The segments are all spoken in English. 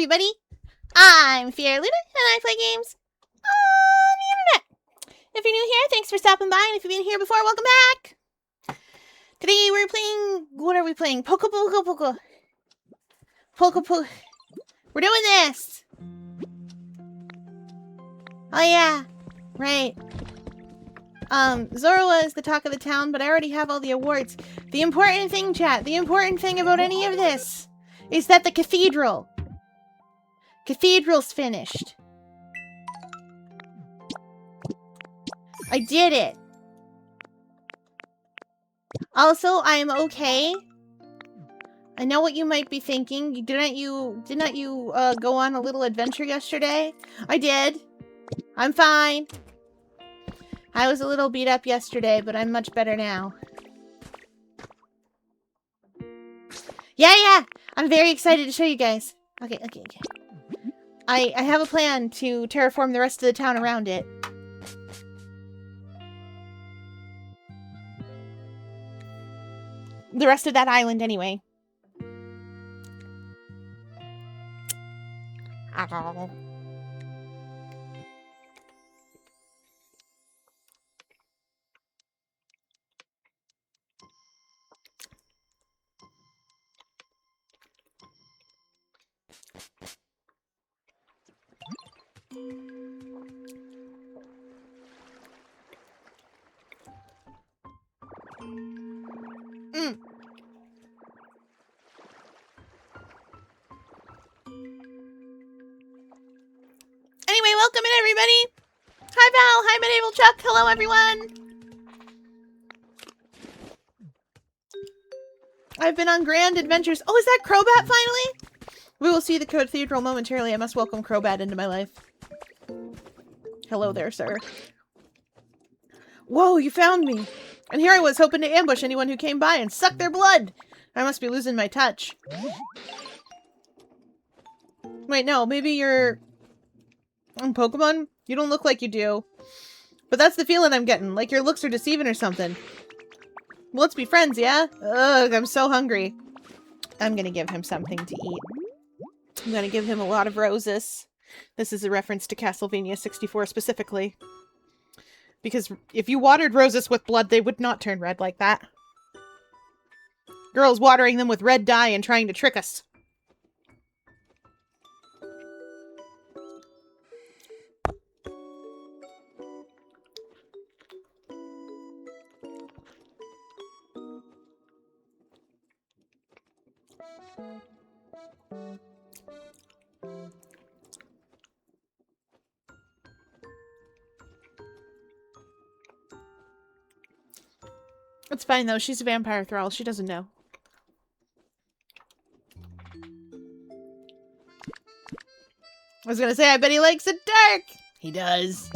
everybody! I'm Fiera Luna, and I play games on the internet. If you're new here, thanks for stopping by, and if you've been here before, welcome back! Today we're playing... What are we playing? Pokopia. We're doing this! Oh yeah, right. Zorua is the talk of the town, but I already have all the awards. The important thing, chat, the important thing about any of this is that the cathedral's finished. I did it. Also, I am okay. I know what you might be thinking. Didn't you go on a little adventure yesterday? I did. I'm fine. I was a little beat up yesterday, but I'm much better now. Yeah. I'm very excited to show you guys. Okay. I have a plan to terraform the rest of the town around it. The rest of that island, anyway. Anyway, welcome in, everybody! Hi, Val! Hi, Medieval Chuck! Hello, everyone! I've been on grand adventures. Oh, is that Crobat, finally? We will see the cathedral momentarily. I must welcome Crobat into my life. Hello there, sir. Whoa, you found me! And here I was, hoping to ambush anyone who came by and suck their blood! I must be losing my touch. Wait, no, maybe you're... Pokemon? You don't look like you do. But that's the feeling I'm getting, like your looks are deceiving or something. Well, let's be friends, yeah? Ugh, I'm so hungry. I'm gonna give him something to eat. I'm gonna give him a lot of roses. This is a reference to Castlevania 64 specifically. Because if you watered roses with blood, they would not turn red like that. Girls watering them with red dye and trying to trick us. It's fine, though. She's a vampire thrall. She doesn't know. I was gonna say, I bet he likes it dark! He does.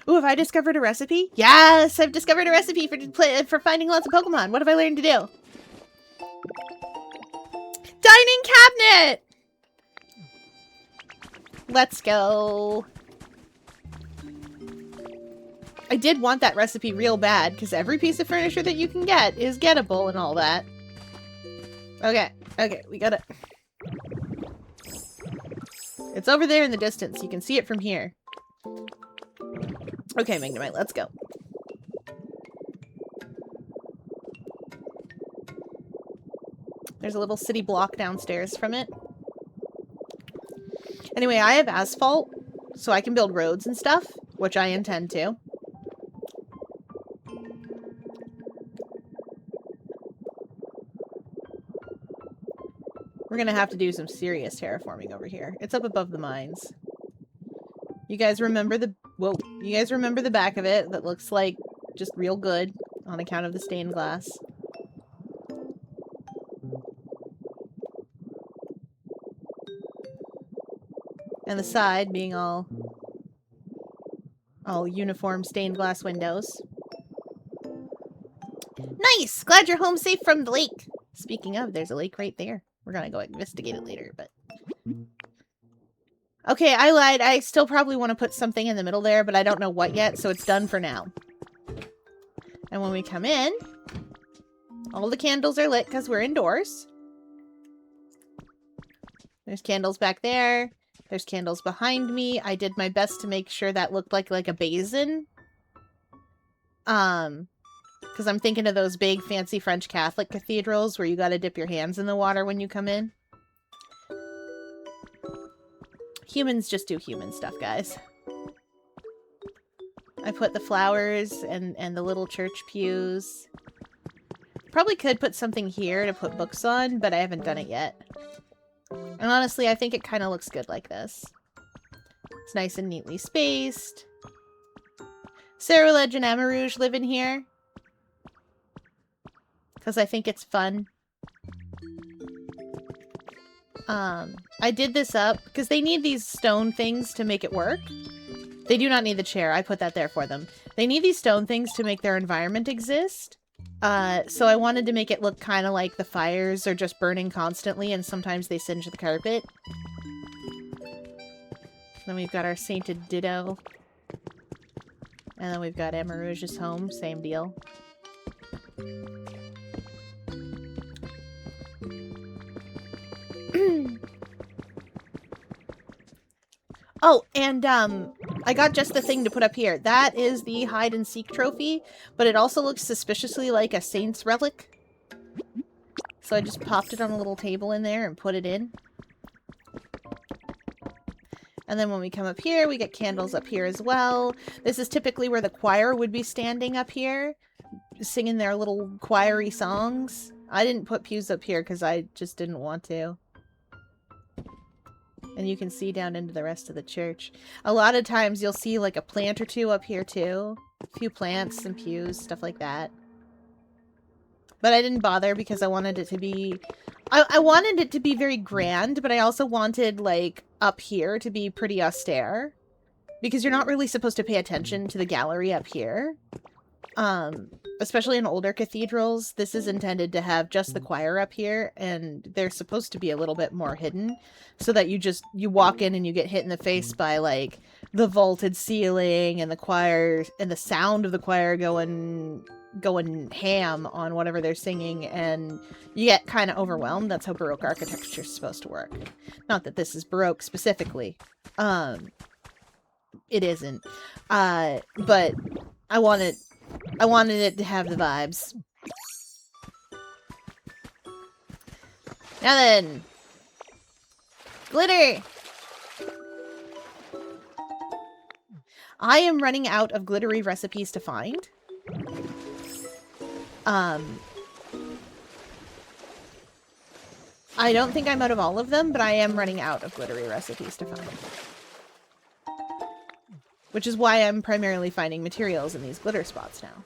Ooh, have I discovered a recipe? Yes! I've discovered a recipe for finding lots of Pokemon. What have I learned to do? Dining cabinet! Let's go. I did want that recipe real bad, because every piece of furniture that you can get is gettable and all that. Okay, we got it. It's over there in the distance. You can see it from here. Okay, Magnemite, let's go. There's a little city block downstairs from it. Anyway, I have asphalt, so I can build roads and stuff, which I intend to. We're gonna have to do some serious terraforming over here. It's up above the mines. You guys remember the... Whoa. You guys remember the back of it that looks like just real good on account of the stained glass? And the side being all uniform stained glass windows. Nice! Glad you're home safe from the lake. Speaking of, there's a lake right there. We're gonna go investigate it later, but... Okay, I lied. I still probably want to put something in the middle there, but I don't know what yet, so it's done for now. And when we come in, all the candles are lit because we're indoors. There's candles back there. There's candles behind me. I did my best to make sure that looked like a basin. Because I'm thinking of those big fancy French Catholic cathedrals where you gotta dip your hands in the water when you come in. Humans just do human stuff, guys. I put the flowers and the little church pews. Probably could put something here to put books on, but I haven't done it yet. And honestly, I think it kind of looks good like this. It's nice and neatly spaced. Ceruledge and Amarouge live in here. Because I think it's fun. I did this up because they need these stone things to make it work. They do not need the chair. I put that there for them. They need these stone things to make their environment exist. So I wanted to make it look kind of like the fires are just burning constantly and sometimes they singe the carpet. Then we've got our Sainted Ditto. And then we've got Amarouge's home. Same deal. Oh, and I got just the thing to put up here. That is the hide and seek trophy, but it also looks suspiciously like a saint's relic. So I just popped it on a little table in there and put it in. And then when we come up here, we get candles up here as well. This is typically where the choir would be standing up here, singing their little choiry songs. I didn't put pews up here because I just didn't want to. And you can see down into the rest of the church. A lot of times you'll see like a plant or two up here too. A few plants and pews, stuff like that. But I didn't bother because I wanted it to be... I wanted it to be very grand, but I also wanted, like, up here to be pretty austere. Because you're not really supposed to pay attention to the gallery up here. Especially in older cathedrals, this is intended to have just the choir up here, and they're supposed to be a little bit more hidden, so that you walk in and you get hit in the face by, like, the vaulted ceiling and the choir, and the sound of the choir going ham on whatever they're singing, and you get kind of overwhelmed. That's how Baroque architecture is supposed to work. Not that this is Baroque specifically. It isn't. But I wanted it to have the vibes. Now then. Glitter! I am running out of glittery recipes to find. I don't think I'm out of all of them, but I am running out of glittery recipes to find. Which is why I'm primarily finding materials in these glitter spots now.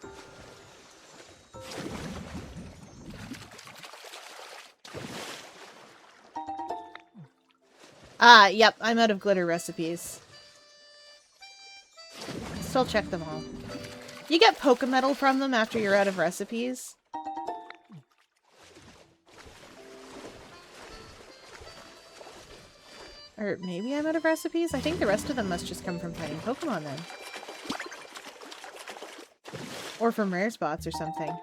Yep, I'm out of glitter recipes. Still check them all. You get Pokemetal from them after you're out of recipes. Or maybe I'm out of recipes? I think the rest of them must just come from finding Pokemon then. Or from rare spots or something.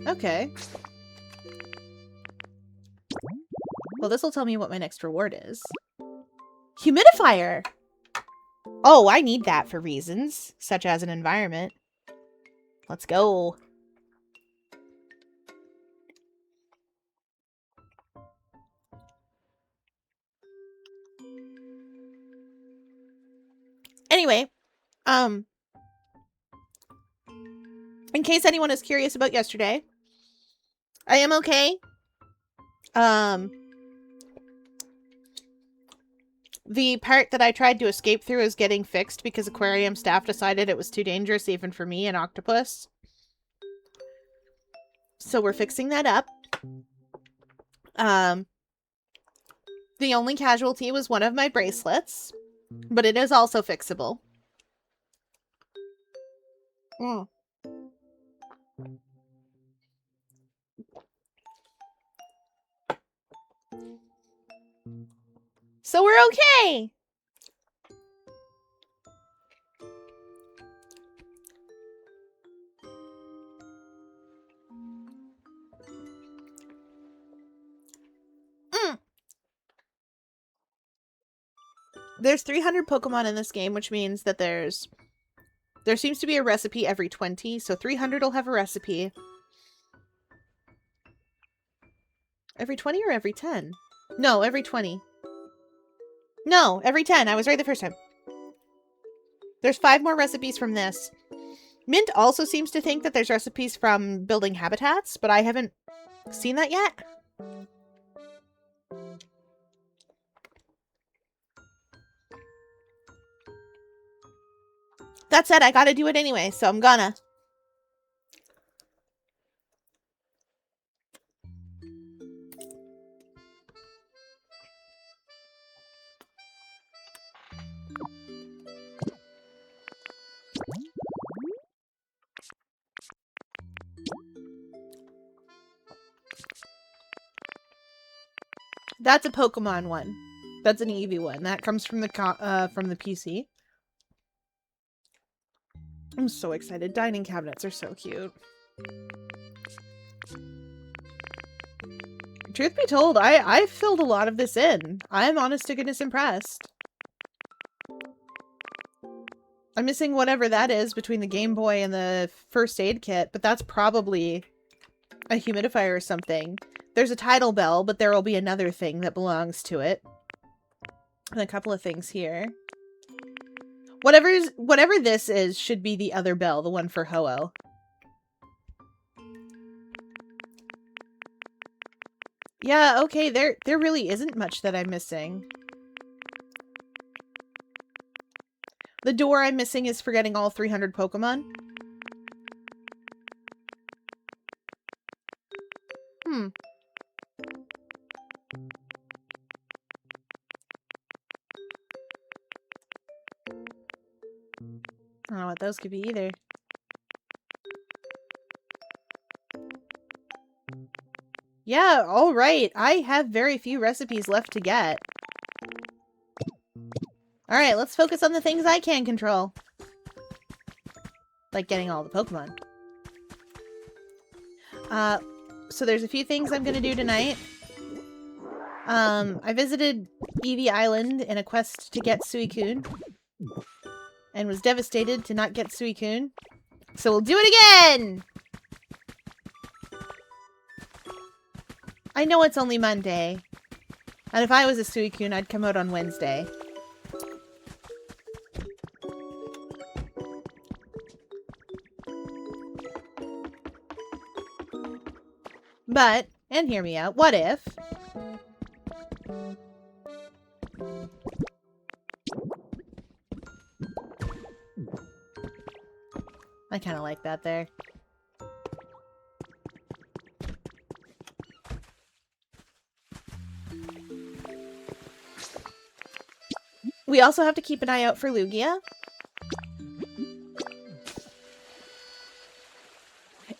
Okay. Well, this will tell me what my next reward is. Humidifier! Oh, I need that for reasons, such as an environment. Let's go. Anyway, in case anyone is curious about yesterday, I am okay. The part that I tried to escape through is getting fixed because aquarium staff decided it was too dangerous even for me, an octopus. So we're fixing that up. The only casualty was one of my bracelets, but it is also fixable. So we're okay! There's 300 Pokemon in this game, which means that there seems to be a recipe every 20, so 300 will have a recipe. Every 20 or every 10? No, every 20. No, every 10. I was right the first time. There's 5 more recipes from this. Mint also seems to think that there's recipes from building habitats, but I haven't seen that yet. That said, I gotta do it anyway, so I'm gonna. That's a Pokemon one. That's an Eevee one. That comes from the PC. I'm so excited. Dining cabinets are so cute. Truth be told, I filled a lot of this in. I'm honest to goodness impressed. I'm missing whatever that is between the Game Boy and the first aid kit, but that's probably a humidifier or something. There's a tidal bell, but there will be another thing that belongs to it. And a couple of things here. Whatever this is should be the other bell, the one for Ho-Oh. Yeah, okay, there really isn't much that I'm missing. The door I'm missing is for getting all 300 Pokemon. I don't know what those could be either. Yeah, alright. I have very few recipes left to get. Alright, let's focus on the things I can control. Like getting all the Pokemon. So there's a few things I'm gonna do tonight. I visited Eevee Island in a quest to get Suicune. And was devastated to not get Suicune. So we'll do it again! I know it's only Monday. And if I was a Suicune, I'd come out on Wednesday. But, and hear me out, what if... I kind of like that there. We also have to keep an eye out for Lugia.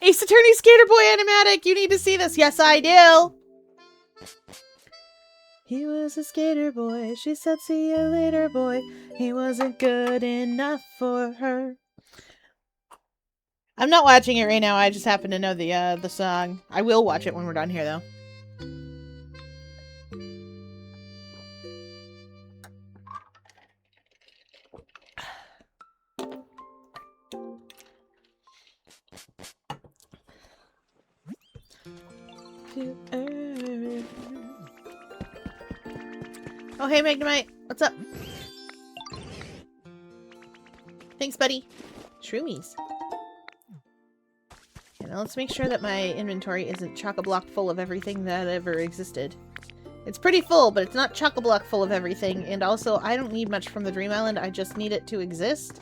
Ace Attorney Skater Boy Animatic! You need to see this! Yes, I do! He was a skater boy. She said, see you later, boy. He wasn't good enough for her. I'm not watching it right now. I just happen to know the song. I will watch it when we're done here, though. Oh, hey, Magnemite. What's up? Thanks, buddy. Shroomies. Okay, now let's make sure that my inventory isn't chock-a-block full of everything that ever existed. It's pretty full, but it's not chock-a-block full of everything. And also, I don't need much from the Dream Island. I just need it to exist.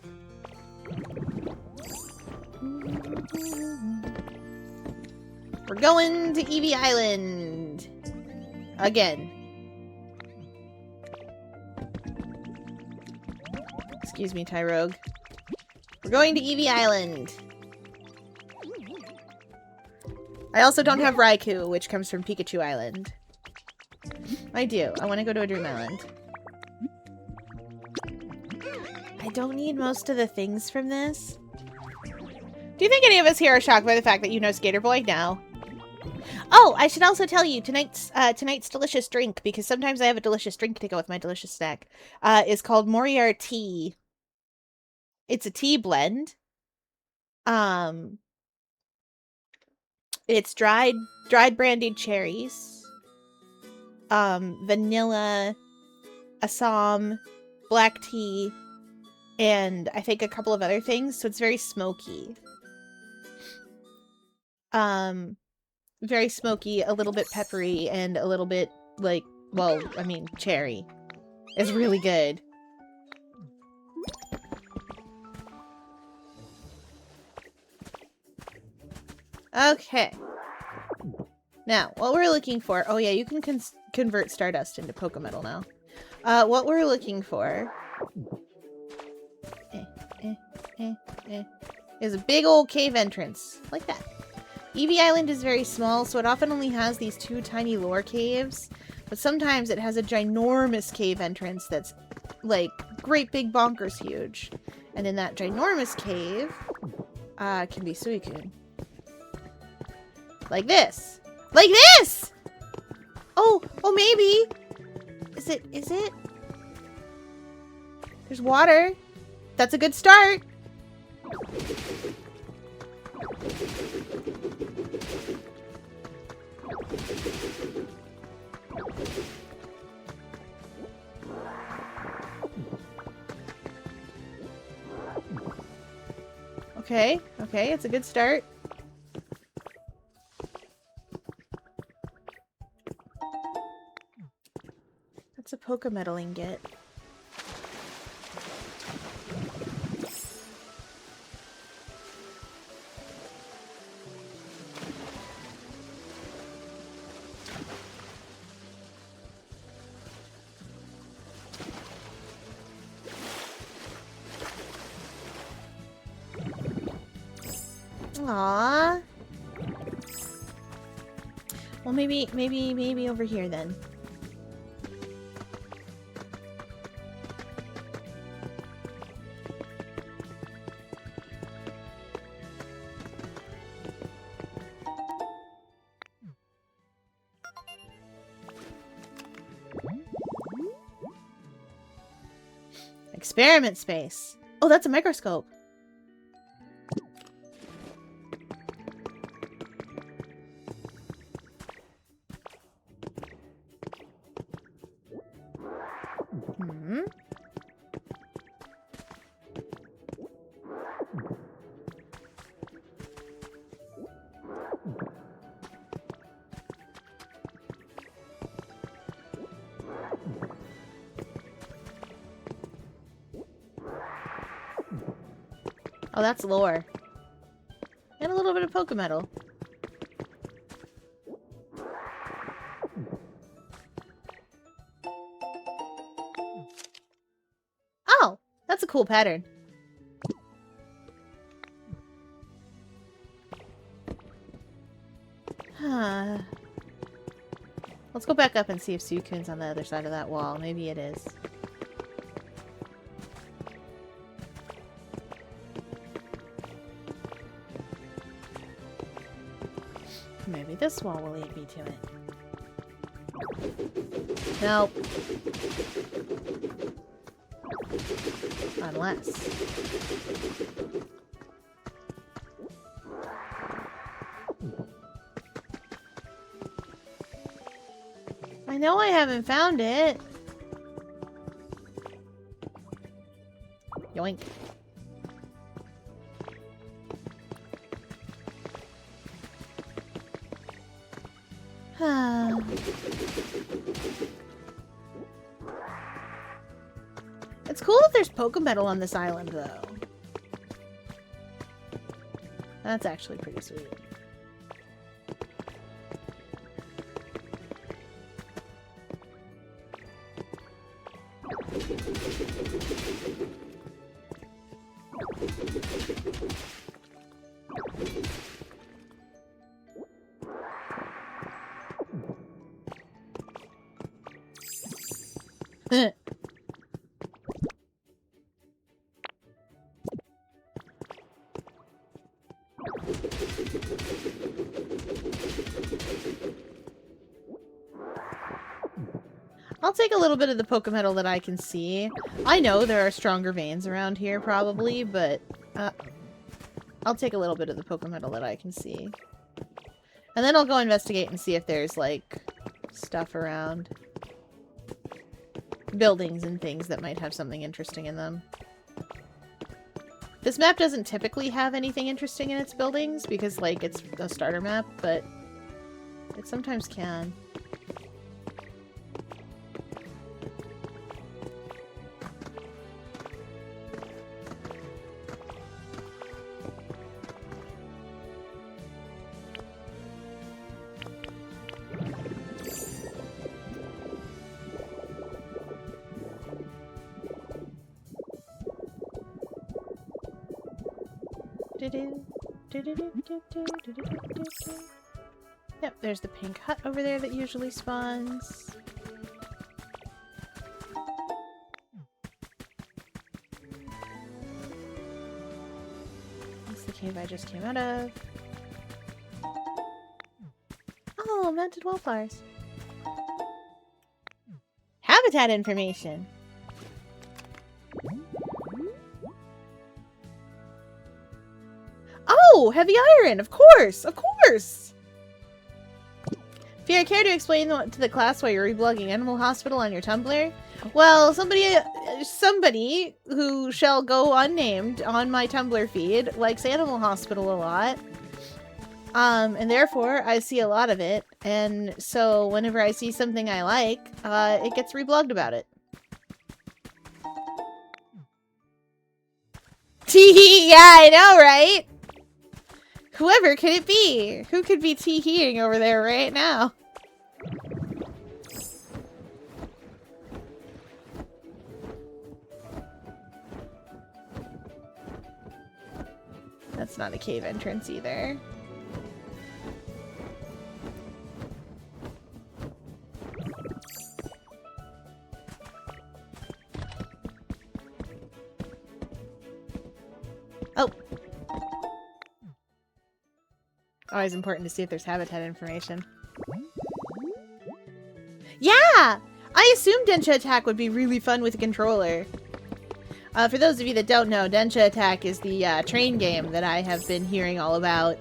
We're going to Eevee Island. Again. Excuse me, Tyrogue. We're going to Eevee Island. I also don't have Raikou, which comes from Pikachu Island. I do. I want to go to a Dream Island. I don't need most of the things from this. Do you think any of us here are shocked by the fact that you know Skater Boy? No. Oh, I should also tell you tonight's delicious drink, because sometimes I have a delicious drink to go with my delicious snack. Is called Moriarty. It's a tea blend. It's dried brandied cherries, vanilla, Assam, black tea, and I think a couple of other things. So it's very smoky. Very smoky, a little bit peppery, and a little bit like, well, I mean, cherry. It's really good. Okay. Now, what we're looking for... Oh yeah, you can convert Stardust into Pokemetal now. What we're looking for... is a big old cave entrance. Like that. Eevee Island is very small, so it often only has these 2 tiny lore caves. But sometimes it has a ginormous cave entrance that's, like, great big bonkers huge. And in that ginormous cave, can be Suicune. Like this! Like this! Oh, maybe! Is it? There's water. That's a good start. Okay, it's a good start. That's a Pokemetal ingot. Aww. Well, maybe over here then. Experiment space. Oh, that's a microscope. Oh, that's lore. And a little bit of Pokemetal. Oh, that's a cool pattern. Let's go back up and see if Suicune's on the other side of that wall. Maybe it is. Maybe this wall will lead me to it. Nope. Unless... I know I haven't found it. Yoink. It's cool that there's Pokemetal on this island, though. That's actually pretty sweet. I'll take a little bit of the Pokemetal that I can see. I know there are stronger veins around here, probably, but I'll take a little bit of the Pokemetal that I can see. And then I'll go investigate and see if there's, like, stuff around. Buildings and things that might have something interesting in them. This map doesn't typically have anything interesting in its buildings because, like, it's a starter map, but it sometimes can. Yep, there's the pink hut over there that usually spawns. That's the cave I just came out of. Oh, mounted wildflowers. Habitat information. Oh, heavy iron! Of course! Of course! If you care to explain to the class why you're reblogging Animal Hospital on your Tumblr? Well, somebody who shall go unnamed on my Tumblr feed likes Animal Hospital a lot. And therefore, I see a lot of it. And so, whenever I see something I like, it gets reblogged about it. Teehee! Yeah, I know, right? Whoever could it be? Who could be teeheeing over there right now? That's not a cave entrance either. Oh! Always important to see if there's habitat information. Yeah! I assumed Densha Attack would be really fun with a controller. For those of you that don't know, Densha Attack is the train game that I have been hearing all about.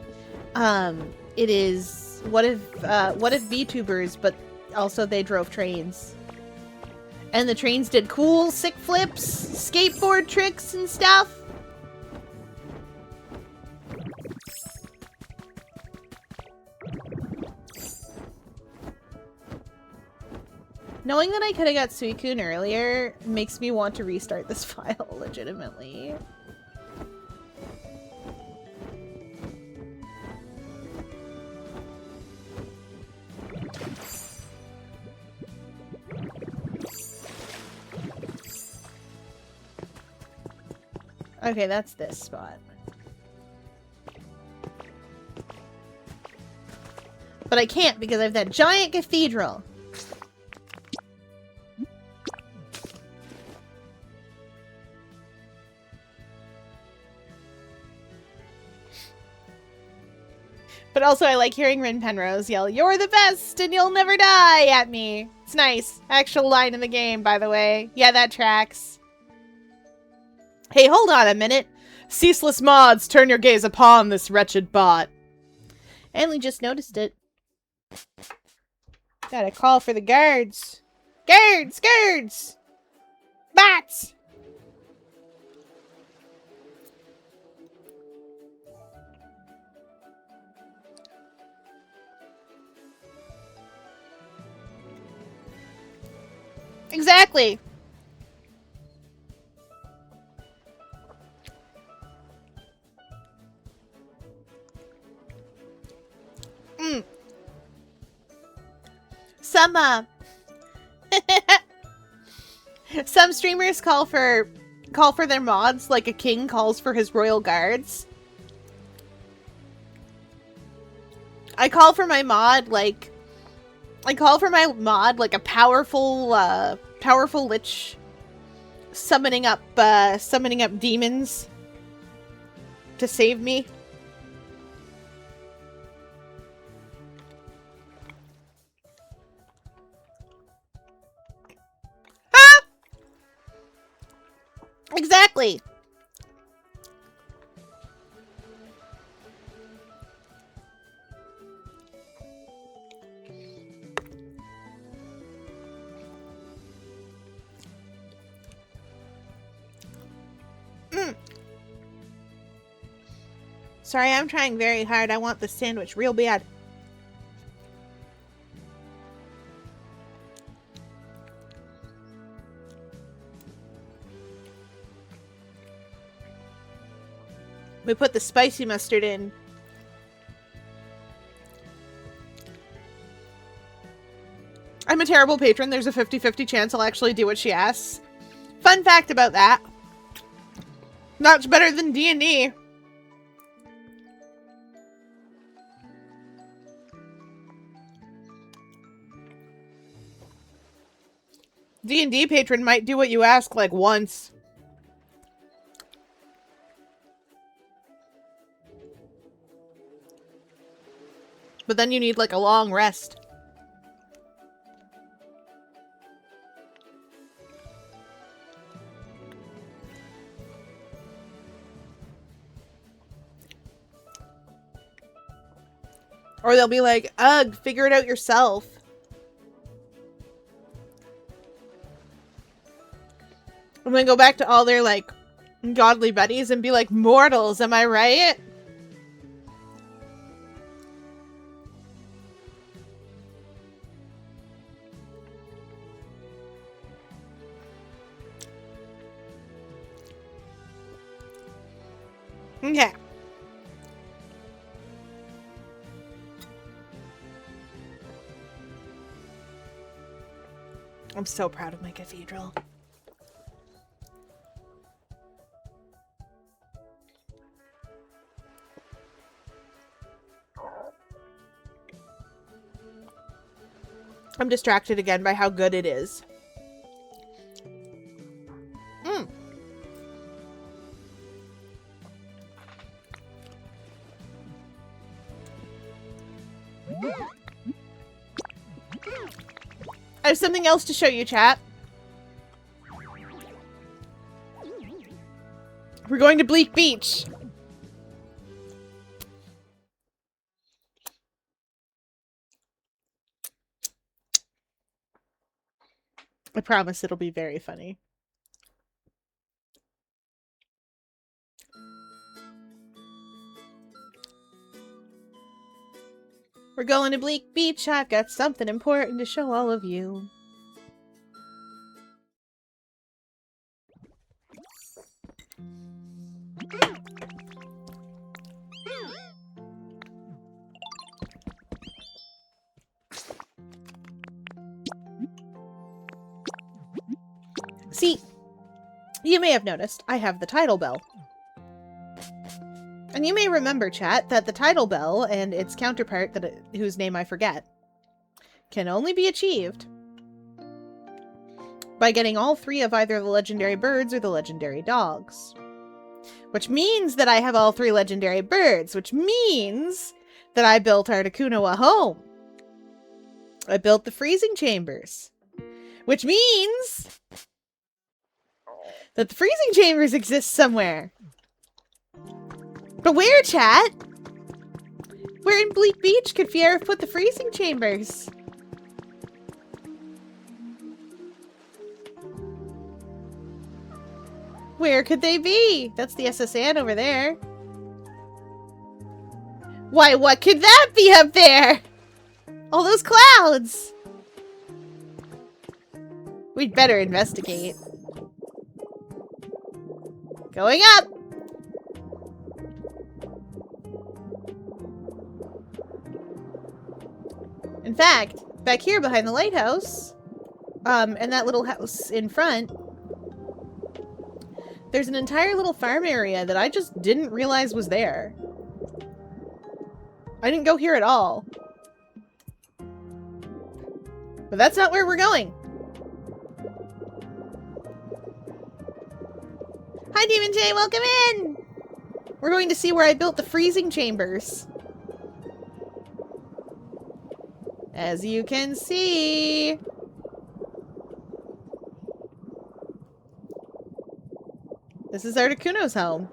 It is what if VTubers, but also they drove trains. And the trains did cool, sick flips, skateboard tricks and stuff. Knowing that I could have got Suicune earlier makes me want to restart this file, legitimately. Okay, that's this spot. But I can't because I have that giant cathedral. But also I like hearing Rin Penrose yell, "You're the best and you'll never die" at me. It's nice. Actual line in the game, by the way. Yeah, that tracks. Hey, hold on a minute. Ceaseless mods, turn your gaze upon this wretched bot. I only just noticed it. Gotta call for the guards. Guards! Guards! Bats! Exactly. Some streamers call for their mods like a king calls for his royal guards. I call for my mod like a powerful lich summoning up demons to save me. Exactly. Sorry, I'm trying very hard. I want this sandwich real bad. We put the spicy mustard in. I'm a terrible patron. There's a 50-50 chance I'll actually do what she asks. Fun fact about that. Much better than D&D. D&D patron might do what you ask like once. But then you need like a long rest. Or they'll be like, ugh, figure it out yourself. And then go back to all their like godly buddies and be like, mortals, am I right? Okay. I'm so proud of my cathedral. I'm distracted again by how good it is. I have something else to show you, chat. We're going to Bleak Beach. I promise it'll be very funny. We're going to Bleak Beach. I've got something important to show all of you. See, you may have noticed I have the tidal bell. And you may remember, chat, that the tidal bell and its counterpart, whose name I forget, can only be achieved by getting all three of either the legendary birds or the legendary dogs. Which means that I have all three legendary birds, which means that I built Articuno a home. I built the freezing chambers. Which means that the freezing chambers exist somewhere. But where, chat? Where in Bleak Beach could Fiera put the freezing chambers? Where could they be? That's the SSN over there. Why, what could that be up there? All those clouds! We'd better investigate. Going up! In fact, back here behind the lighthouse, and that little house in front, there's an entire little farm area that I just didn't realize was there. I didn't go here at all. But that's not where we're going. Hi, Demon J, welcome in! We're going to see where I built the freezing chambers. As you can see... This is Articuno's home.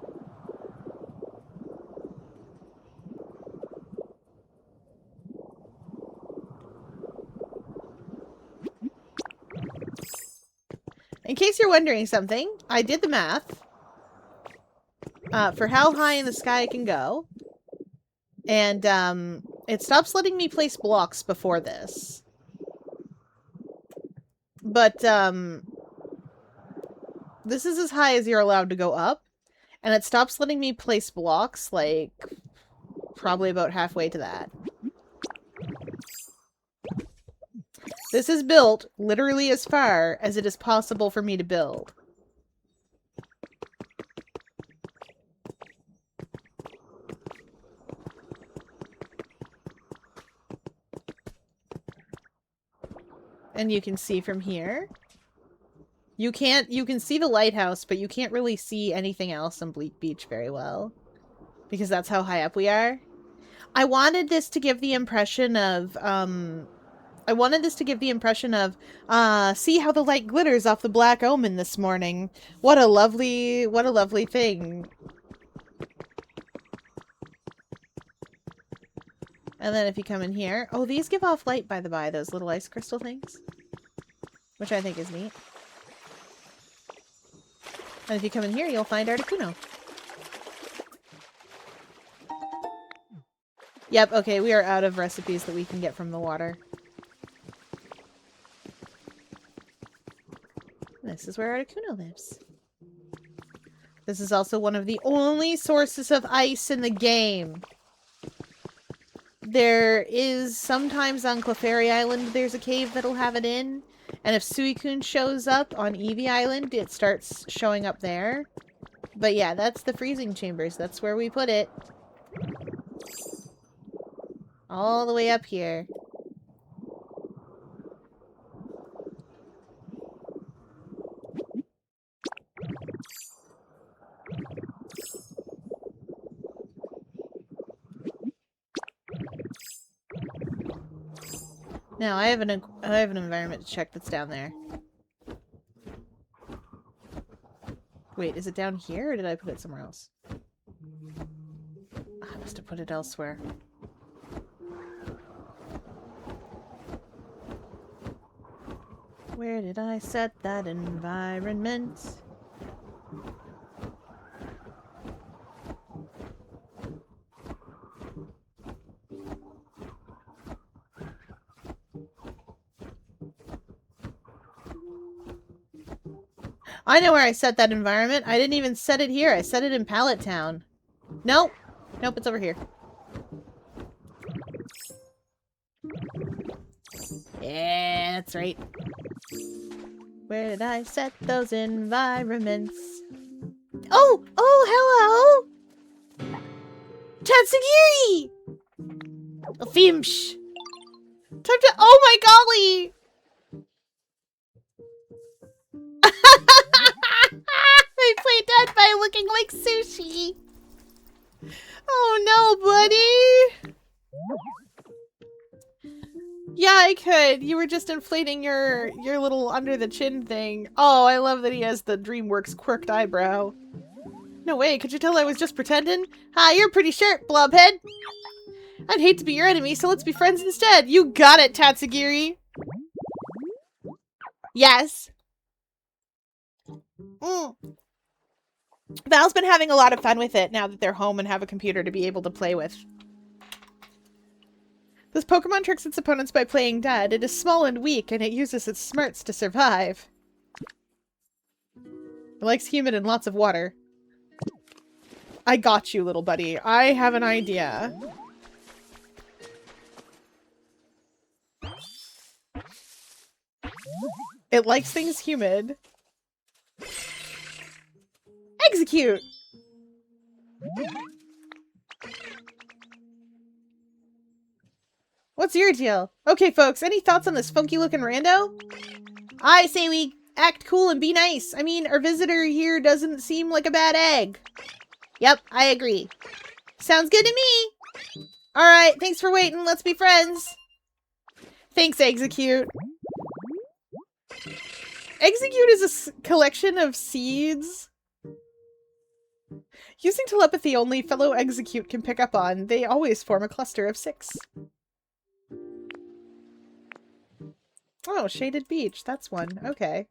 In case you're wondering something, I did the math for how high in the sky it can go. And it stops letting me place blocks before this. But this is as high as you're allowed to go up. And it stops letting me place blocks, like, probably about halfway to that. This is built literally as far as it is possible for me to build. And you can see from here. You can see the lighthouse, but you can't really see anything else on Bleak Beach very well. Because that's how high up we are. I wanted this to give the impression of, see how the light glitters off the Black Omen this morning. What a lovely thing. And then if you come in here... Oh, these give off light, by the by, those little ice crystal things. Which I think is neat. And if you come in here, you'll find Articuno. Yep, okay, we are out of recipes that we can get from the water. This is where Articuno lives. This is also one of the only sources of ice in the game. There is sometimes on Clefairy Island, there's a cave that'll have it in. And if Suicune shows up on Eevee Island, it starts showing up there. But yeah, that's the freezing chambers. That's where we put it. All the way up here. Now, I have an environment to check that's down there. Wait, is it down here or did I put it somewhere else? I must have put it elsewhere. Where did I set that environment? I know where I set that environment. I didn't even set it here. I set it in Pallet Town. Nope. Nope, it's over here. Yeah, that's right. Where did I set those environments? Oh! Oh, hello! Tatsugiri! Fimsh! Time to- Oh my golly! I played dead by looking like sushi. Oh no, buddy. Yeah, I could. You were just inflating your little under the chin thing. Oh, I love that he has the DreamWorks quirked eyebrow. No way, could you tell I was just pretending? Hi, you're pretty sharp, blobhead. I'd hate to be your enemy, so let's be friends instead. You got it, Tatsugiri. Yes. Val's been having a lot of fun with it now that they're home and have a computer to be able to play with. This Pokemon tricks its opponents by playing dead. It is small and weak, and it uses its smarts to survive. It likes humid and lots of water. I got you, little buddy. I have an idea. It likes things humid. Execute! What's your deal? Okay, folks, any thoughts on this funky-looking rando? I say we act cool and be nice. I mean, our visitor here doesn't seem like a bad egg. Yep, I agree. Sounds good to me. Alright, thanks for waiting. Let's be friends. Thanks, Execute. Execute is a collection of seeds Using telepathy only fellow execute can pick up on, they always form a cluster of 6. Oh, shaded beach. That's one. Okay.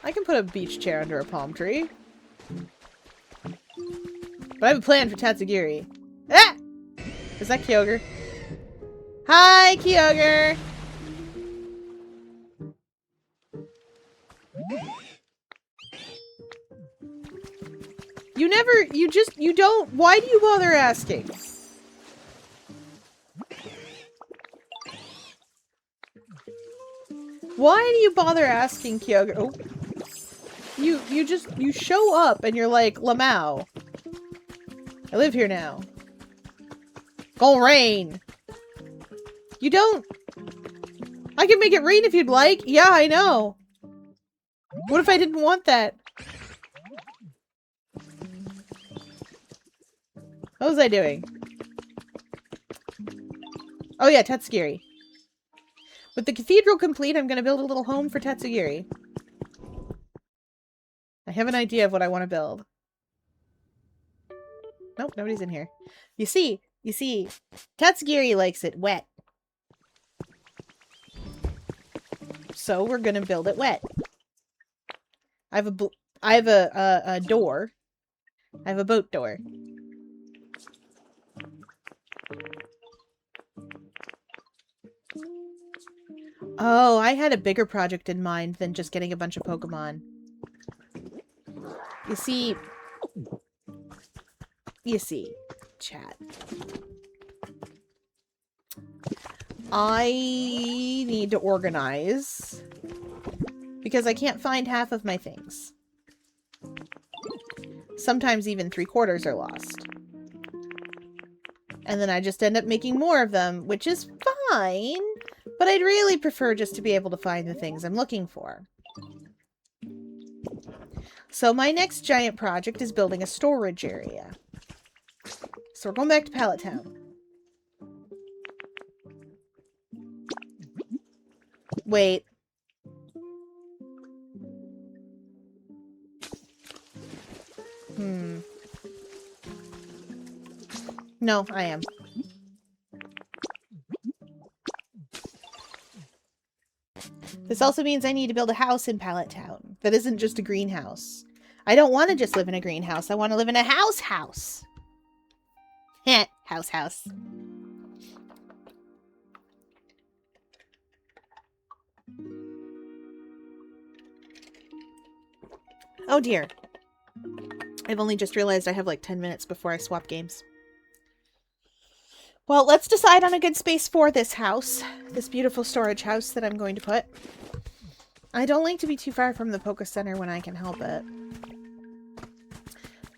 I can put a beach chair under a palm tree. But I have a plan for Tatsugiri. Ah! Is that Kyogre? Hi, Kyogre! You don't, why do you bother asking? Why do you bother asking, Kyogre? Oh. You show up and you're like, Lamau. I live here now. Gonna rain. You don't... I can make it rain if you'd like. Yeah, I know. What if I didn't want that? What was I doing? Oh yeah, Tatsugiri. With the cathedral complete, I'm gonna build a little home for Tatsugiri. I have an idea of what I want to build. Nope, nobody's in here. You see, Tatsugiri likes it wet. So we're gonna build it wet. I have a door. I have a boat door. Oh, I had a bigger project in mind than just getting a bunch of Pokemon. You see, chat. I need to organize because I can't find half of my things. Sometimes even 3/4 are lost. And then I just end up making more of them, which is fine, but I'd really prefer just to be able to find the things I'm looking for. So my next giant project is building a storage area. So we're going back to Pallet Town. Wait. No, I am. This also means I need to build a house in Pallet Town. That isn't just a greenhouse. I don't want to just live in a greenhouse. I want to live in a house. Heh, house. Oh dear. I've only just realized I have like 10 minutes before I swap games. Well, let's decide on a good space for this house. This beautiful storage house that I'm going to put. I don't like to be too far from the Poke Center when I can help it.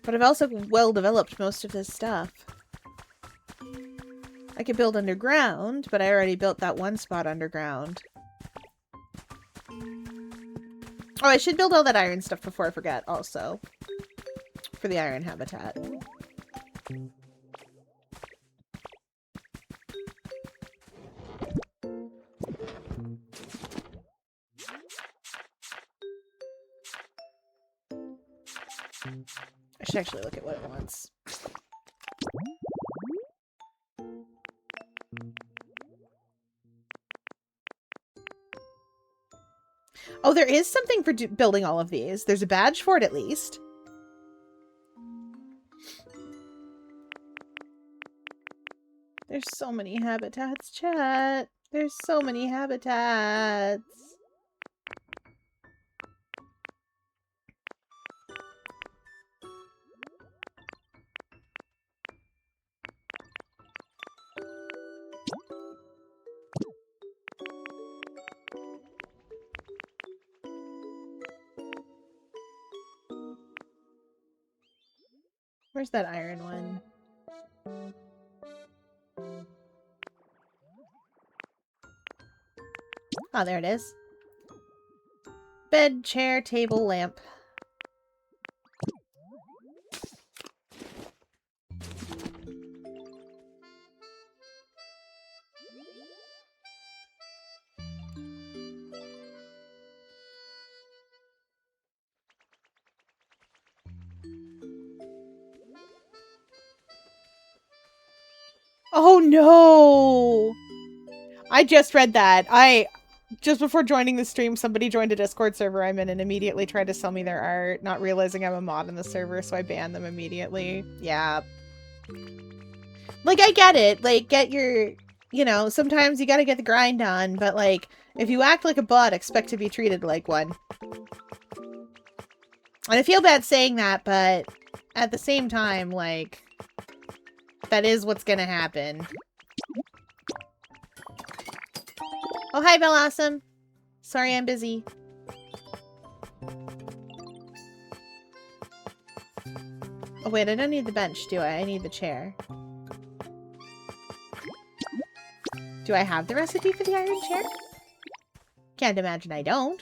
But I've also well developed most of this stuff. I could build underground, but I already built that one spot underground. Oh, I should build all that iron stuff before I forget also. For the iron habitat. I should actually look at what it wants. Oh, there is something for building all of these. There's a badge for it at least. There's so many habitats, chat. There's so many habitats. Where's that iron one? Oh, there it is. Bed, chair, table, lamp. no! I just read that. Just before joining the stream, somebody joined a Discord server I'm in and immediately tried to sell me their art, not realizing I'm a mod in the server, so I banned them immediately. Yeah. Like, I get it. Like, get your... You know, sometimes you gotta get the grind on, but, like, if you act like a bot, expect to be treated like one. And I feel bad saying that, but at the same time, like, that is what's gonna happen. Oh, hi, Bellawesome. Sorry, I'm busy. Oh, wait, I don't need the bench, do I? I need the chair. Do I have the recipe for the iron chair? Can't imagine I don't.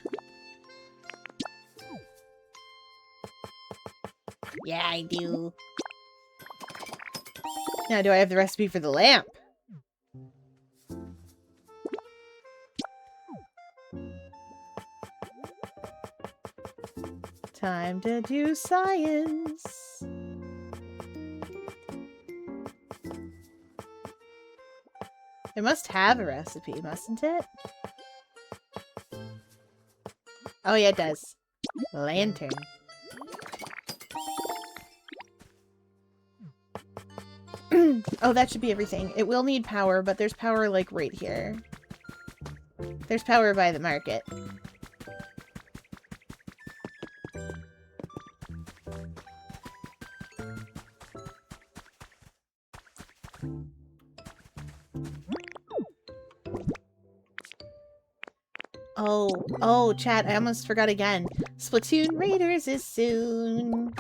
Yeah, I do. Now, do I have the recipe for the lamp? Time to do science. It must have a recipe, mustn't it? Oh yeah, it does. Lantern. Oh, that should be everything. It will need power, but there's power, like, right here. There's power by the market. Oh, chat, I almost forgot again. Splatoon Raiders is soon.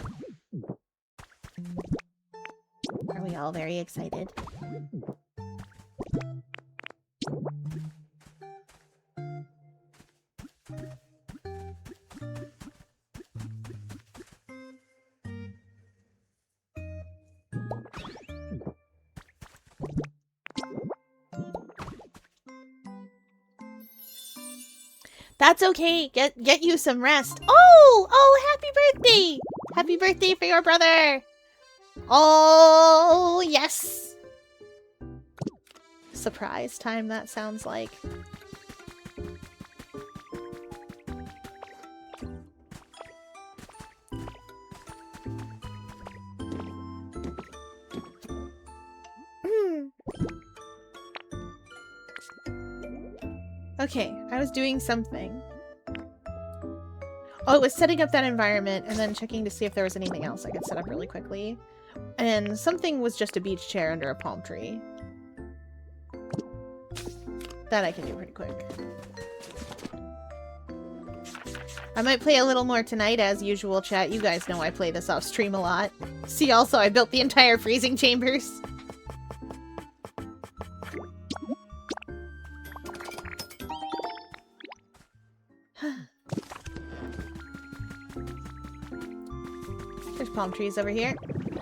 Are we all very excited? That's okay. Get you some rest. Oh, happy birthday! Happy birthday for your brother! Oh, yes! Surprise time, that sounds like. Okay, I was doing something. Oh, it was setting up that environment and then checking to see if there was anything else I could set up really quickly. And something was just a beach chair under a palm tree. That I can do pretty quick. I might play a little more tonight as usual, chat. You guys know I play this off stream a lot. See, also, I built the entire freezing chambers. There's palm trees over here.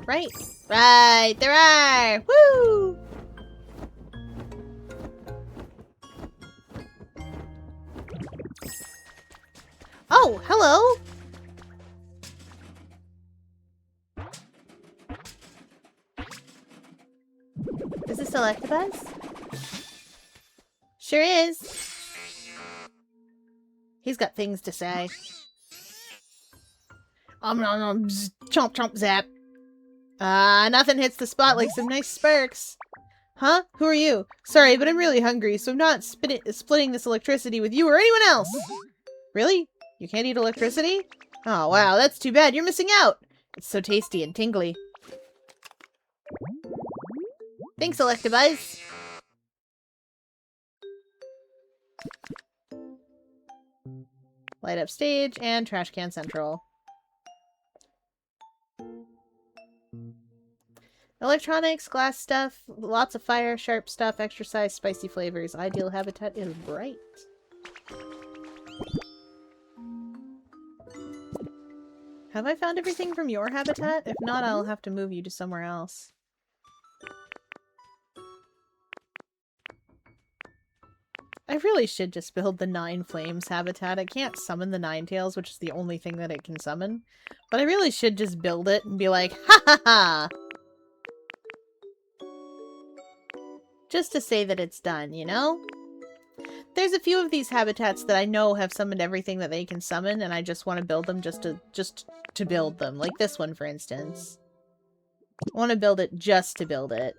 Right. Right, there are! Woo! Oh, hello! Is this Electabuzz? Sure is. He's got things to say. Chomp chomp zap. Nothing hits the spot like some nice sparks. Huh? Who are you? Sorry, but I'm really hungry, so I'm not splitting this electricity with you or anyone else. Really? You can't eat electricity? Oh, wow, that's too bad. You're missing out. It's so tasty and tingly. Thanks, Electabuzz. Light up stage and trash can central. Electronics, glass stuff, lots of fire, sharp stuff, extra size, spicy flavors. Ideal habitat is bright. Have I found everything from your habitat? If not, I'll have to move you to somewhere else. I really should just build the 9 Flames habitat. I can't summon the Ninetales, which is the only thing that it can summon. But I really should just build it and be like, ha ha ha! Just to say that it's done, you know? There's a few of these habitats that I know have summoned everything that they can summon, and I just want to build them just to build them. Like this one, for instance. I want to build it just to build it.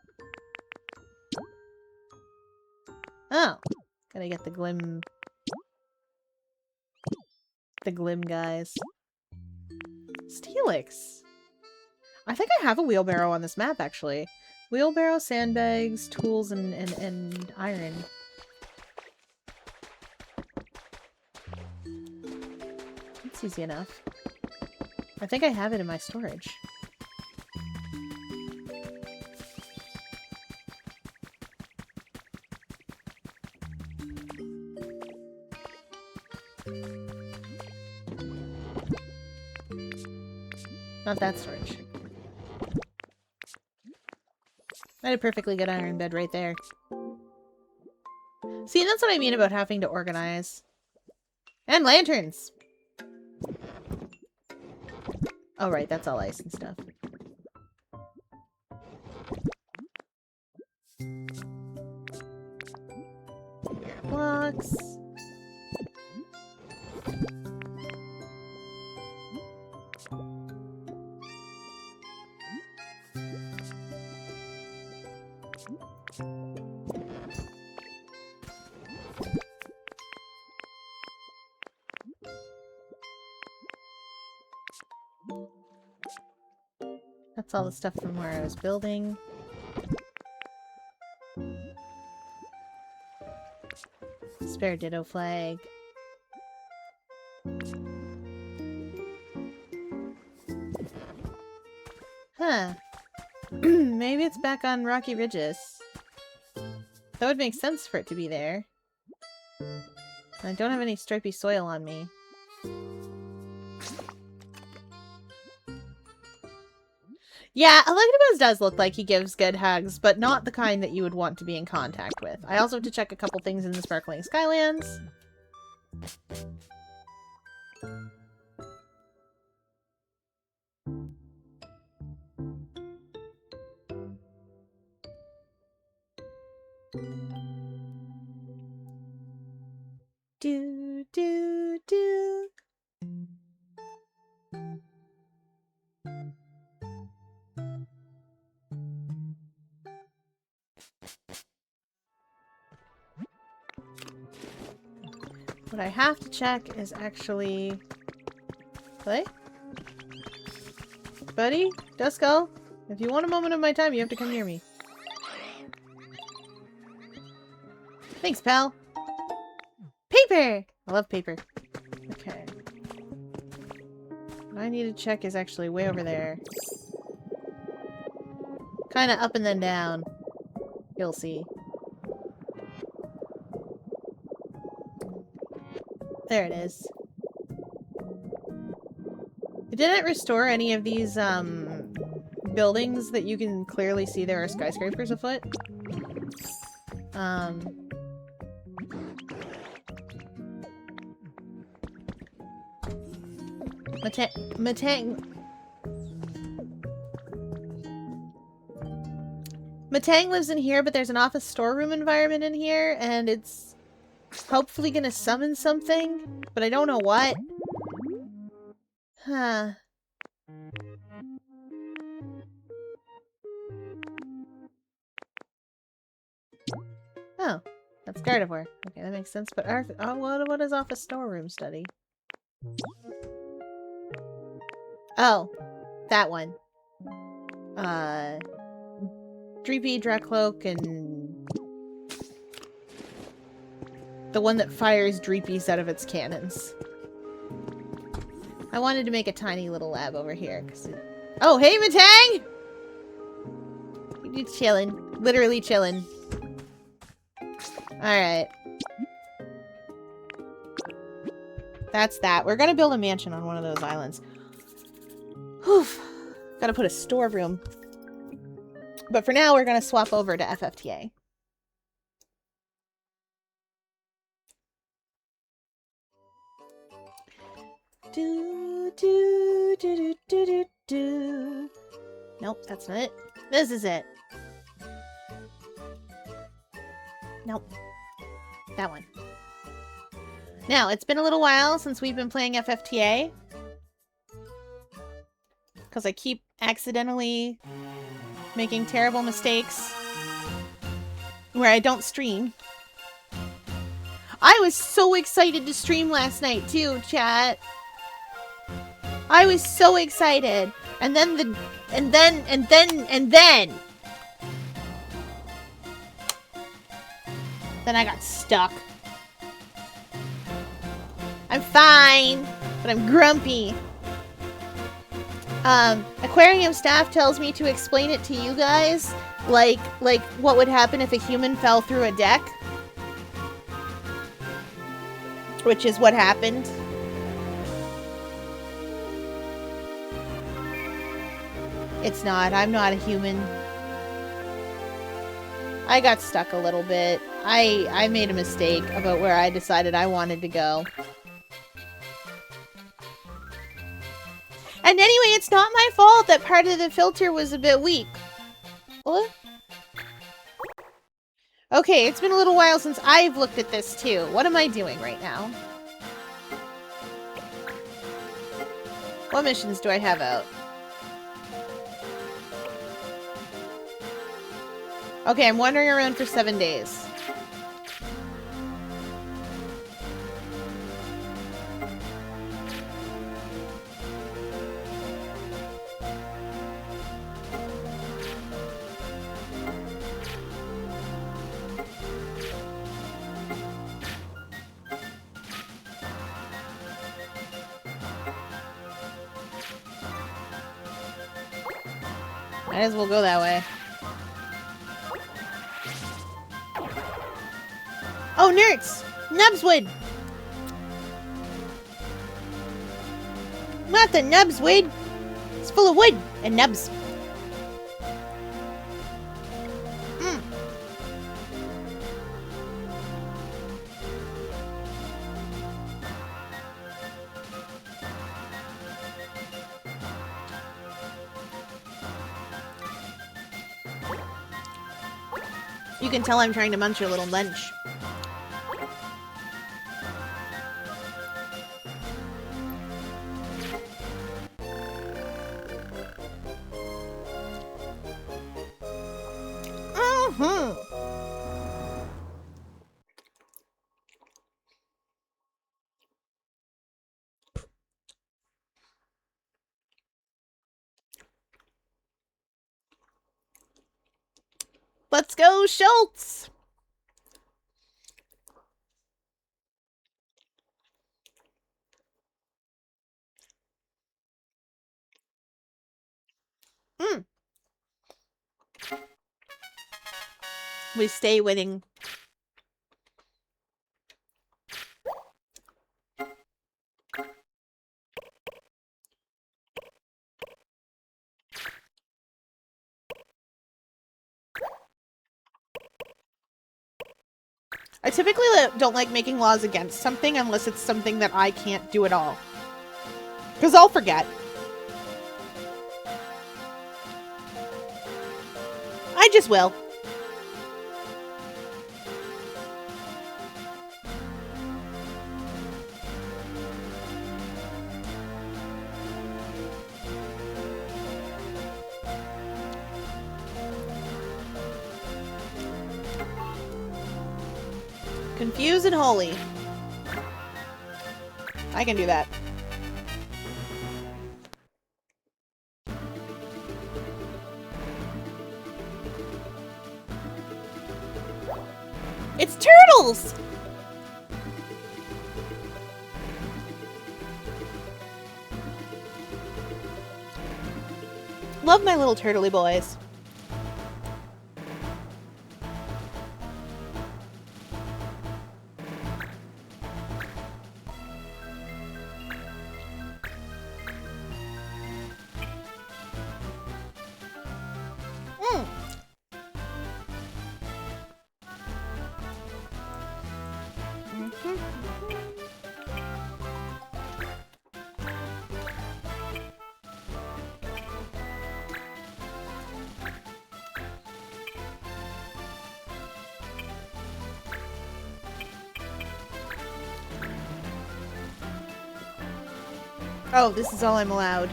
Oh. Gotta get the glim... The glim guys. Steelix. I think I have a wheelbarrow on this map, actually. Wheelbarrow, sandbags, tools, and iron. That's easy enough. I think I have it in my storage. Not that storage. I had a perfectly good iron bed right there. See, that's what I mean about having to organize. And lanterns! Oh, right, that's all ice and stuff. Blocks. That's all the stuff from where I was building. Spare ditto flag. Huh. Maybe it's back on Rocky Ridges. That would make sense for it to be there. I don't have any stripy soil on me. Yeah, Electabuzz does look like he gives good hugs, but not the kind that you would want to be in contact with. I also have to check a couple things in the Sparkling Skylands. Do, do, do. What I have to check is actually... Play? Buddy? Duskull? If you want a moment of my time, you have to come near me. Thanks, pal. Paper! I love paper. Okay. What I need to check is actually way over there. Kinda up and then down. You'll see. There it is. It didn't restore any of these, buildings that you can clearly see there are skyscrapers afoot. Matang lives in here, but there's an office storeroom environment in here, and it's hopefully gonna summon something, but I don't know what. Huh. Oh, that's Gardevoir. Okay, that makes sense, but what is office storeroom study? Oh, that one. Dreepy, Dracloak, and... the one that fires Dreepies out of its cannons. I wanted to make a tiny little lab over here. Oh, hey, Matang! You're chilling. Literally chilling. Alright. That's that. We're gonna build a mansion on one of those islands. Whew. Gotta put a storeroom. But for now, we're gonna swap over to FFTA. Do, do, do, do, do, do, do. Nope, that's not it. This is it. Nope. That one. Now, it's been a little while since we've been playing FFTA. Because I keep accidentally making terrible mistakes where I don't stream. I was so excited to stream last night too, chat. I was so excited. And then Then I got stuck. I'm fine, but I'm grumpy. Aquarium staff tells me to explain it to you guys, like what would happen if a human fell through a deck. Which is what happened. It's not. I'm not a human. I got stuck a little bit. I made a mistake about where I decided I wanted to go. And anyway, it's not my fault that part of the filter was a bit weak. What? Okay, it's been a little while since I've looked at this too. What am I doing right now? What missions do I have out? Okay, I'm wandering around for 7 days. Might as well go that way. Oh, nerds! Nubswood! Not the Nubswood! It's full of wood and nubs. You can tell I'm trying to munch your little lunch. Let's go, Schultz! We stay winning. I typically don't like making laws against something unless it's something that I can't do at all. Because I'll forget. I just will. Confused and holy. I can do that. It's turtles! Love my little turtley boys. Oh, this is all I'm allowed.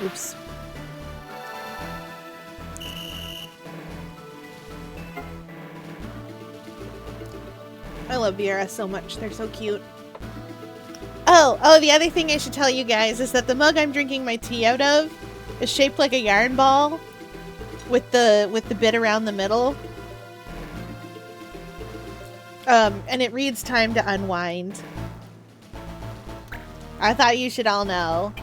Oops. I love Viera so much. They're so cute. Oh, the other thing I should tell you guys is that the mug I'm drinking my tea out of is shaped like a yarn ball with the bit around the middle. And it reads time to unwind. I thought you should all know.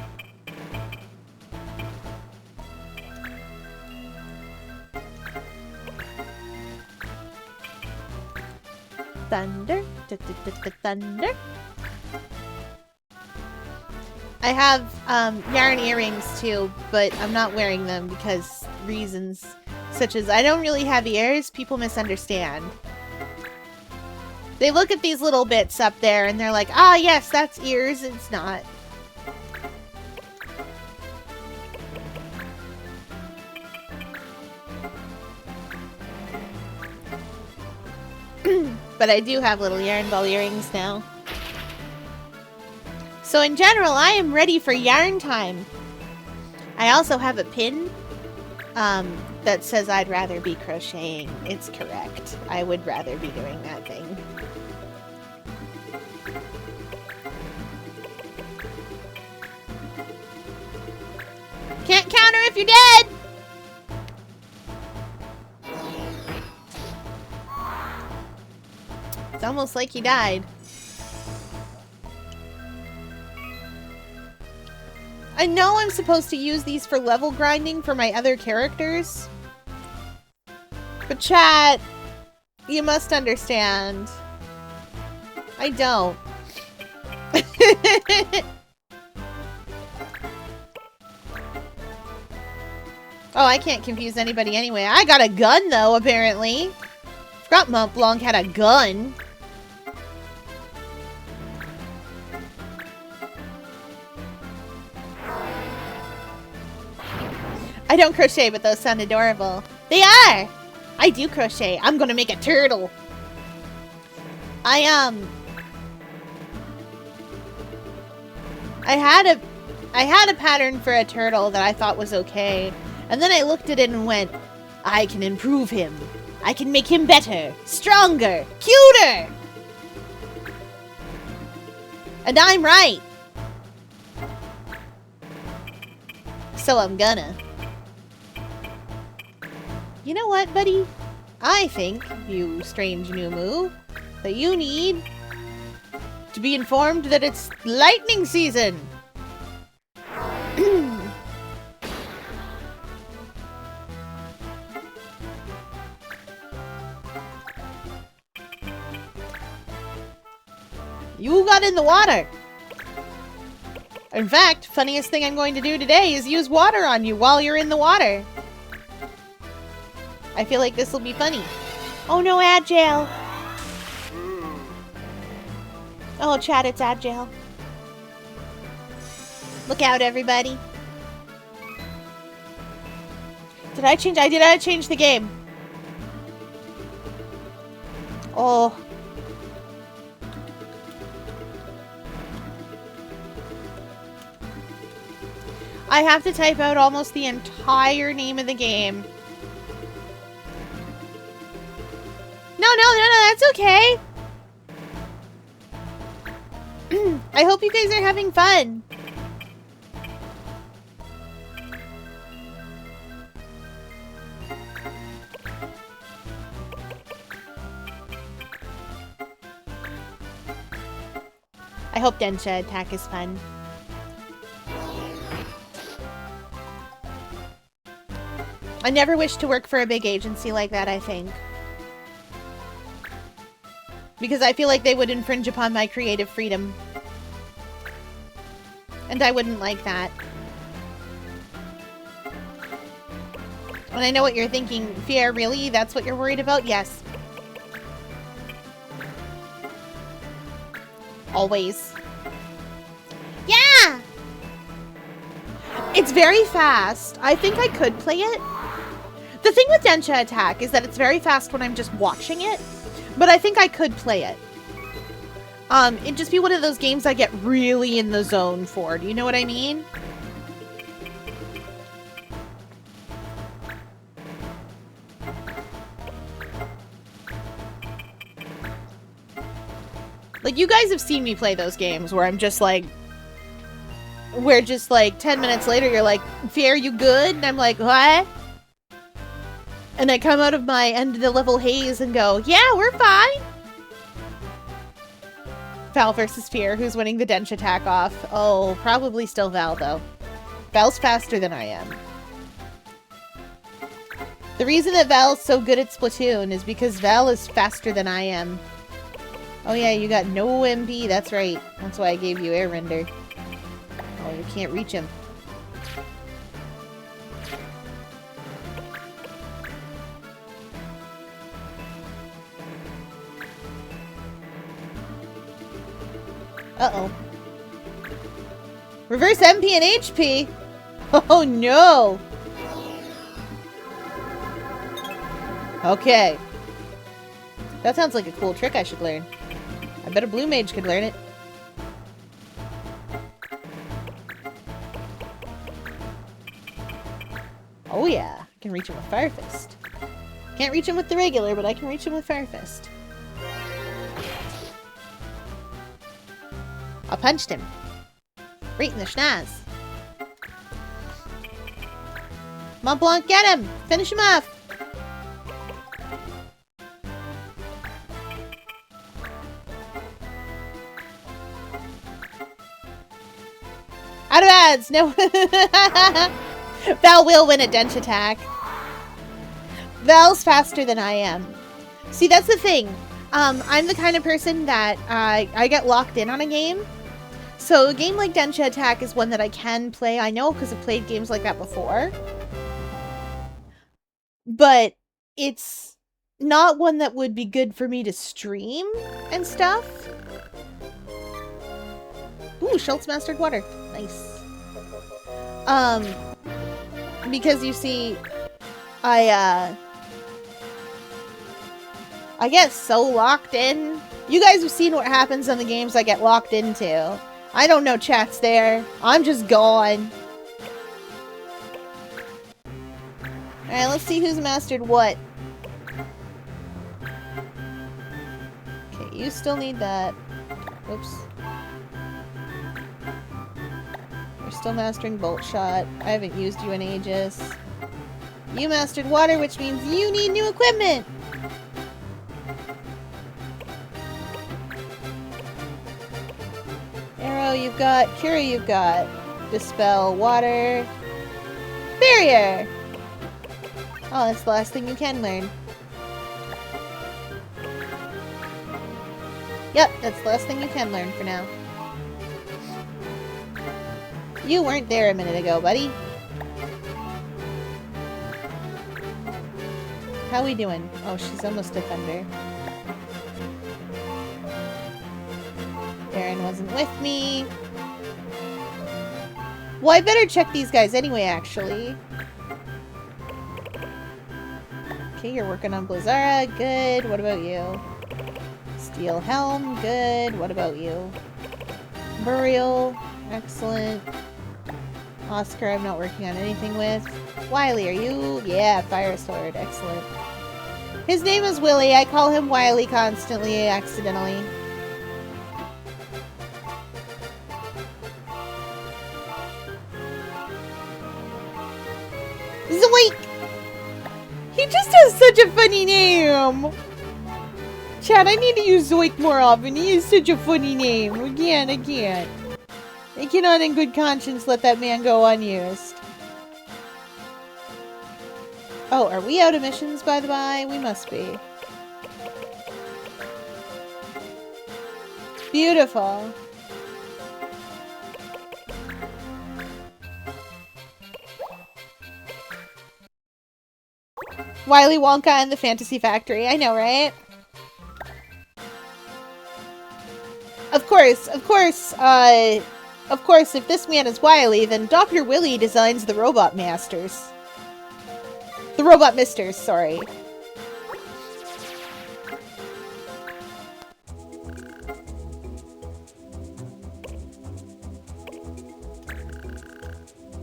Thunder, thunder. I have yarn earrings too, but I'm not wearing them because reasons such as I don't really have ears. People misunderstand. They look at these little bits up there and they're like, ah, yes, that's ears. It's not. But I do have little yarn ball earrings now. So in general, I am ready for yarn time. I also have a pin that says I'd rather be crocheting. It's correct. I would rather be doing that thing. Can't counter if you're dead! It's almost like he died. I know I'm supposed to use these for level grinding for my other characters. But chat, you must understand. I don't. Oh, I can't confuse anybody anyway. I got a gun though, apparently. Forgot Mont Blanc had a gun. I don't crochet, but those sound adorable. They are! I do crochet. I'm gonna make a turtle. I had a pattern for a turtle that I thought was okay. And then I looked at it and went, I can improve him. I can make him better, stronger, cuter! And I'm right. So I'm gonna. You know what, buddy? I think, you strange new moo, that you need to be informed that it's lightning season. You got in the water. In fact, funniest thing I'm going to do today is use water on you while you're in the water. I feel like this will be funny. Oh no, Agile. Oh, chat, it's Agile. Look out, everybody. Did I change the game? Oh. I have to type out almost the entire name of the game. No, that's okay. I hope you guys are having fun. I hope Densha Attack is fun. I never wish to work for a big agency like that, I think. Because I feel like they would infringe upon my creative freedom. And I wouldn't like that. And I know what you're thinking. Fia, really? That's what you're worried about? Yes. Always. Yeah! It's very fast. I think I could play it. The thing with Densha Attack is that it's very fast when I'm just watching it. But I think I could play it. It'd just be one of those games I get really in the zone for. Do you know what I mean? Like, you guys have seen me play those games where I'm just like... Where just like 10 minutes later you're like, Fair, you good? And I'm like, what? And I come out of my end of the level haze and go, yeah, we're fine. Val versus Fear, who's winning the Dench attack off? Oh, probably still Val, though. Val's faster than I am. The reason that Val's so good at Splatoon is because Val is faster than I am. Oh yeah, you got no MP, that's right. That's why I gave you Air Render. Oh, you can't reach him. Uh-oh. Reverse MP and HP? Oh no! Okay. That sounds like a cool trick I should learn. I bet a blue mage could learn it. Oh yeah, I can reach him with Fire Fist. Can't reach him with the regular, but I can reach him with Fire Fist. I punched him. Right in the schnoz. Mont Blanc, get him! Finish him off! Out of ads! No! Val will win a Dench attack. Val's faster than I am. See, that's the thing. I'm the kind of person that I get locked in on a game. So a game like Dench Attack is one that I can play. I know because I've played games like that before. But it's not one that would be good for me to stream and stuff. Ooh, Schultz Mastered Water. Nice. Because you see, I get so locked in. You guys have seen what happens on the games I get locked into. I don't know chat's there. I'm just gone. Alright, let's see who's mastered what. Okay, you still need that. Oops. You're still mastering Bolt Shot. I haven't used you in ages. You mastered Water, which means you need new equipment! Arrow, you've got. Cura, you've got. Dispel, Water. Barrier! Oh, that's the last thing you can learn. Yep, that's the last thing you can learn for now. You weren't there a minute ago, buddy. How we doing? Oh, she's almost a Thunder. Darren wasn't with me. Well, I better check these guys anyway, actually. Okay, you're working on Blizzara. Good. What about you? Steel Helm. Good. What about you? Burial. Excellent. Oscar, I'm not working on anything with. Wily, are you? Yeah, Fire Sword. Excellent. His name is Willy. I call him Wily constantly, accidentally. Zoink! He just has such a funny name! Chad, I need to use Zoink more often. He is such a funny name. Again, I can't. I cannot in good conscience let that man go unused. Oh, are we out of missions, by the by? We must be. Beautiful. Willy Wonka and the Fantasy Factory. I know, right? Of course, if this man is Wily, then Dr. Willy designs the Robot Masters. The Robot Misters, sorry.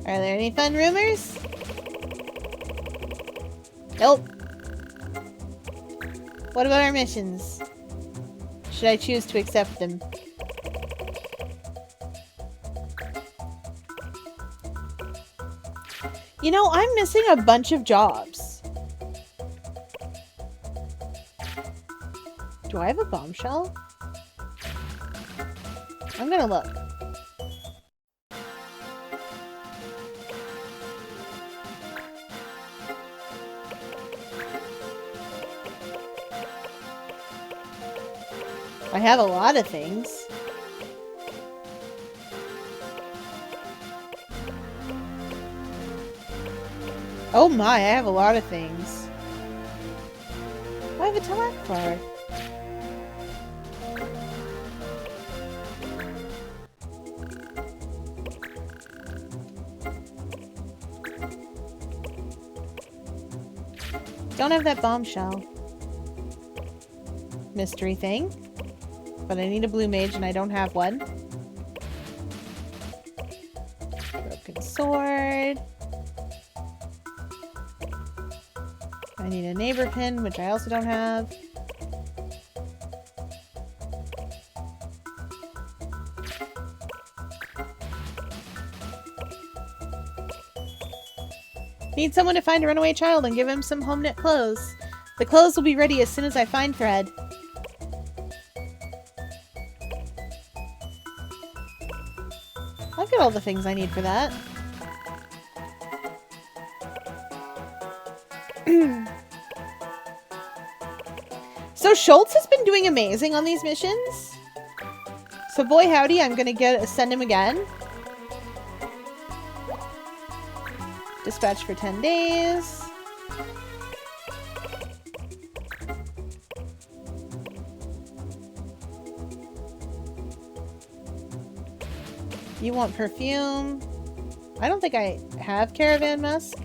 Are there any fun rumors? Nope. What about our missions? Should I choose to accept them? You know, I'm missing a bunch of jobs. Do I have a bombshell? I'm gonna look. I have a lot of things. Oh my, I have a lot of things. I have a talent bar. Don't have that bombshell. Mystery thing. But I need a blue mage and I don't have one. Broken sword. I need a neighbor pin, which I also don't have. Need someone to find a runaway child and give him some home knit clothes. The clothes will be ready as soon as I find thread. I've got all the things I need for that. So Schultz has been doing amazing on these missions. So boy howdy, I'm gonna send him again. Dispatch for 10 days. You want perfume? I don't think I have caravan musk.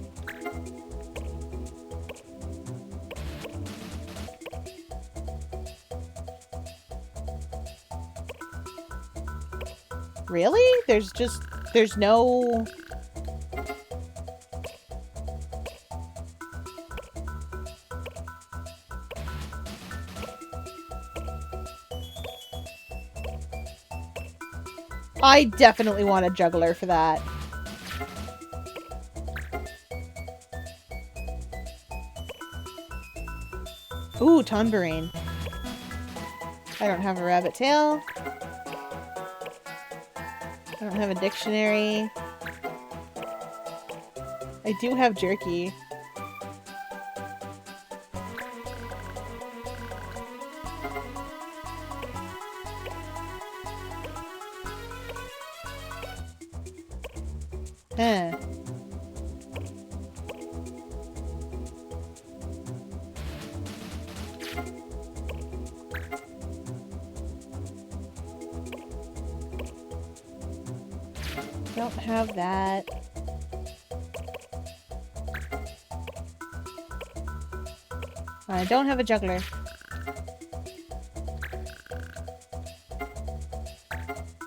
Really? There's no... I definitely want a juggler for that. Ooh, tambourine. I don't have a rabbit tail. I don't have a dictionary. I do have jerky. Huh. Don't have that. I don't have a juggler.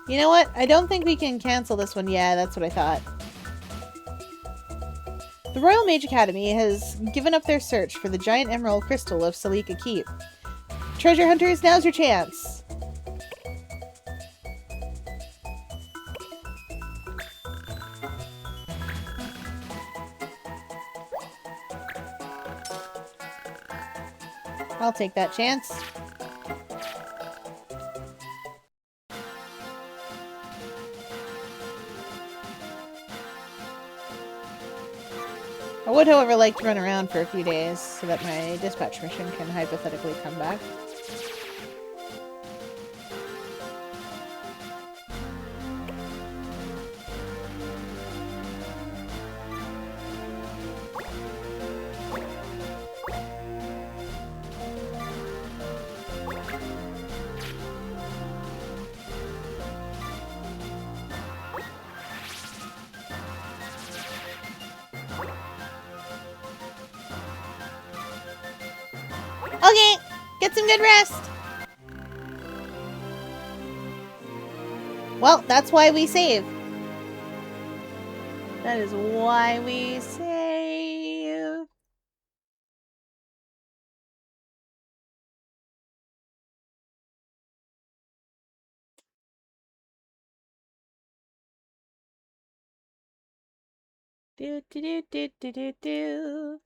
You know what? I don't think we can cancel this one. Yeah, that's what I thought. The Royal Mage Academy has given up their search for the giant emerald crystal of Salika Keep. Treasure hunters, now's your chance! I'll take that chance. I would, however, like to run around for a few days so that my dispatch mission can hypothetically come back. Okay, get some good rest. Well, that's why we save. That is why we save. Do, do, do, do, do, do, do.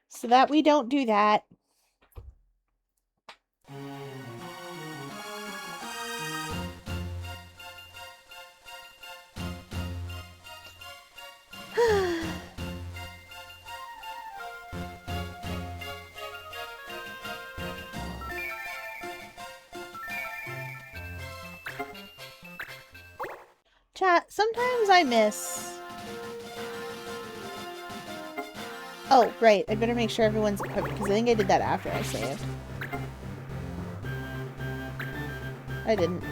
So that we don't do that. Chat, sometimes I miss. Oh, right. I better make sure everyone's equipped, because I think I did that after I saved. I didn't.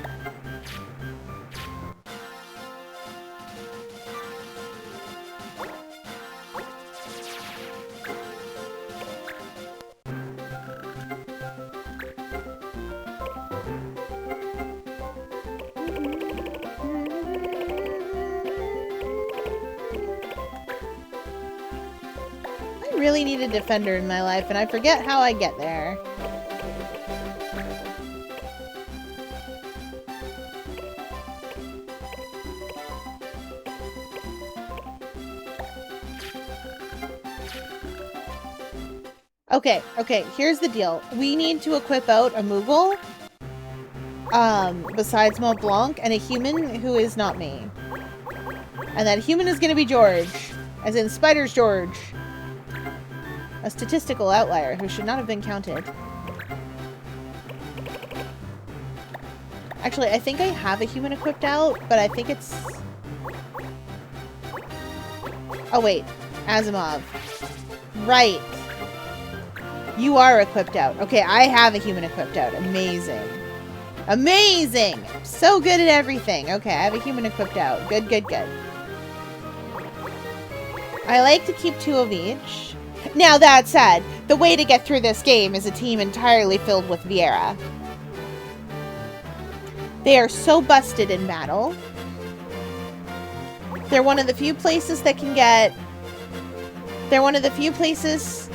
I really need a defender in my life, and I forget how I get there. Okay, here's the deal. We need to equip out a Moogle, besides Mont Blanc, and a human who is not me. And that human is gonna be George. As in Spider's George. A statistical outlier who should not have been counted. Actually, I think I have a human equipped out, but I think it's... Oh wait, Asimov. Right. You are equipped out. Okay, I have a human equipped out. Amazing. Amazing! So good at everything. Okay, I have a human equipped out. Good, good, good. I like to keep 2 of each. Now that said, the way to get through this game is a team entirely filled with Vieira. They are so busted in battle. They're one of the few places that can get... They're one of the few places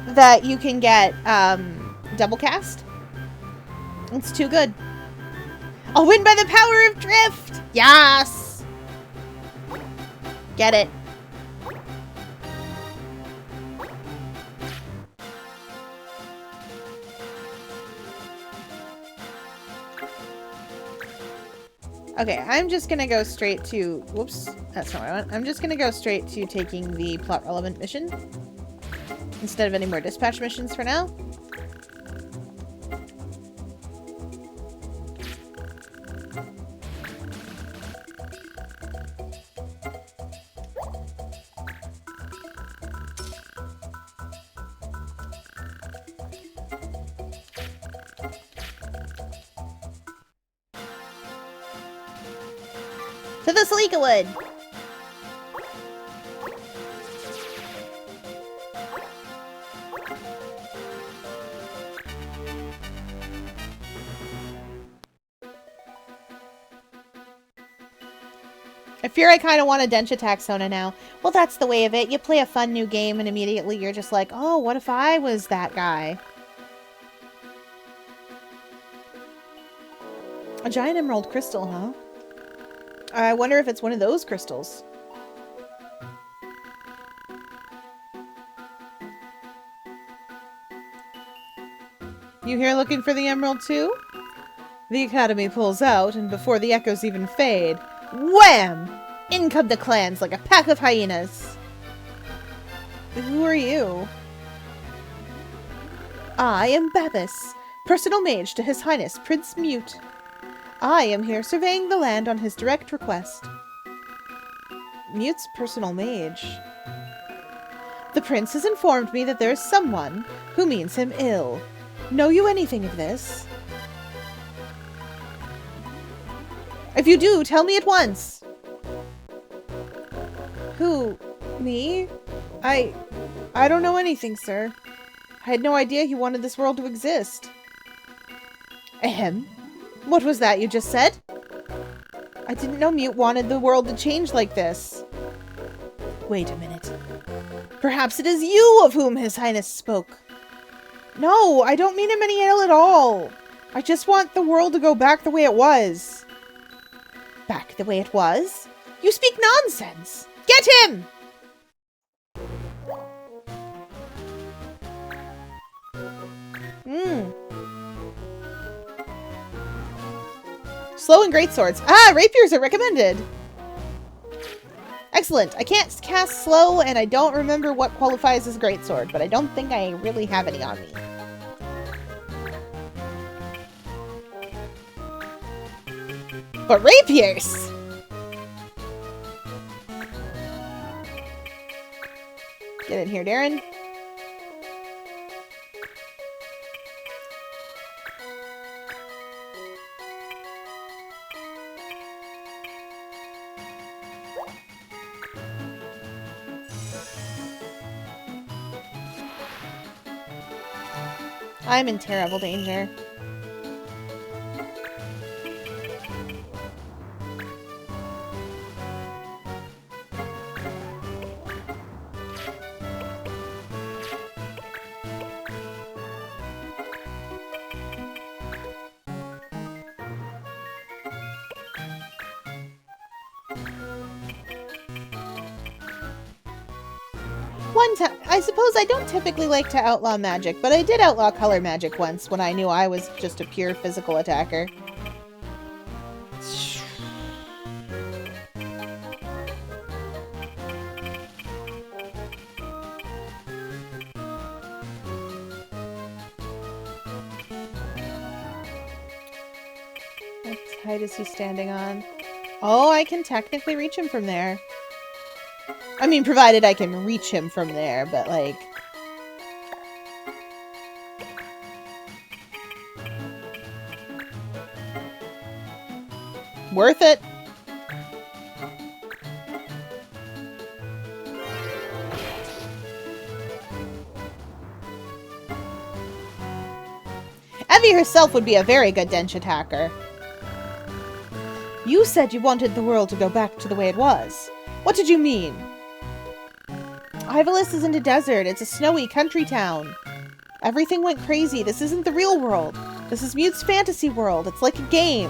that you can get double cast. It's too good. I'll win by the power of drift! Yes! Get it. Okay, I'm just gonna go straight to... Whoops, that's not what I want. I'm just gonna go straight to taking the plot-relevant mission. Instead of any more dispatch missions for now. To the Salika Wood! I fear I kind of want a Dench Attack Sona now. Well, that's the way of it. You play a fun new game and immediately you're just like, oh, what if I was that guy? A giant emerald crystal, huh? I wonder if it's one of those crystals. You here looking for the emerald too? The academy pulls out, and before the echoes even fade, wham! In come the clans like a pack of hyenas. Who are you? I am Babis, personal mage to His Highness Prince Mute. I am here surveying the land on his direct request. Mute's personal mage. The prince has informed me that there is someone who means him ill. Know you anything of this? If you do, tell me at once. Who? Me? I don't know anything, sir. I had no idea he wanted this world to exist. Ahem. What was that you just said? I didn't know Mute wanted the world to change like this. Wait a minute. Perhaps it is you of whom His Highness spoke. No, I don't mean him any ill at all. I just want the world to go back the way it was. Back the way it was? You speak nonsense! Get him! Slow and great swords. Ah, rapiers are recommended. Excellent. I can't cast slow, and I don't remember what qualifies as greatsword, but I don't think I really have any on me. But rapiers! Get in here, Darren. I'm in terrible danger. I suppose I don't typically like to outlaw magic, but I did outlaw color magic once when I knew I was just a pure physical attacker. What height is he standing on? Oh, I can technically reach him from there. I mean, provided I can reach him from there, but like... Worth it. Evie herself would be a very good dench attacker. You said you wanted the world to go back to the way it was. What did you mean? Ivalice isn't a desert, it's a snowy country town. Everything went crazy. This isn't the real world. This is Mute's fantasy world. It's like a game.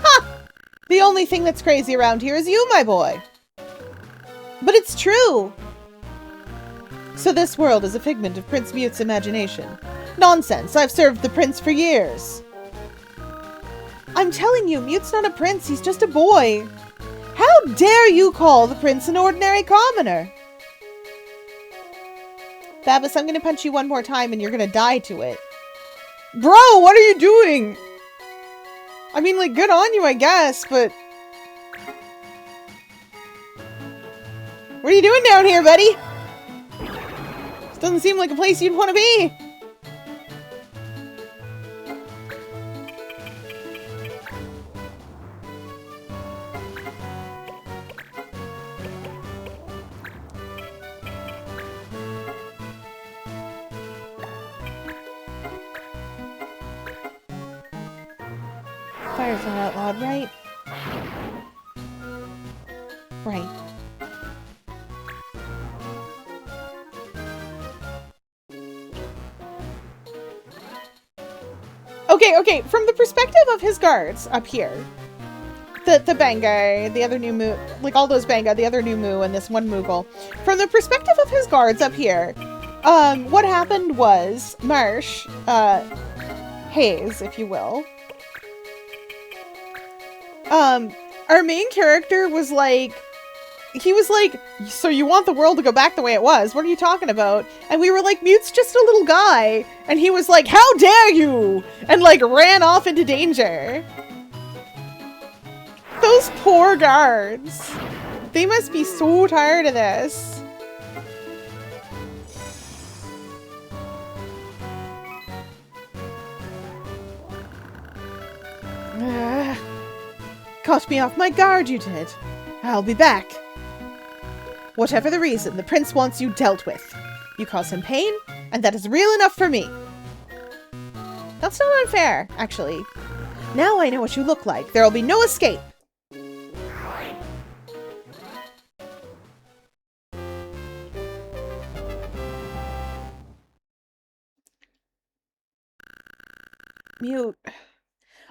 Ha! The only thing that's crazy around here is you, my boy. But it's true. So this world is a figment of Prince Mute's imagination. Nonsense. I've served the prince for years. I'm telling you, Mute's not a prince. He's just a boy. How dare you call the prince an ordinary commoner? Babas, I'm gonna punch you one more time and you're gonna die to it. Bro, what are you doing? I mean, like, good on you, I guess, but... What are you doing down here, buddy? This doesn't seem like a place you'd want to be. Fire's not outlawed, right? Right. Okay, from the perspective of his guards up here, the Banga, the other new Moo, like all those Banga, the other new Moo, and this one Moogle, from the perspective of his guards up here, what happened was Marsh, Hayes, if you will, our main character was like, he was like, so you want the world to go back the way it was? What are you talking about? And we were like, Mute's just a little guy. And he was like, how dare you? And like ran off into danger. Those poor guards. They must be so tired of this. Caught me off my guard, you did. I'll be back. Whatever the reason, the prince wants you dealt with. You cause him pain, and that is real enough for me. That's not unfair, actually. Now I know what you look like. There'll be no escape. Mute.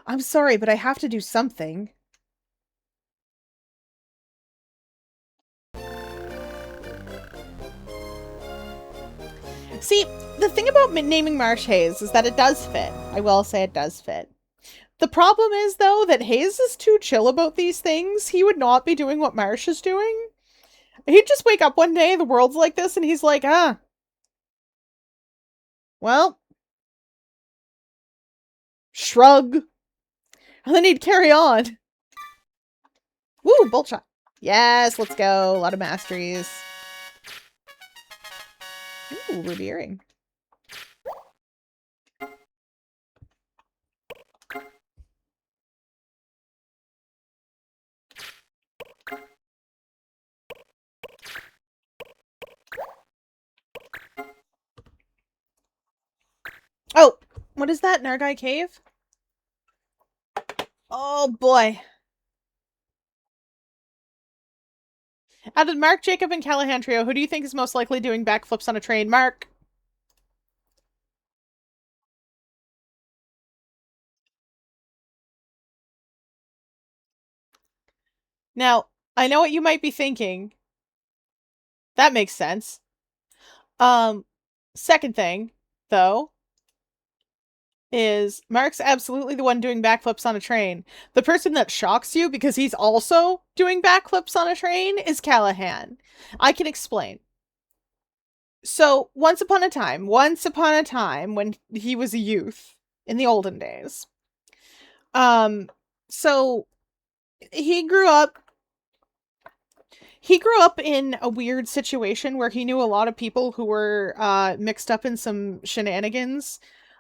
I'm sorry, but I have to do something. See, the thing about naming Marsh Hayes is that it does fit. I will say it does fit. The problem is, though, that Hayes is too chill about these things. He would not be doing what Marsh is doing. He'd just wake up one day, the world's like this, and he's like, well, shrug. And then he'd carry on. Woo, bolt shot. Yes, let's go. A lot of masteries. Ooh, ruby earring. Oh, what is that? Nargai Cave? Oh, boy. Out of Mark, Jacob, and Callahan trio, who do you think is most likely doing backflips on a train? Mark. Now, I know what you might be thinking. That makes sense. Second thing, though, is Mark's absolutely the one doing backflips on a train. The person that shocks you because he's also doing backflips on a train is Callahan. I can explain. So, once upon a time, when he was a youth, in the olden days, so he grew up in a weird situation where he knew a lot of people who were mixed up in some shenanigans.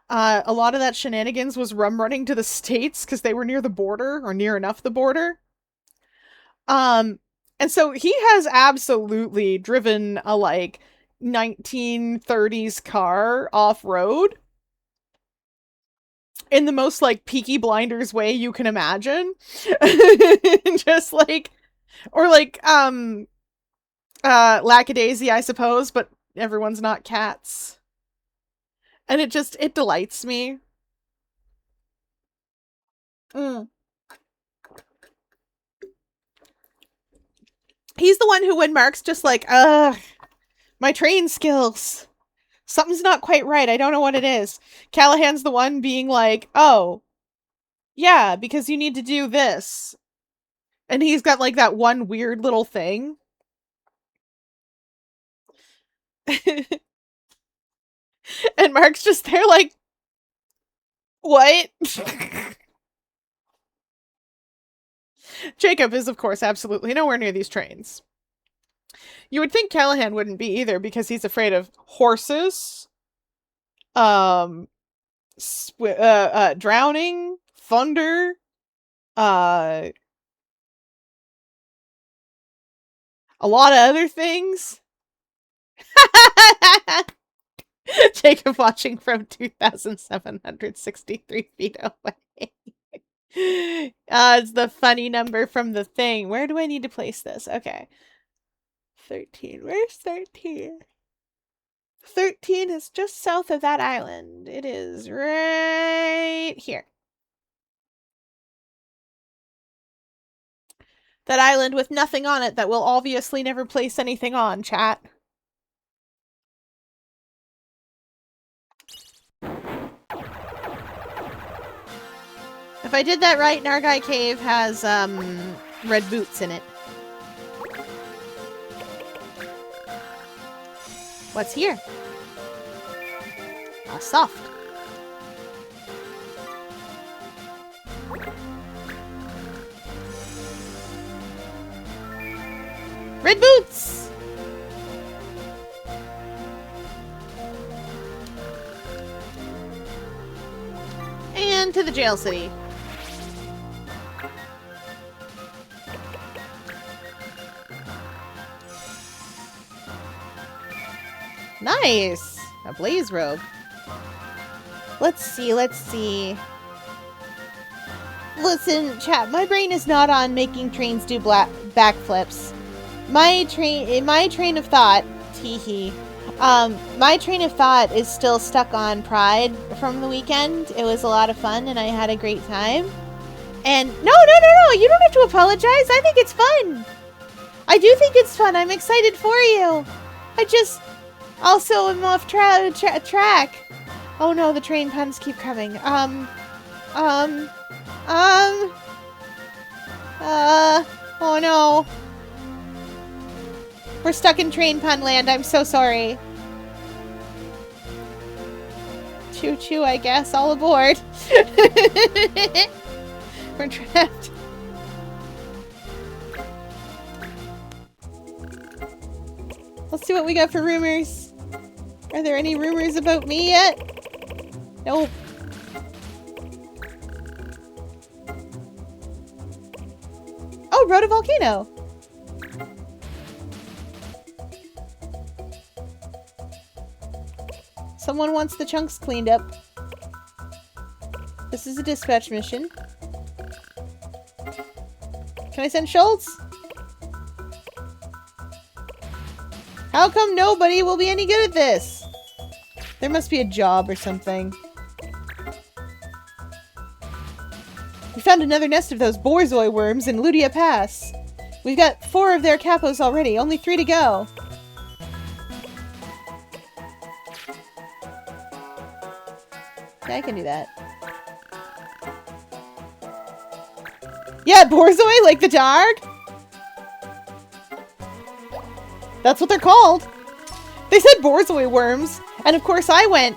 A lot of that shenanigans was rum running to the States because they were near the border, or near enough the border. And so he has absolutely driven a, like, 1930s car off-road in the most, like, Peaky Blinders way you can imagine. Just, like, or, like, Lackadaisy, I suppose, but everyone's not cats. And it delights me. He's the one who, when Mark's just like, ugh, my train skills. Something's not quite right. I don't know what it is. Callahan's the one being like, oh, yeah, because you need to do this. And he's got, like, that one weird little thing. And Mark's just there like, what? Jacob is, of course, absolutely nowhere near these trains. You would think Callahan wouldn't be either, because he's afraid of horses, drowning, thunder, a lot of other things. Jacob watching from 2,763 feet away. It's the funny number from the thing. Where do I need to place this? Okay. 13. Where's 13? 13 is just south of that island. It is right here. That island with nothing on it that will obviously never place anything on, chat. If I did that right, Nargai Cave has, red boots in it. What's here? Ah, soft. Red boots! And to the jail city. Nice! A blaze robe. Let's see, let's see. Listen, chat, my brain is not on making trains do backflips. My train of thought, teehee. My train of thought is still stuck on Pride from the weekend. It was a lot of fun and I had a great time. And no, you don't have to apologize. I think it's fun. I do think it's fun. I'm excited for you. I just also am off track. Oh no, the train puns keep coming. Oh no. We're stuck in train pun land. I'm so sorry. Choo choo, I guess. All aboard. We're trapped. Let's see what we got for rumors. Are there any rumors about me yet? Nope. Oh, Road a Volcano. Someone wants the chunks cleaned up. This is a dispatch mission. Can I send Schultz? How come nobody will be any good at this? There must be a job or something. We found another nest of those borzoi worms in Ludia Pass. We've got 4 of their capos already, only 3 to go. Yeah, I can do that. Yeah, borzoi, like the dog? That's what they're called. They said borzoi worms, and of course I went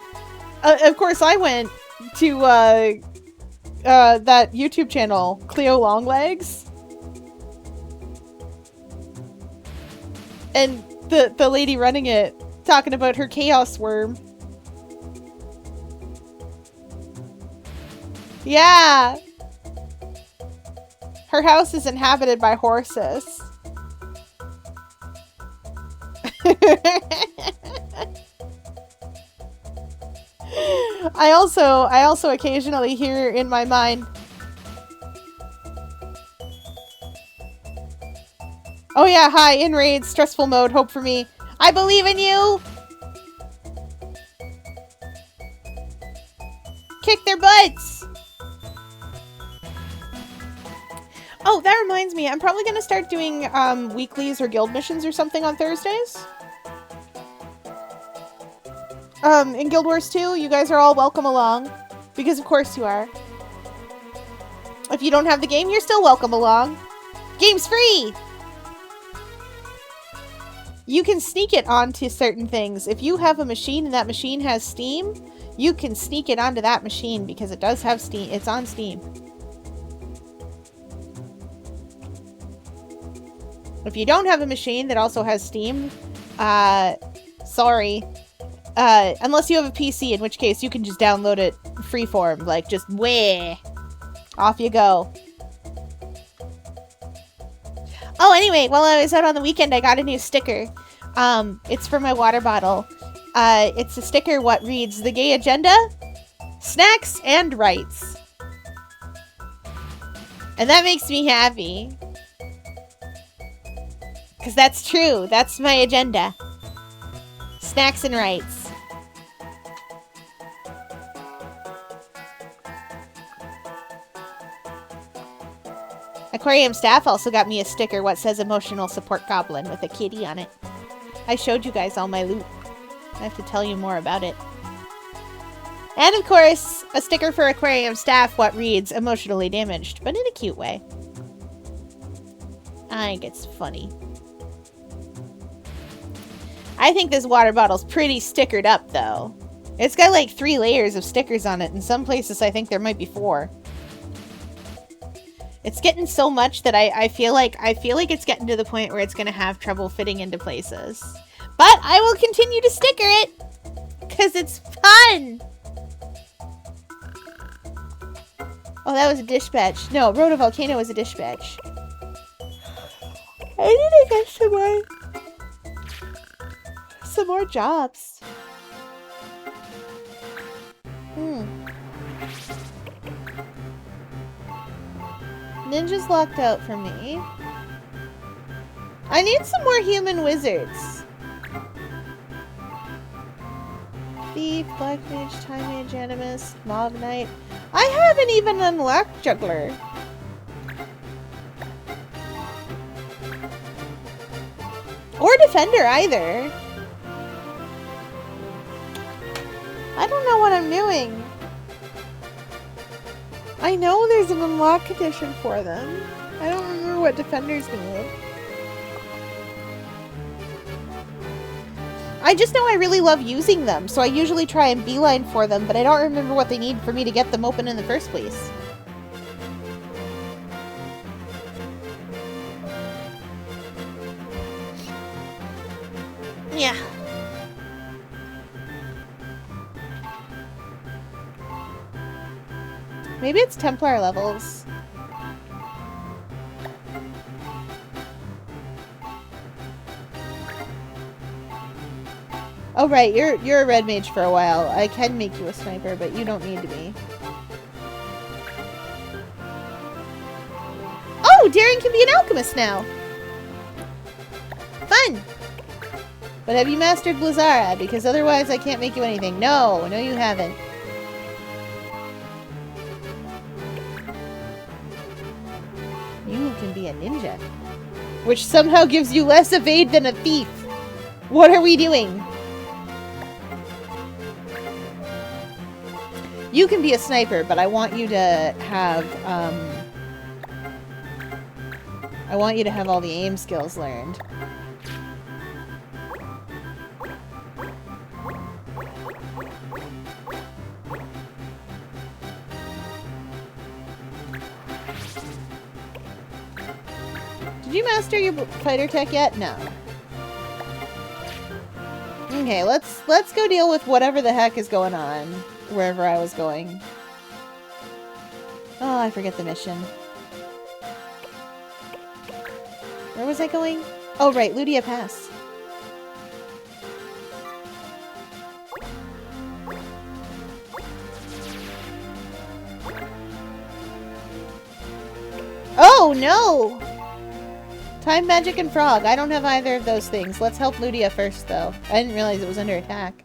to that YouTube channel, Cleo Longlegs, and the lady running it talking about her chaos worm. Yeah, her house is inhabited by horses. I also occasionally hear in my mind, oh yeah, hi, in raid, stressful mode, hope for me. I believe in you! Kick their butts! Oh, that reminds me, I'm probably gonna start doing weeklies or guild missions or something on Thursdays. In Guild Wars 2, you guys are all welcome along. Because of course you are. If you don't have the game, you're still welcome along. Game's free! You can sneak it onto certain things. If you have a machine and that machine has Steam, you can sneak it onto that machine because it does have Steam. It's on Steam. If you don't have a machine that also has Steam, sorry. Unless you have a PC, in which case you can just download it freeform. Like, just wah. Off you go. Oh, anyway, while I was out on the weekend, I got a new sticker. It's for my water bottle. It's a sticker what reads, "The Gay Agenda, Snacks, and Rights." And that makes me happy. Because that's true. That's my agenda. Snacks and rights. Aquarium staff also got me a sticker what says emotional support goblin with a kitty on it. I showed you guys all my loot. I have to tell you more about it. And of course, a sticker for aquarium staff what reads emotionally damaged, but in a cute way. I think it's funny. I think this water bottle's pretty stickered up though. It's got like 3 layers of stickers on it. In some places I think there might be 4. It's getting so much that I feel like it's getting to the point where it's gonna have trouble fitting into places. But I will continue to sticker it because it's fun. Oh, that was a dispatch. No, Road a Volcano was a dispatch. I need to get some more jobs. Ninja's locked out for me. I need some more human wizards. Thief, Black Mage, Time Mage, Animist, Mob Knight. I haven't even unlocked Juggler. Or Defender either. I don't know what I'm doing. I know there's an unlock condition for them. I don't remember what Defenders need. I just know I really love using them, so I usually try and beeline for them, but I don't remember what they need for me to get them open in the first place. Yeah. Maybe it's Templar levels. Oh right, you're a red mage for a while. I can make you a sniper, but you don't need to be. Oh, Darren can be an alchemist now! Fun! But have you mastered Blizzara? Because otherwise I can't make you anything. No, no you haven't. You can be a ninja. Which somehow gives you less evade than a thief. What are we doing? You can be a sniper, but I want you to have, I want you to have all the aim skills learned. Did you master your fighter tech yet? No. Okay, let's go deal with whatever the heck is going on wherever I was going. Oh, I forget the mission. Where was I going? Oh, right, Ludia Pass. Oh, no! Time Magic and Frog. I don't have either of those things. Let's help Ludia first, though. I didn't realize it was under attack.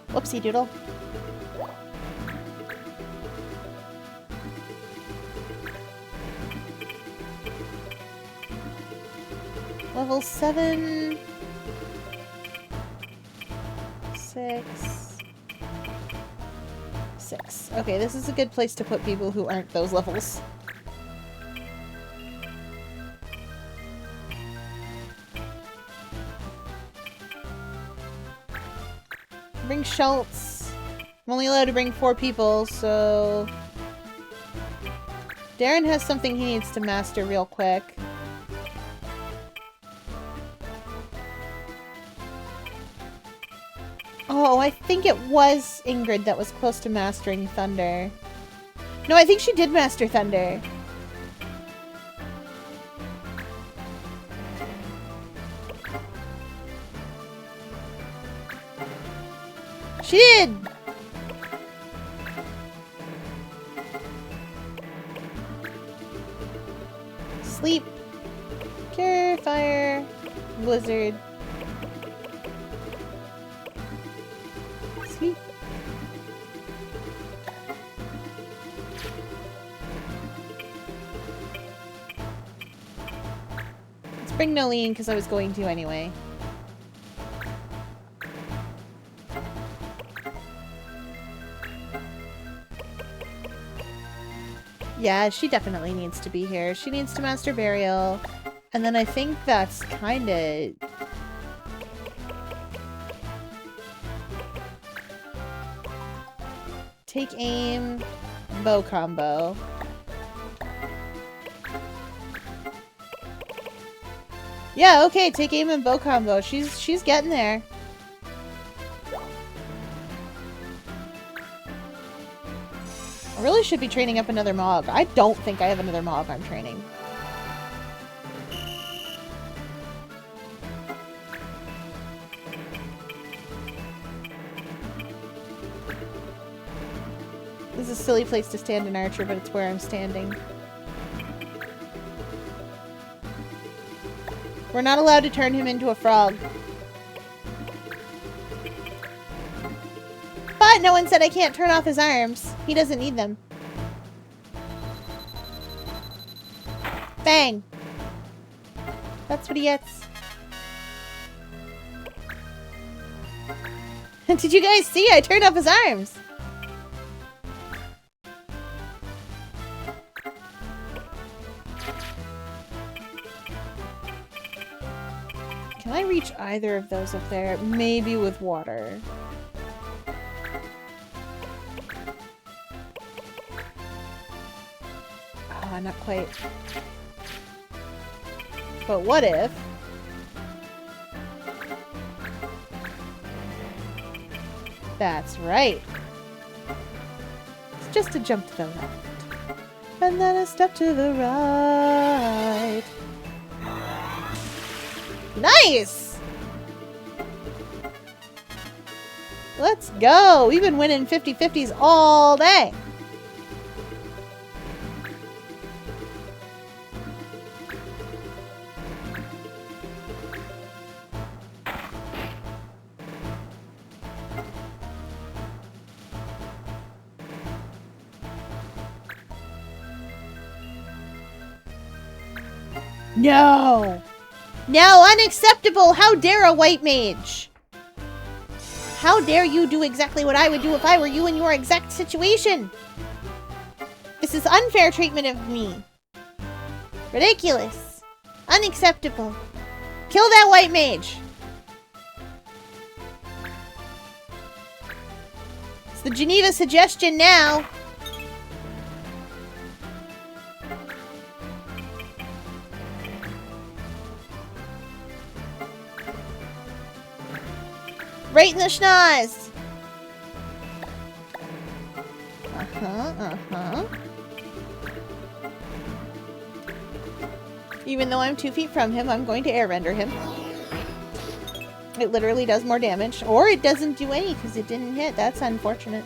Whoopsie doodle. Level 7. 6. 6. Okay, this is a good place to put people who aren't those levels. Bring Schultz. I'm only allowed to bring 4 people, so... Darren has something he needs to master real quick. Oh, I think it was Ingrid that was close to mastering Thunder. No, I think she did master Thunder. She did! Sleep. Cure, fire, blizzard. Sleep. Let's bring Nolene because I was going to anyway. Yeah, she definitely needs to be here. She needs to master Burial. And then I think that's kinda... Take aim, bow combo. Yeah, okay, take aim and bow combo. She's getting there. I really should be training up another Mog. I don't think I have another Mog I'm training. This is a silly place to stand an archer, but it's where I'm standing. We're not allowed to turn him into a frog. But no one said I can't turn off his arms. He doesn't need them. Bang! That's what he gets. Did you guys see? I turned off his arms. Can I reach either of those up there? Maybe with water. Ah, not quite. But what if... That's right. It's just a jump to the left. And then a step to the right. Nice! Let's go! We've been winning 50-50s all day. No! No, unacceptable! How dare a white mage! How dare you do exactly what I would do if I were you in your exact situation! This is unfair treatment of me. Ridiculous. Unacceptable. Kill that white mage! It's the Geneva suggestion now. Right in the schnoz! Even though I'm 2 feet from him, I'm going to air render him. It literally does more damage. Or it doesn't do any because it didn't hit. That's unfortunate.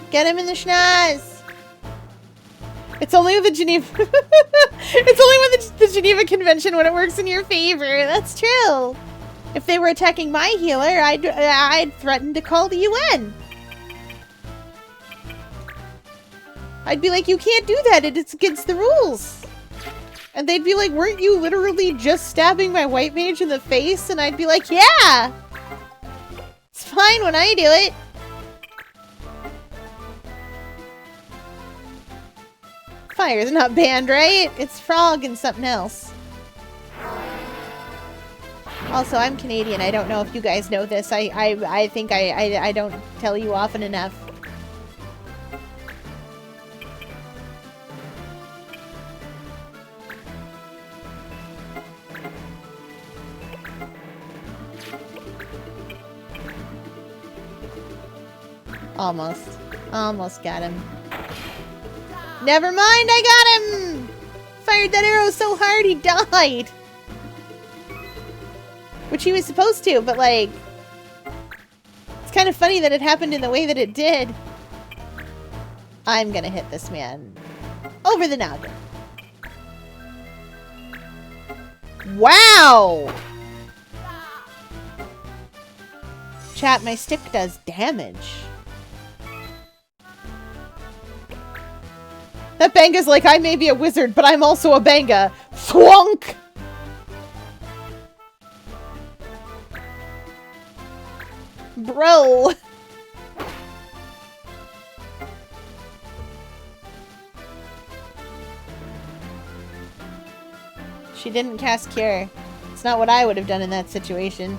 Get him in the schnoz! It's only with the Geneva... it's only with the Geneva Convention when it works in your favor. That's true. If they were attacking my healer, I'd threaten to call the UN. I'd be like, you can't do that. It's against the rules. And they'd be like, weren't you literally just stabbing my white mage in the face? And I'd be like, yeah. It's fine when I do it. Fire's not banned, right? It's frog and something else. Also, I'm Canadian. I don't know if you guys know this. I think I don't tell you often enough. Almost. Almost got him. Never mind, I got him! Fired that arrow so hard he died! Which he was supposed to, but like... It's kind of funny that it happened in the way that it did. I'm gonna hit this man over the noggin. Wow! Chat, my stick does damage. That Banga's like, I may be a wizard, but I'm also a Banga. Thwunk! Bro! She didn't cast Cure. It's not what I would have done in that situation.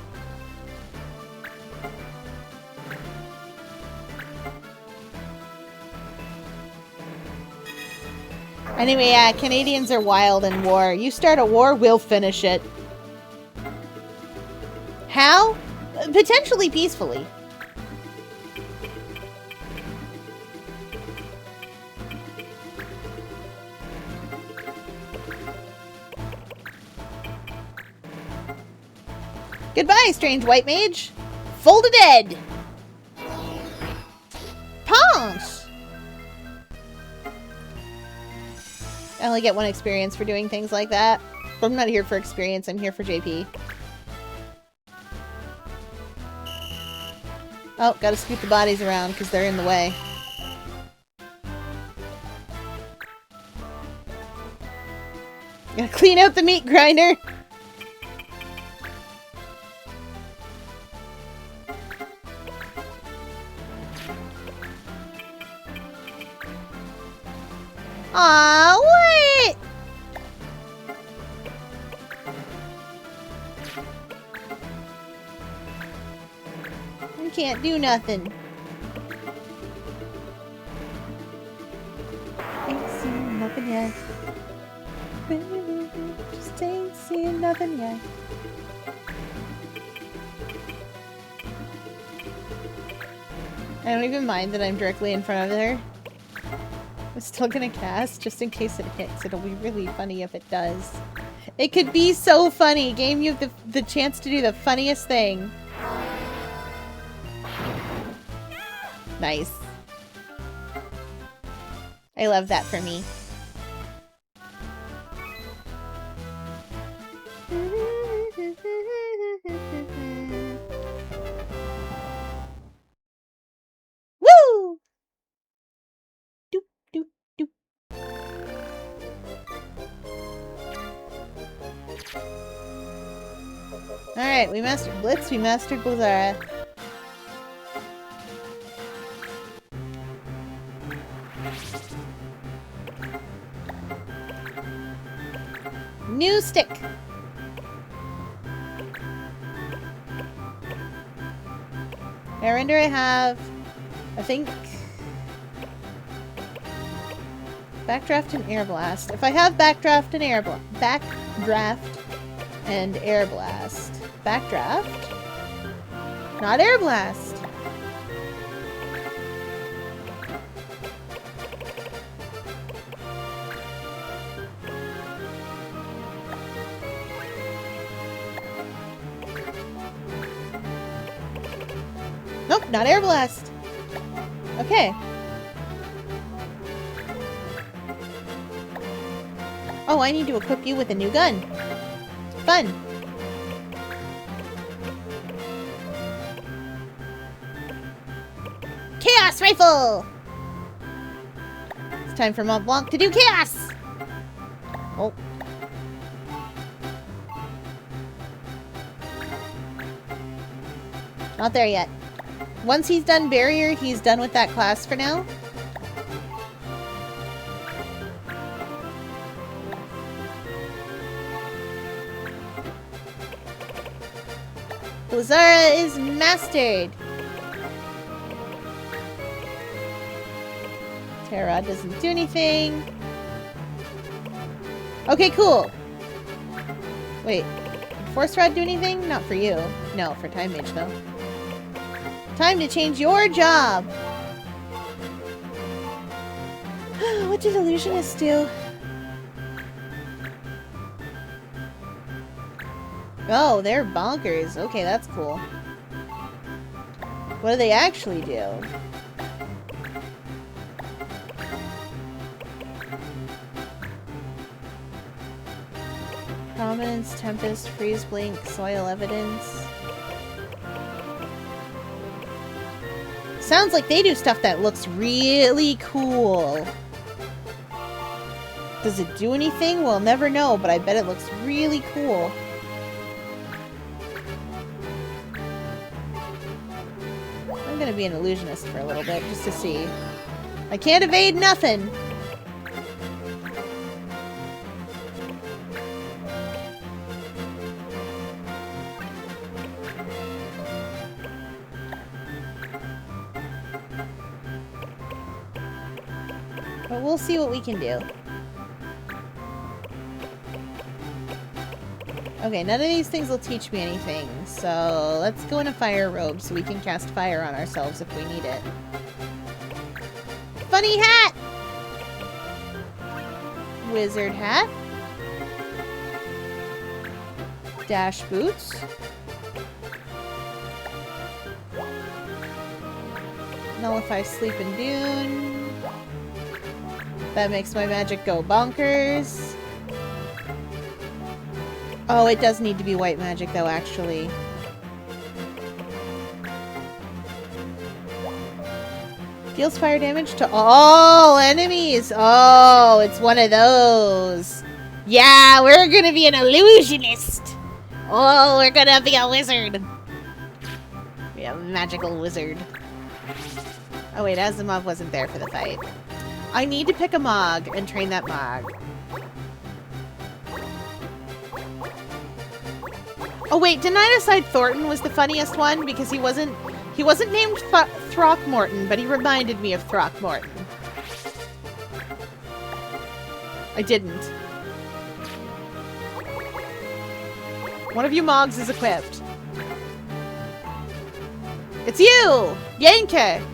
Anyway, yeah, Canadians are wild in war. You start a war, we'll finish it. How? Potentially peacefully. Goodbye, strange white mage. Fold to dead. chance! I only get 1 experience for doing things like that. But I'm not here for experience, I'm here for JP. Oh, gotta scoot the bodies around because they're in the way. Gotta clean out the meat grinder! Aw, what? You can't do nothing. Ain't seen nothing yet. Just ain't seen nothing yet. I don't even mind that I'm directly in front of her. I'm still gonna cast, just in case it hits. It'll be really funny if it does. It could be so funny! Game you the chance to do the funniest thing. Nice. I love that for me. Woo! Doop, doop, doop. Alright, we mastered Blitz, we mastered Blizzara. New stick! I render I have, I think, Backdraft and Air Blast. If I have Backdraft and Air Blast, Backdraft and Air Blast. Backdraft? Not Air Blast! Nope, not Air Blast! Okay. Oh, I need to equip you with a new gun. Fun. Chaos Rifle! It's time for Mont Blanc to do Chaos! Oh. Not there yet. Once he's done Barrier, he's done with that class for now. Blizzara is mastered! Terra doesn't do anything. Okay, cool. Wait, did Force Rod do anything? Not for you. No, for Time Mage though. Time to change your job! What did Illusionist do? Oh, they're bonkers. Okay, that's cool. What do they actually do? Prominence, Tempest, Freeze Blink, Soil Evidence. Sounds like they do stuff that looks really cool. Does it do anything? We'll never know, but I bet it looks really cool. I'm gonna be an illusionist for a little bit, just to see. I can't evade nothing! But we'll see what we can do. Okay, none of these things will teach me anything, so let's go in a fire robe so we can cast fire on ourselves if we need it. Funny hat! Wizard hat. Dash boots. Nullify Sleep and Dune. That makes my magic go bonkers. Oh, it does need to be white magic, though, actually. Deals fire damage to all enemies. Oh, it's one of those. Yeah, we're gonna be an illusionist. Oh, we're gonna be a wizard. We have a magical wizard. Oh wait, Asimov wasn't there for the fight. I need to pick a Mog and train that Mog. Oh wait, didn't I decide Thornton was the funniest one? Because he wasn't named Throckmorton, but he reminded me of Throckmorton. I didn't. One of you Mogs is equipped. It's you! Yenke!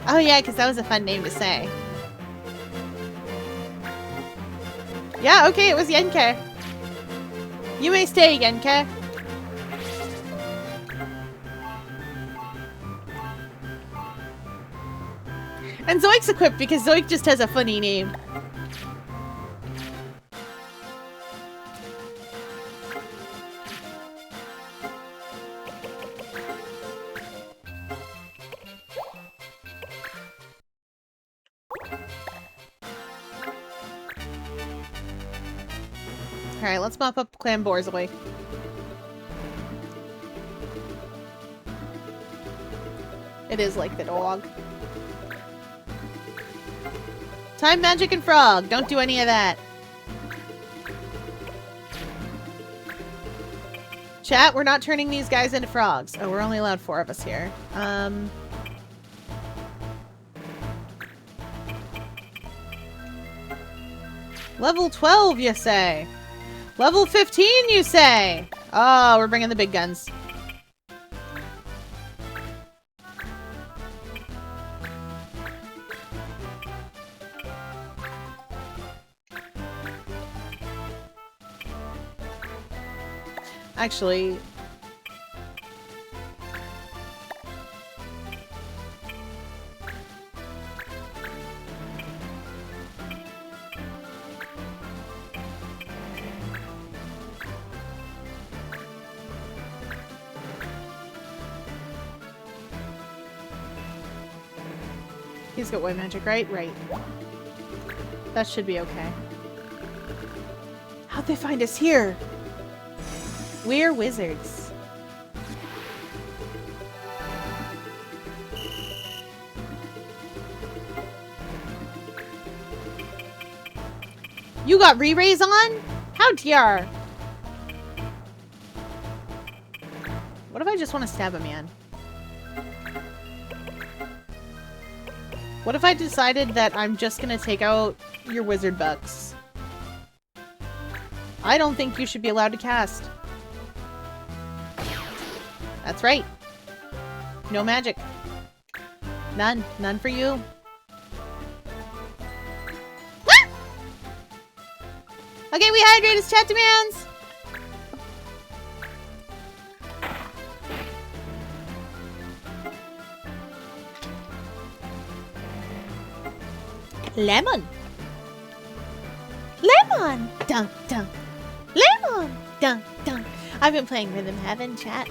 Oh yeah, because that was a fun name to say. Yeah, okay, it was Yenke. You may stay, Yenke. And Zoic's equipped because Zoic just has a funny name. Alright, let's mop up Clan Borzoi. It is like the dog. Time, magic, and frog. Don't do any of that. Chat, we're not turning these guys into frogs. Oh, we're only allowed 4 of us here. Level 12, you say? Level 15, you say? Oh, we're bringing the big guns. Actually... He's got white magic, right? Right. That should be okay. How'd they find us here? We're wizards. You got re-raise on? How dare? What if I just want to stab a man? What if I decided that I'm just gonna take out your wizard bucks? I don't think you should be allowed to cast. That's right. No magic. None. None for you. Ah! Okay, we hydrate as chat demands. Lemon. Lemon. Dun dun. Lemon. Dun dun. I've been playing Rhythm Heaven, chat.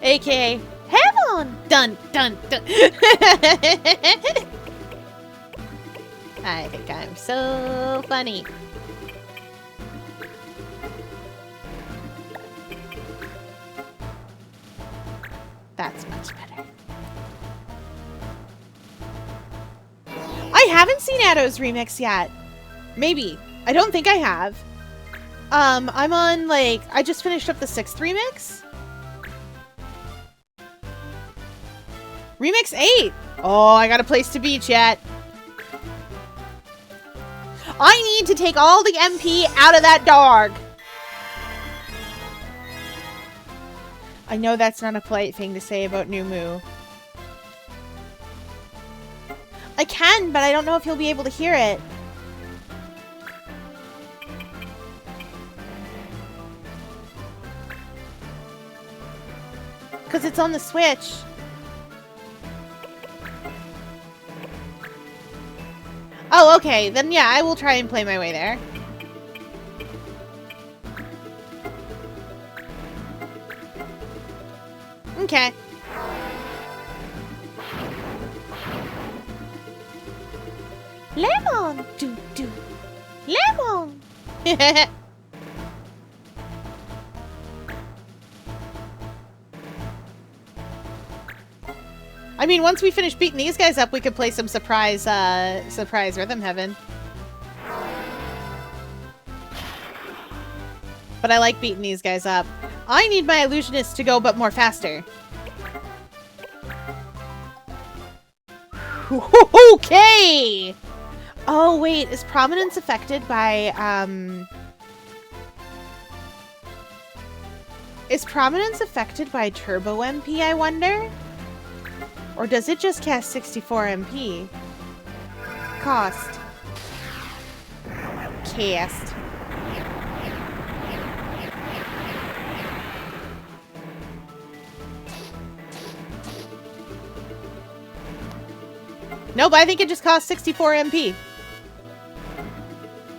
AKA Heaven. Dun dun dun. I think I'm so funny. That's much better. I haven't seen Addo's remix yet. Maybe. I don't think I have. I'm on, like, I just finished up the 6th remix. Remix 8. Oh, I got a place to be, chat. I need to take all the MP out of that dog. I know that's not a polite thing to say about New Moo. I can, but I don't know if you'll be able to hear it. Because it's on the Switch. Oh, okay. Then yeah, I will try and play my way there. Okay. Lemon! Do. Lemon! I mean, once we finish beating these guys up, we could play some surprise Rhythm Heaven. But I like beating these guys up. I need my illusionist to go, but more faster. Okay! Oh, wait. Is Prominence affected by, Is Prominence affected by Turbo MP, I wonder? Or does it just cast 64 MP? Cost. Cast. Nope, I think it just costs 64 MP.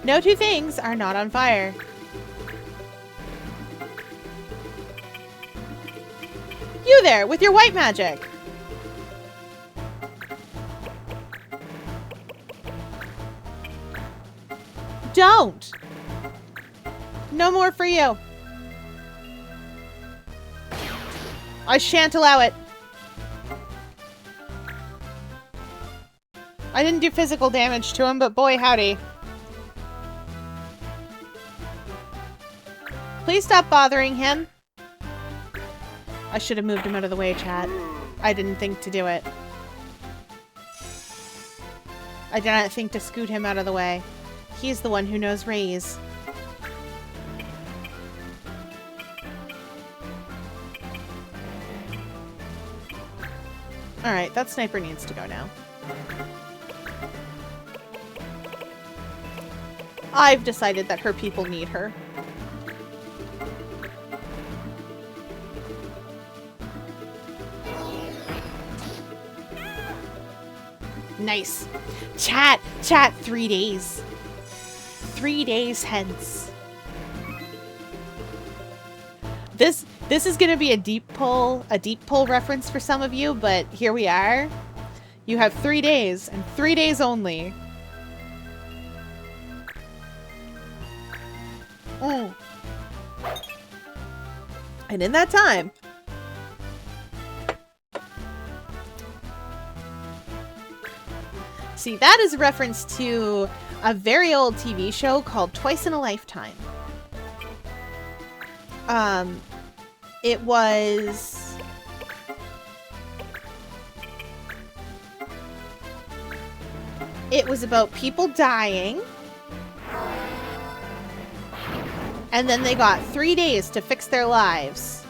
No two things are not on fire. You there, with your white magic. Don't! No more for you. I shan't allow it. I didn't do physical damage to him, but boy howdy. Please stop bothering him. I should have moved him out of the way, chat. I didn't think to do it. I did not think to scoot him out of the way. He's the one who knows raise. Alright, that sniper needs to go now. I've decided that her people need her. Nice. Chat, 3 days. 3 days hence. This is gonna be a deep pull reference for some of you, but here we are. You have 3 days, and 3 days only. And in that time, see, that is a reference to a very old TV show called Twice in a Lifetime. It was... It was about people dying. And then they got 3 days to fix their lives.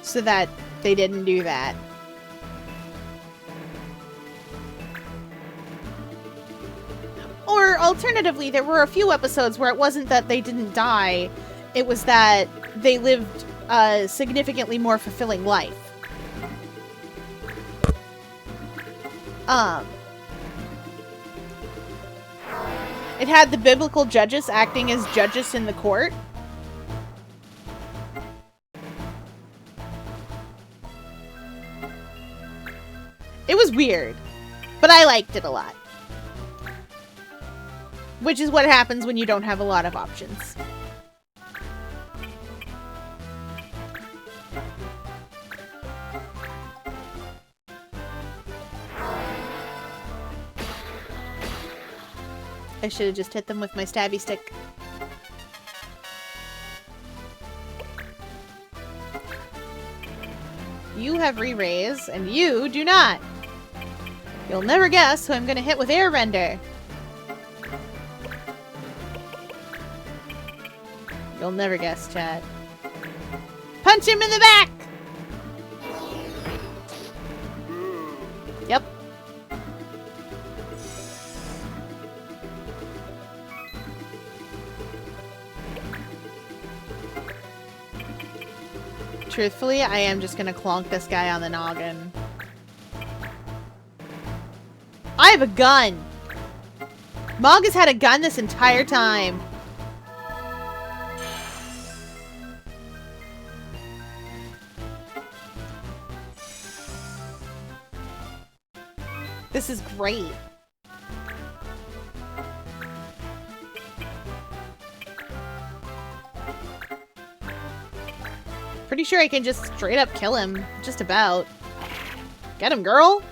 So that they didn't do that. Or alternatively, there were a few episodes where it wasn't that they didn't die. It was that they lived a significantly more fulfilling life. It had the biblical judges acting as judges in the court. It was weird, but I liked it a lot. Which is what happens when you don't have a lot of options. I should have just hit them with my stabby stick. You have re-raise, and you do not. You'll never guess who I'm gonna hit with air render. You'll never guess, chat. Punch him in the back! Yep. Truthfully, I am just gonna clonk this guy on the noggin. I have a gun! Mog has had a gun this entire time. This is great. Pretty sure I can just straight up kill him. Just about. Get him, girl!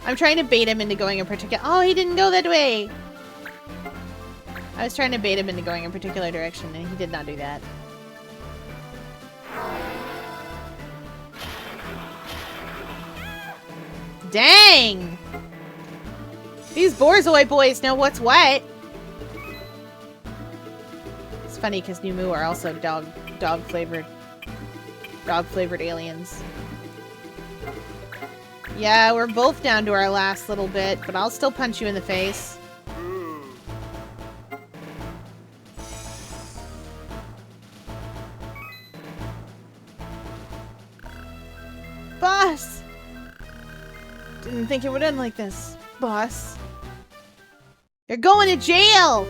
I'm trying to bait him into going a particular- Oh, he didn't go that way! I was trying to bait him into going a particular direction, and he did not do that. Dang! These Borzoi boys know what's what! It's funny, because New Moo are also dog-flavored aliens. Yeah, we're both down to our last little bit, but I'll still punch you in the face. Boss! Didn't think it would end like this, boss. You're going to jail!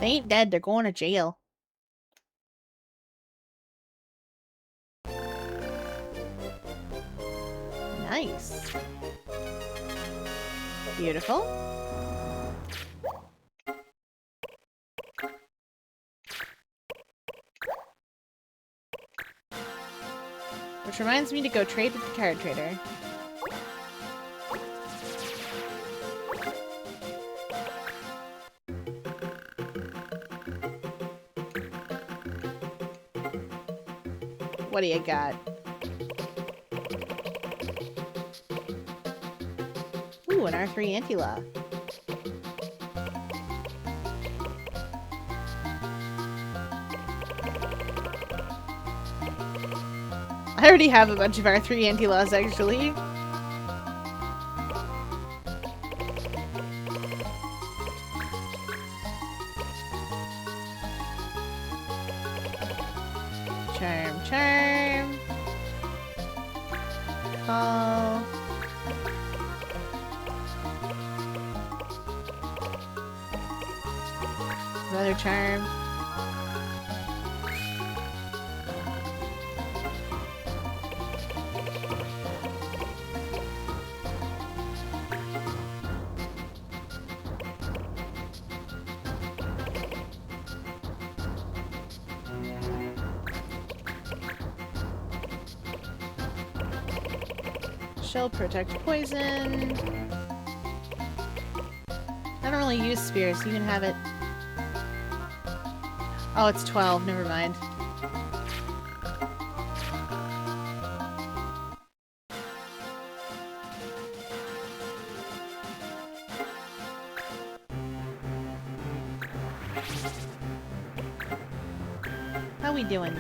They ain't dead, they're going to jail. Nice. Beautiful. Which reminds me to go trade with the card trader. What do you got? Ooh, an R3 anti-law. I already have a bunch of R3 anti-laws, actually. Charm. Call. Another charm. Shell protect poison. I don't really use spears, so you can have it. Oh, it's 12. Never mind. How we doing?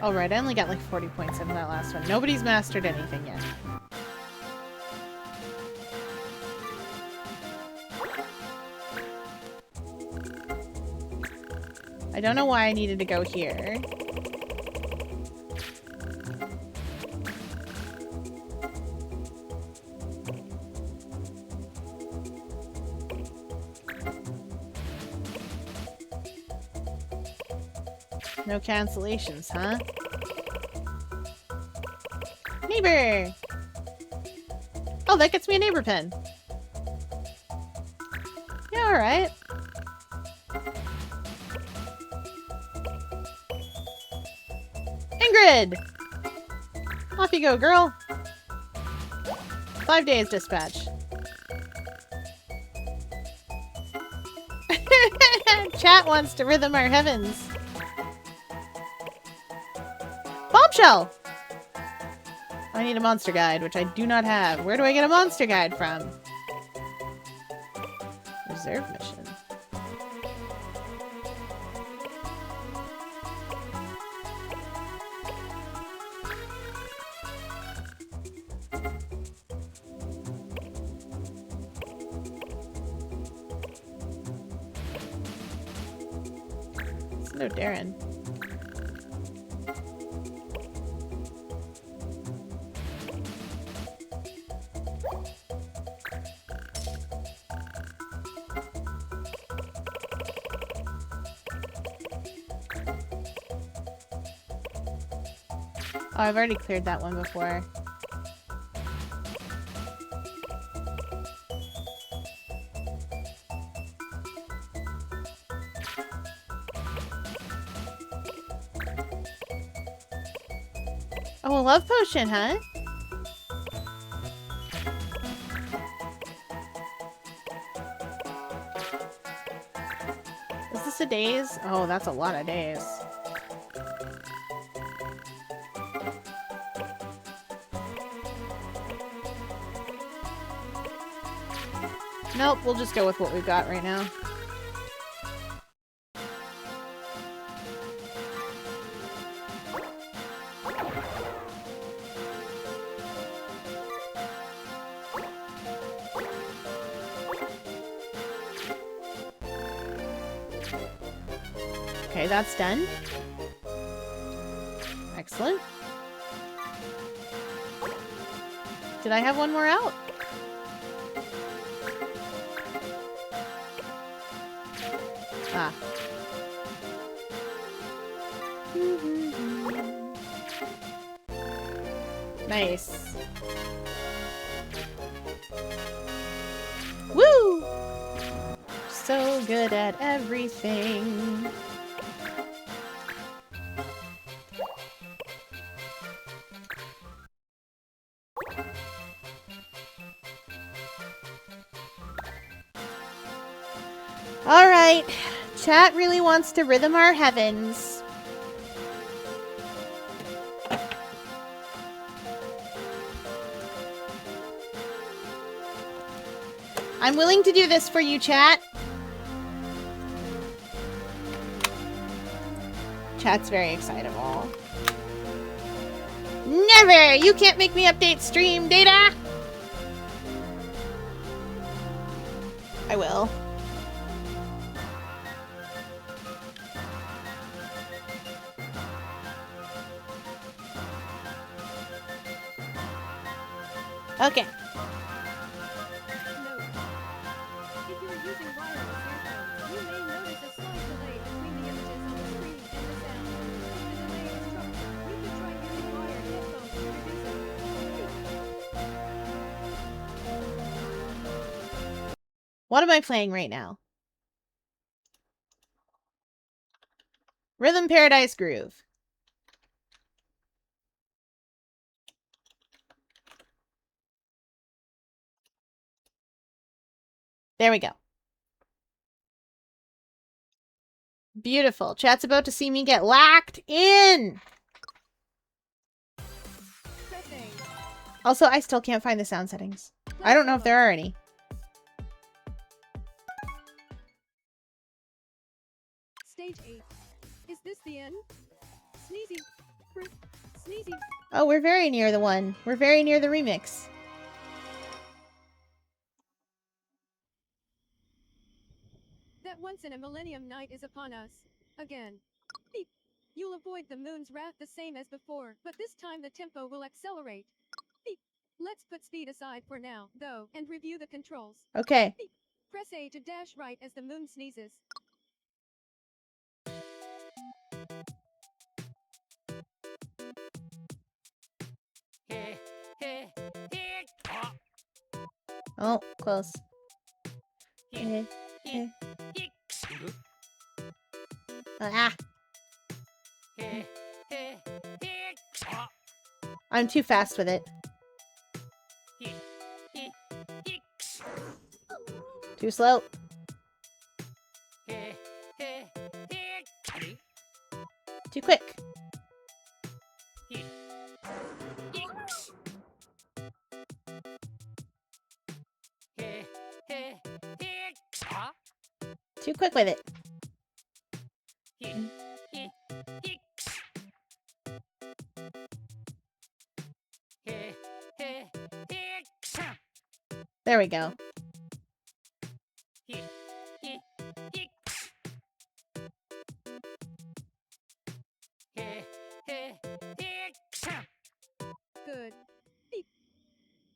Oh, right. I only got like 40 points in that last one. Nobody's mastered anything yet. I don't know why I needed to go here. No cancellations, huh? Neighbor! Oh, that gets me a neighbor pen. Yeah, alright. Ingrid! Off you go, girl. 5 days dispatch. Chat wants to rhythm our heavens. Bombshell! I need a monster guide, which I do not have. Where do I get a monster guide from? Reserve mission. No, Darren. Oh, I've already cleared that one before. Oh, a love potion, huh? Is this a days? Oh, that's a lot of days. Nope, we'll just go with what we've got right now. Okay, that's done. Excellent. Did I have one more out? Ah. Nice. Woo! So good at everything. Alright. Chat really wants to rhythm our heavens. I'm willing to do this for you, chat. Chat's very excitable. Never! You can't make me update stream data! I will. Okay. What am I playing right now? Rhythm Paradise Groove. There we go. Beautiful. Chat's about to see me get locked in. Also, I still can't find the sound settings. I don't know if there are any. Stage 8. Is this the end? Sneezy. Sneezy. Oh, we're very near the one. We're very near the remix. That once-in-a-millennium night is upon us. Again. Beep. You'll avoid the moon's wrath the same as before, but this time the tempo will accelerate. Beep. Let's put speed aside for now, though, and review the controls. Okay. Beep. Press A to dash right as the moon sneezes. Oh, close. Ah. I'm too fast with it. Too slow. Too quick. Too quick with it. There we go.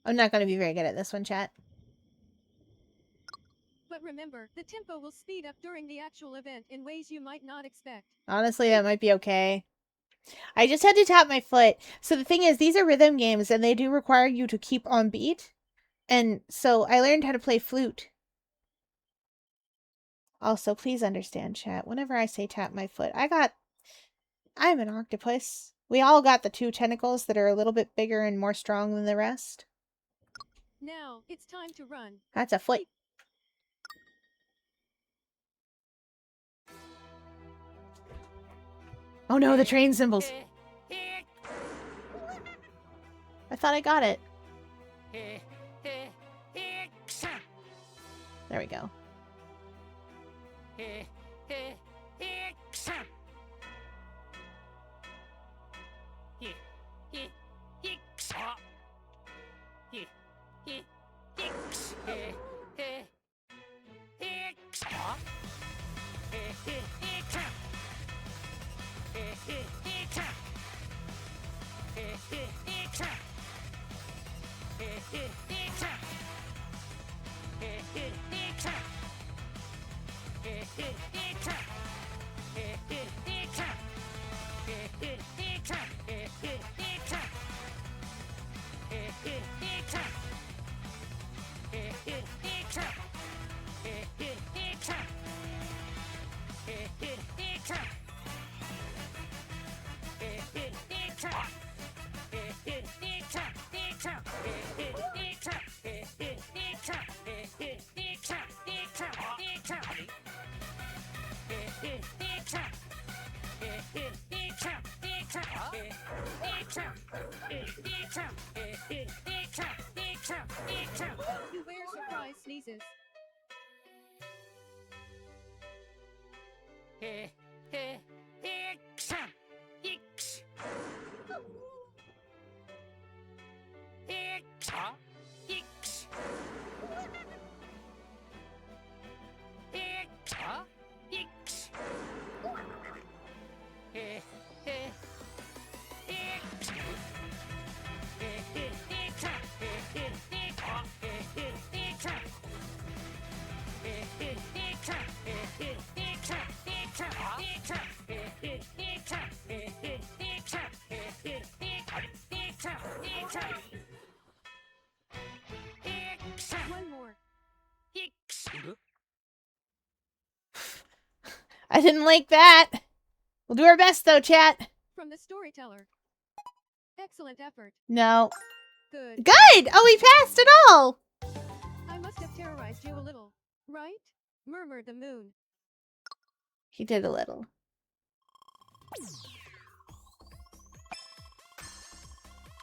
I'm not going to be very good at this one, chat. But remember, the tempo will speed up during the actual event in ways you might not expect. Honestly, that might be okay. I just had to tap my foot. So the thing is, these are rhythm games, and they do require you to keep on beat. And so I learned how to play flute. Also, please understand, chat, whenever I say tap my foot, I'm an octopus. We all got the 2 tentacles that are a little bit bigger and more strong than the rest. Now, it's time to run. That's a foot. Oh no, the train symbols. I thought I got it. There we go. Beware surprise sneezes. One more. I didn't like that. We'll do our best though, chat. From the storyteller. Excellent effort. No. Good. Good! Oh, we passed it all! I must have terrorized you a little, right? Murmured the moon. He did a little.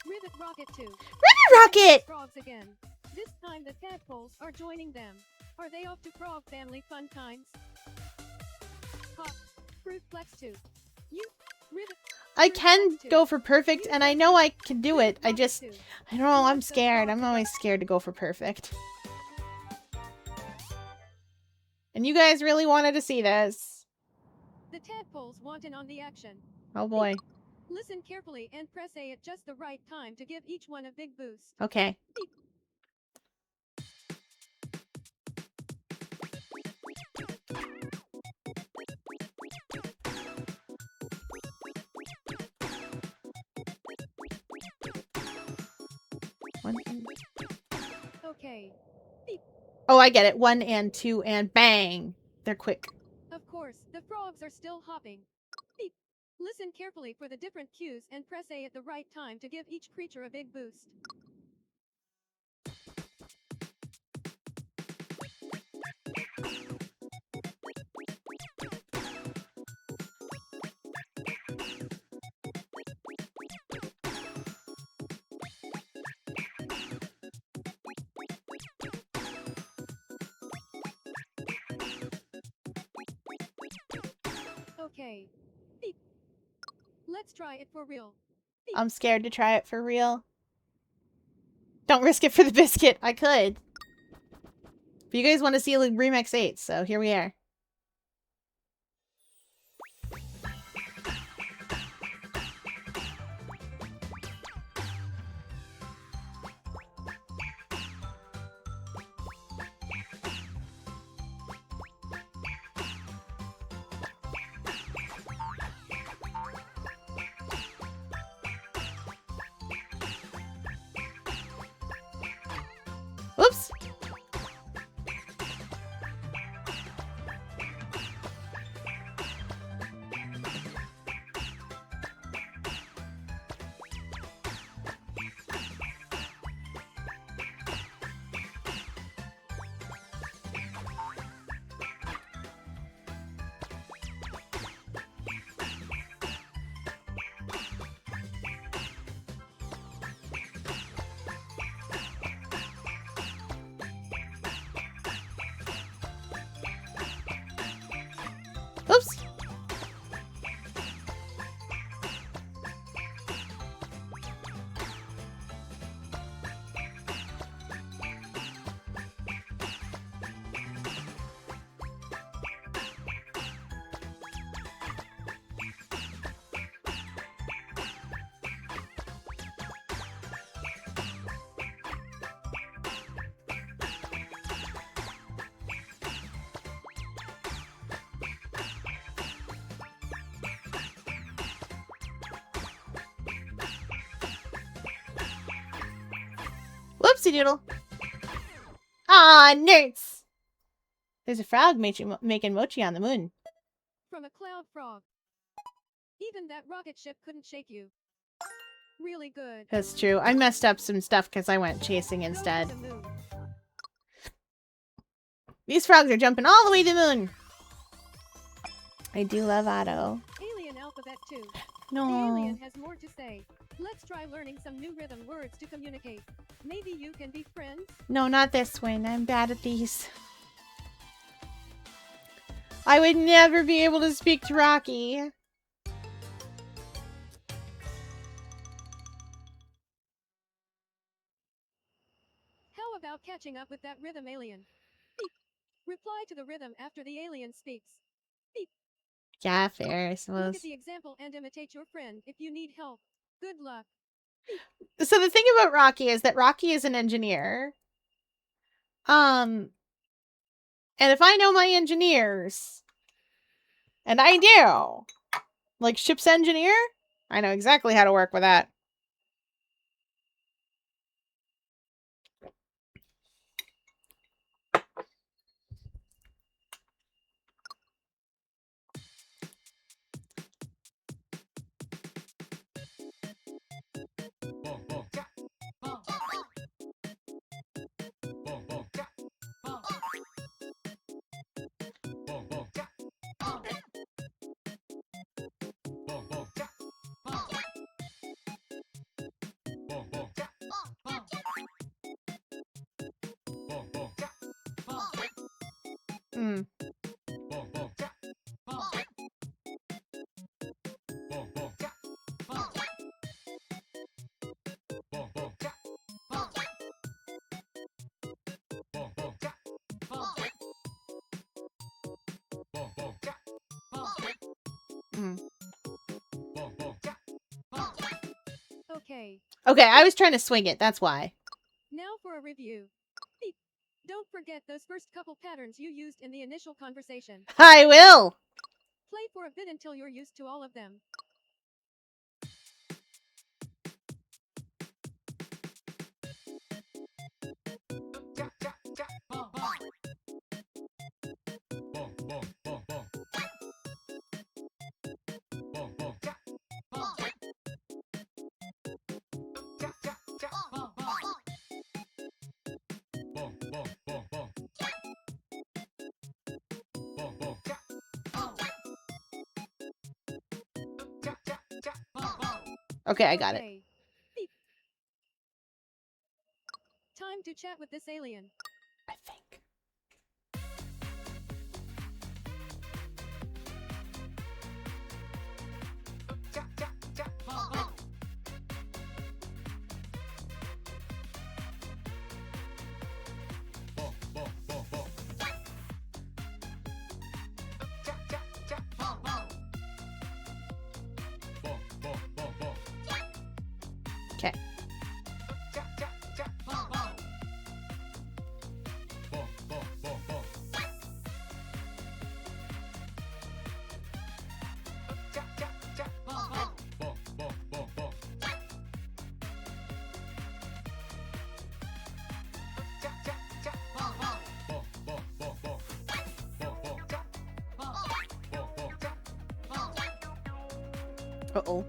Rivet Rocket 2. Rivet Rocket! Frogs again. This time the tadpoles are joining them. Are they off to Frog Family fun times? Hop. Fruit Flex 2. You. Rivet. I can go for perfect, and I know I can do it. I don't know, I'm scared. I'm always scared to go for perfect. And you guys really wanted to see this. The tadpoles want in on the action. Oh boy. Listen carefully and press A at just the right time to give each one a big boost. Okay. Okay. Oh, I get it. 1 and 2 and bang. They're quick. Of course, the frogs are still hopping. Beep. Listen carefully for the different cues and press A at the right time to give each creature a big boost. Okay. Beep. Let's try it for real. Beep. I'm scared to try it for real. Don't risk it for the biscuit. I could. But you guys want to see Remix 8, so here we are. Whoopsie doodle. Aw, nerds. There's a frog making mochi on the moon. From a cloud frog. Even that rocket ship couldn't shake you. Really good. That's true. I messed up some stuff because I went chasing Go to instead. the moon. These frogs are jumping all the way to the moon. I do love Otto. Alien alphabet 2. No. The alien has more to say. Let's try learning some new rhythm words to communicate. Maybe you can be friends? No, not this one. I'm bad at these. I would never be able to speak to Rocky. How about catching up with that rhythm alien? Beep. Reply to the rhythm after the alien speaks. Beep. Yeah, fair, I Look suppose. at the example and imitate your friend if you need help. Good luck. So the thing about Rocky is that Rocky is an engineer. And if I know my engineers, and I do, like ship's engineer, I know exactly how to work with that. Hmm. Hmm. Okay. Okay, I was trying to swing it, that's why. Now for a review. Beep. Don't forget those first couple patterns you used in the initial conversation. I will! Play for a bit until you're used to all of them. Okay, I got it. Okay. Beep. Time to chat with this alien. I think. Okay. Uh-oh.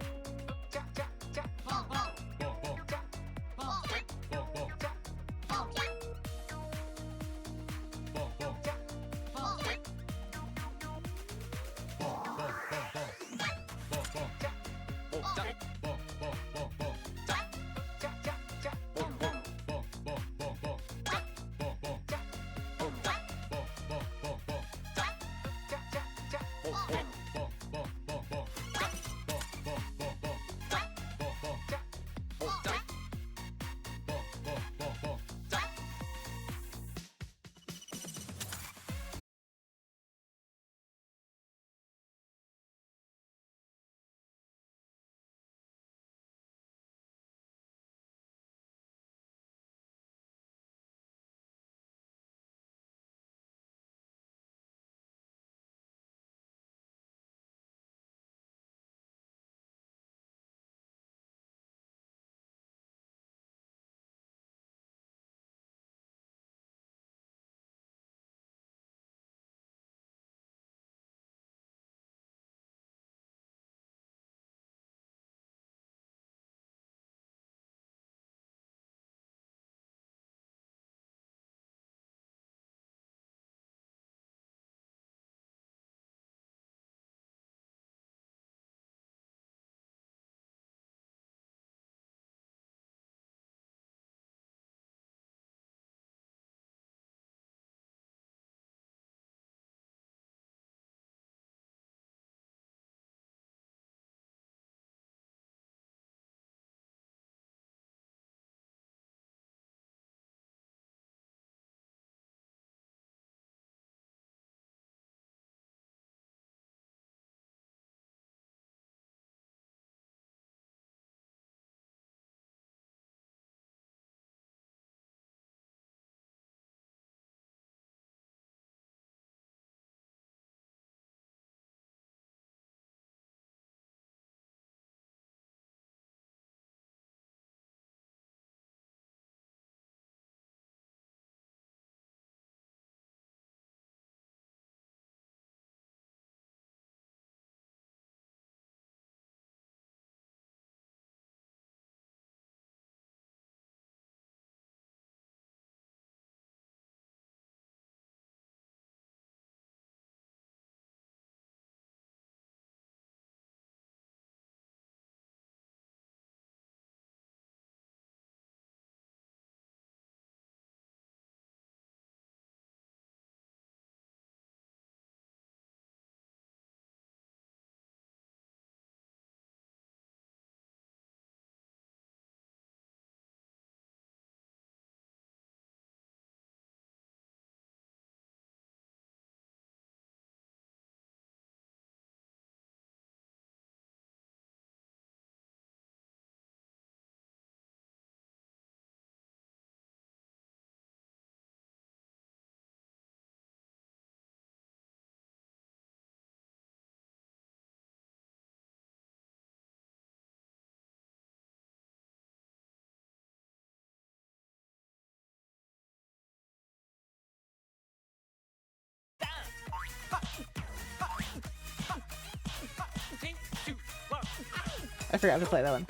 I forgot to play that one.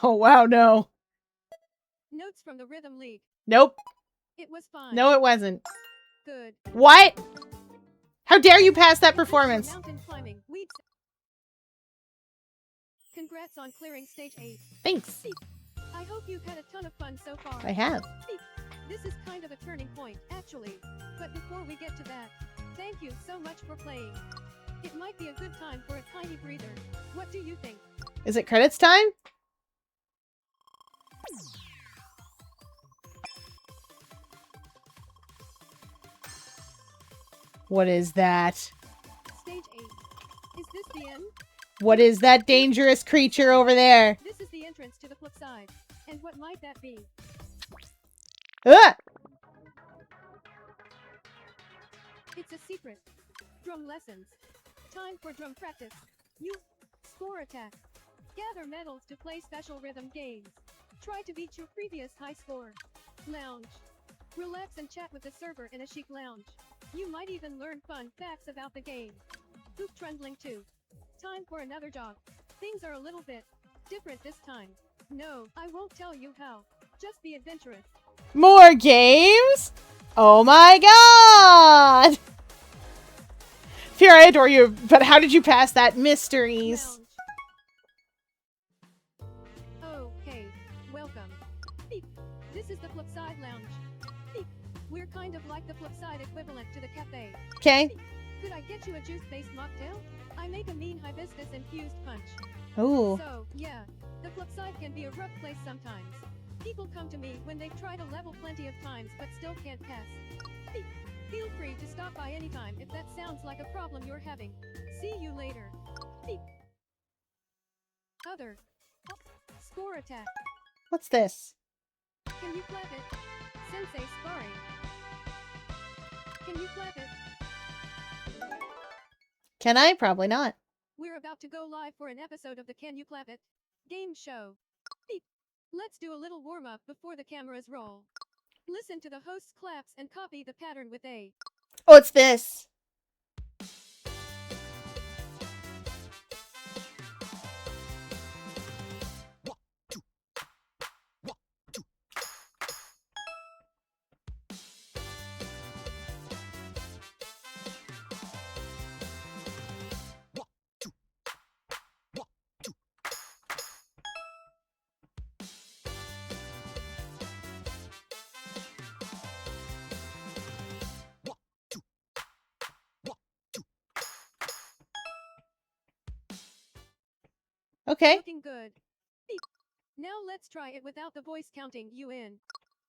Oh, wow, no. Notes from the Rhythm League. Nope. It was fine. No, it wasn't. Good. What? How dare you pass that performance? Mountain climbing. Weeds. Congrats on clearing stage 8. Thanks. I hope you've had a ton of fun so far. I have. This is kind of a turning point, actually. But before we get to that, thank you so much for playing. It might be a good time for a tiny breather. What do you think? Is it credits time? What is that? Stage 8. Is this the end? What is that dangerous creature over there? This is the entrance to the flip side. And what might that be? Ah! It's a secret. Drum lessons. Time for drum practice. You score attack. Gather medals to play special rhythm games. Try to beat your previous high score. Lounge. Relax and chat with the server in a chic lounge. You might even learn fun facts about the game. Hoop trundling too. Time for another jog. Things are a little bit different this time. No, I won't tell you how. Just be adventurous. More games? Oh my god! Fear, I adore you, but how did you pass that? Mysteries. Lounge. Okay, welcome. Beep. This is the Flipside Lounge. Beep. We're kind of like the Flipside equivalent to the cafe. Okay. Beep. Could I get you a juice-based mocktail? I make a mean hibiscus-infused punch. Ooh. So, yeah, the Flipside can be a rough place sometimes. People come to me when they've tried a level plenty of times but still can't pass. Beep. Feel free to stop by anytime if that sounds like a problem you're having. See you later. Beep. Other. Score attack. What's this? Can you clap it? Sensei sparring. Can you clap it? Can I? Probably not. We're about to go live for an episode of the Can You Clap It game show. Beep. Let's do a little warm-up before the cameras roll. Listen to the host's claps and copy the pattern with A. Oh, it's this. Okay. Looking good. Beep. Now let's try it without the voice counting you in.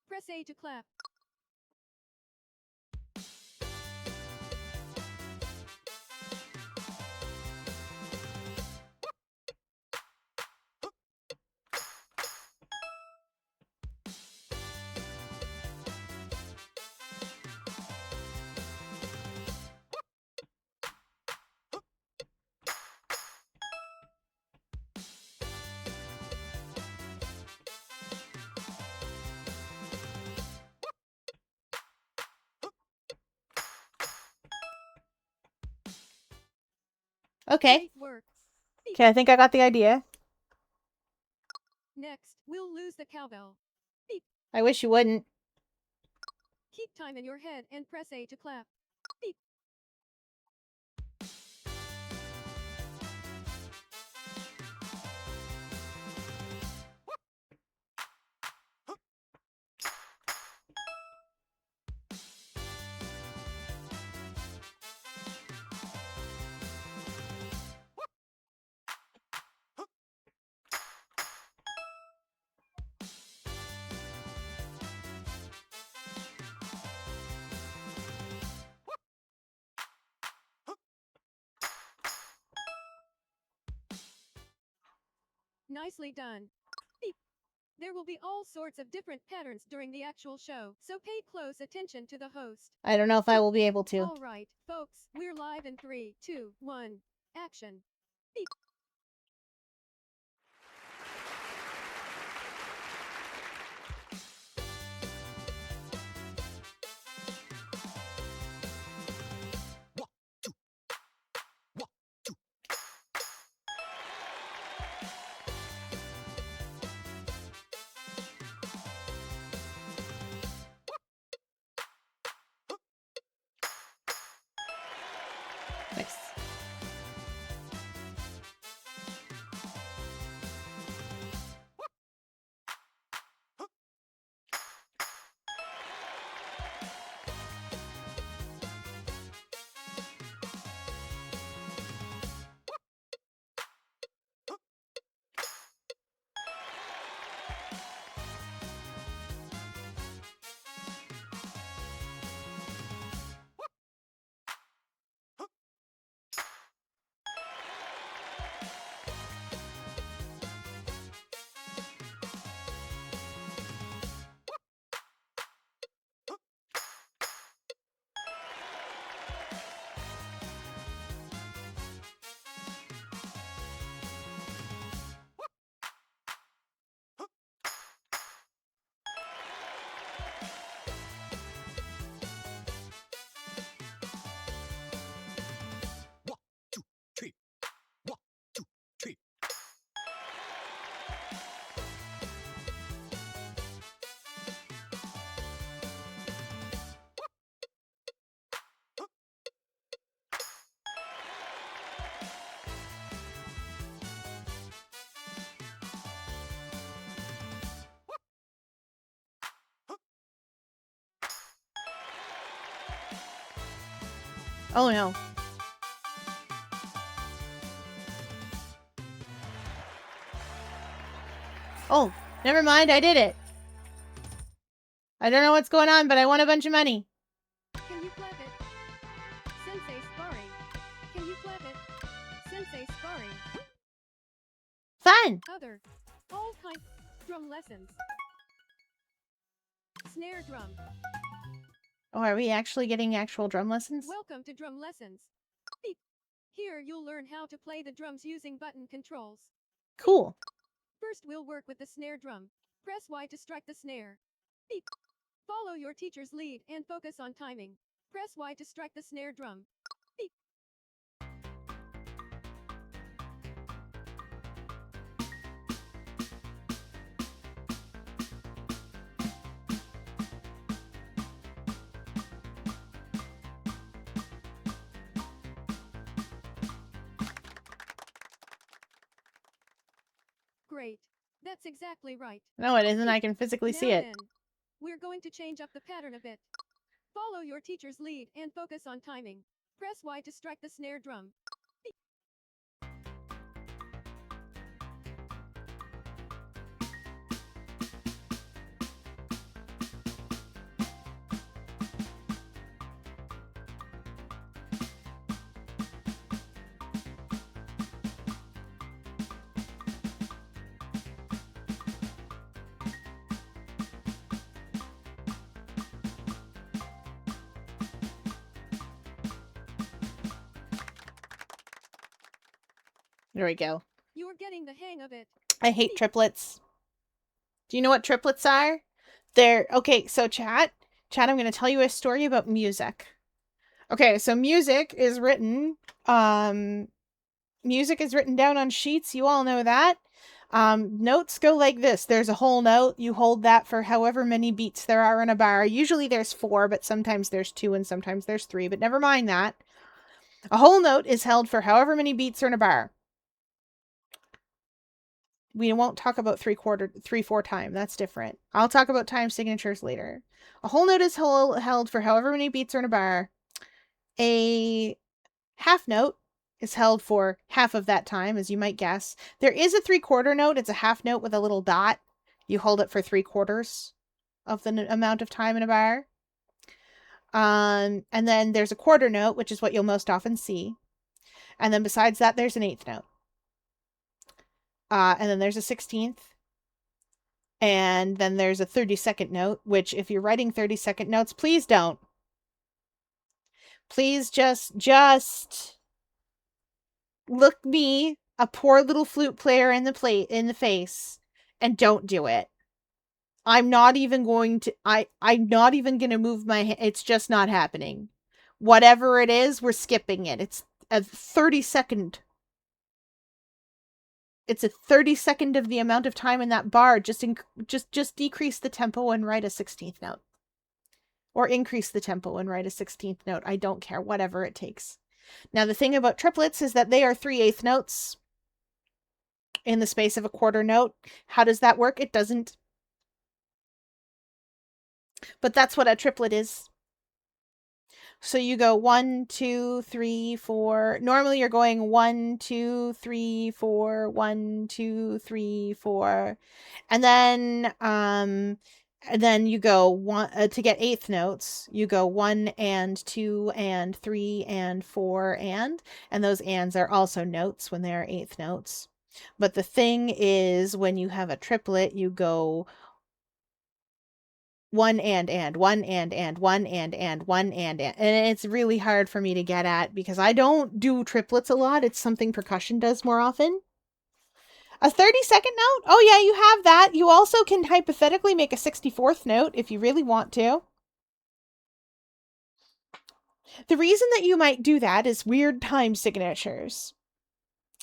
Press A to clap. Okay. Great work. Beep. Okay, I think I got the idea. Next, we'll lose the cowbell. Beep. I wish you wouldn't. Keep time in your head and press A to clap. Beep. Nicely done. Beep. There will be all sorts of different patterns during the actual show, so pay close attention to the host. I don't know if I will be able to. All right, folks, we're live in 3, 2, 1, action. Beep. Oh no. Oh, never mind, I did it. I don't know what's going on, but I won a bunch of money. Can you clap it? Sensei sparring. Can you clap it? Sensei sparring. Fun! Other. All kind. Drum lessons. Snare drum. Oh, are we actually getting actual drum lessons? Welcome to drum lessons. Beep. Here you'll learn how to play the drums using button controls. Cool. First we'll work with the snare drum. Press Y to strike the snare. Beep. Follow your teacher's lead and focus on timing. Press Y to strike the snare drum. Beep. Great. That's exactly right. No, it isn't. I can physically see Now it. then, we're going to change up the pattern a bit. Follow your teacher's lead and focus on timing. Press Y to strike the snare drum. There we go. You're getting the hang of it. I hate triplets. Do you know what triplets are? They're okay, so chat, I'm going to tell you a story about music. Okay, so music is written down on sheets. You all know that. Notes go like this. There's a whole note. You hold that for however many beats there are in a bar. Usually there's 4, but sometimes there's 2 and sometimes there's 3, but never mind that. A whole note is held for however many beats are in a bar. We won't talk about 3/4 time. That's different. I'll talk about time signatures later. A whole note is held for however many beats are in a bar. A half note is held for half of that time, as you might guess. There is a 3/4 note. It's a half note with a little dot. You hold it for 3/4 of the amount of time in a bar. And then there's a quarter note, which is what you'll most often see. And then besides that, there's an 1/8 note. And then there's a 16th. And then there's a 32nd note, which if you're writing 32nd notes, please don't. Please just look me, a poor little flute player, in the face and don't do it. I'm not even going to I'm not even going to move my hand. It's just not happening. Whatever it is, we're skipping it. It's a 30-second. It's a 32nd of the amount of time in that bar. Just decrease the tempo and write a 16th note. Or increase the tempo and write a 16th note. I don't care. Whatever it takes. Now, the thing about triplets is that they are 3/8 notes in the space of a quarter note. How does that work? It doesn't. But that's what a triplet is. So you go 1, 2, 3, 4. Normally you're going 1, 2, 3, 4, 1, 2, 3, 4. And then you go one to get 1/8 notes. You go 1 and 2 and 3 and 4 and those ands are also notes when they're 1/8 notes. But the thing is, when you have a triplet, you go 1 and 1 and 1 and 1 and it's really hard for me to get at because I don't do triplets a lot. It's something percussion does more often. A 32nd note? Oh yeah, you have that. You also can hypothetically make a 64th note if you really want to. The reason that you might do that is weird time signatures.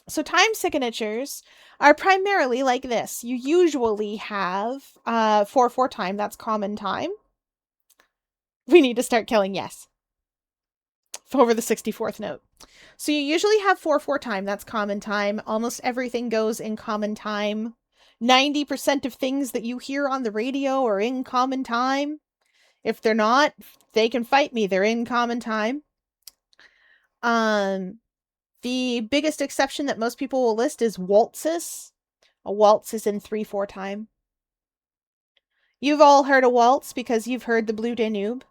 So time signatures are primarily like this. You usually have 4/4 time. That's common time. We need to start killing yes over the 64th note. So you usually have 4/4 time. That's common time. Almost everything goes in common time. 90% of things that you hear on the radio are in common time. If they're not, they can fight me. They're in common time. The biggest exception that most people will list is waltzes. A waltz is in 3/4 time. You've all heard a waltz because you've heard the Blue Danube.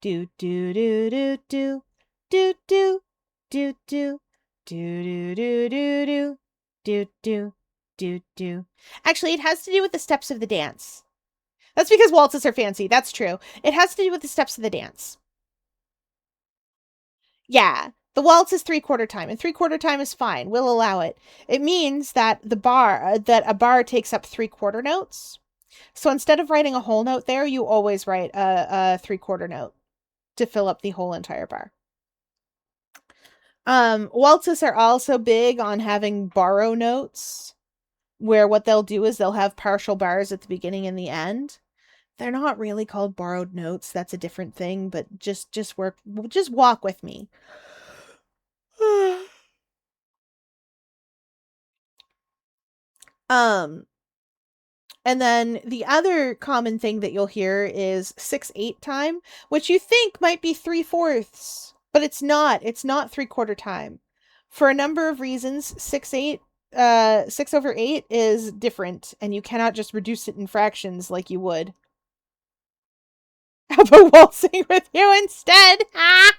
Do do do do do do do do do do do do do do do do do. Actually, it has to do with the steps of the dance. That's because waltzes are fancy. That's true. It has to do with the steps of the dance. Yeah, the waltz is 3/4 time, and 3/4 time is fine. We'll allow it. It means that that a bar takes up 3/4 notes. So instead of writing a whole note there, you always write a 3/4 note to fill up the whole entire bar. Waltzes are also big on having borrow notes, where what they'll do is they'll have partial bars at the beginning and the end. They're not really called borrowed notes. That's a different thing, but just walk with me. And then the other common thing that you'll hear is 6/8 time, which you think might be 3/4, but it's not. It's not 3/4 time. For a number of reasons, 6/8, 6/8 is different, and you cannot just reduce it in fractions like you would. How about waltzing with you instead? Ah!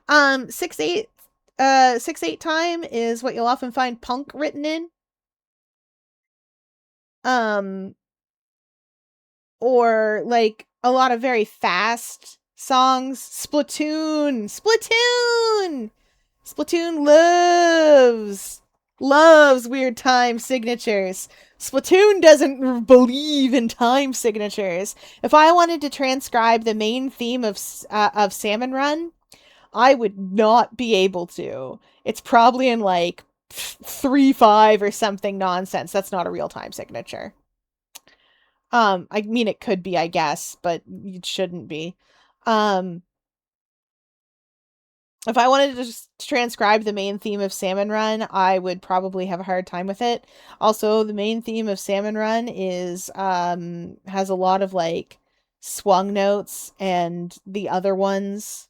6/8, 6/8 time is what you'll often find punk written in. Or like a lot of very fast songs. Splatoon loves weird time signatures. Splatoon doesn't believe in time signatures. If I wanted to transcribe the main theme of Salmon Run, I would not be able to. It's probably in like 3/5 or something nonsense. That's not a real time signature. I mean, it could be, I guess, but it shouldn't be. If I wanted to just transcribe the main theme of Salmon Run, I would probably have a hard time with it. Also, the main theme of Salmon Run is, has a lot of, like, swung notes, and the other ones...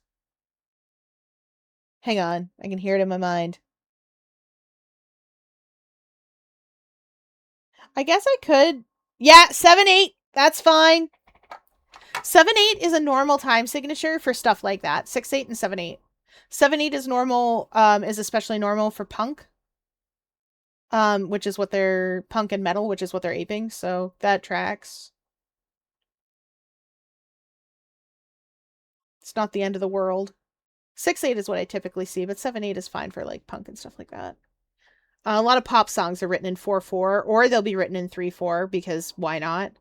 Hang on, I can hear it in my mind. I guess I could... Yeah, 7/8! That's fine! 7/8 is a normal time signature for stuff like that. 6/8 and 7/8. 7/8 is normal, is especially normal for punk. Which is what they're punk and metal, which is what they're aping, so that tracks. It's not the end of the world. 6/8 is what I typically see, but 7/8 is fine for like punk and stuff like that. A lot of pop songs are written in 4/4, or they'll be written in 3/4 because why not?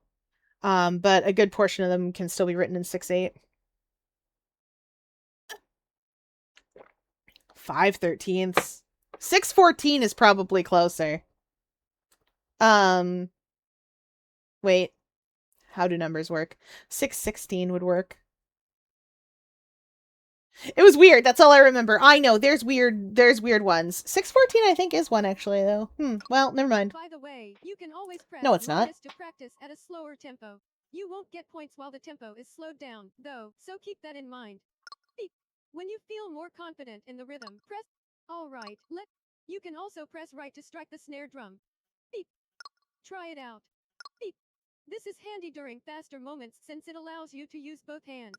But a good portion of them can still be written in 6/8. 5/13. 6/14 is probably closer. Wait. How do numbers work? 6/16 would work. It was weird. That's all I remember. I know there's weird ones. 6/14 I think is one actually though. Well, never mind. By the way, you can always press No, it's not. minus to practice at a slower tempo. You won't get points while the tempo is slowed down, though, so keep that in mind. Beep. When you feel more confident in the rhythm, press... Alright, you can also press right to strike the snare drum. Beep. Try it out. Beep. This is handy during faster moments since it allows you to use both hands.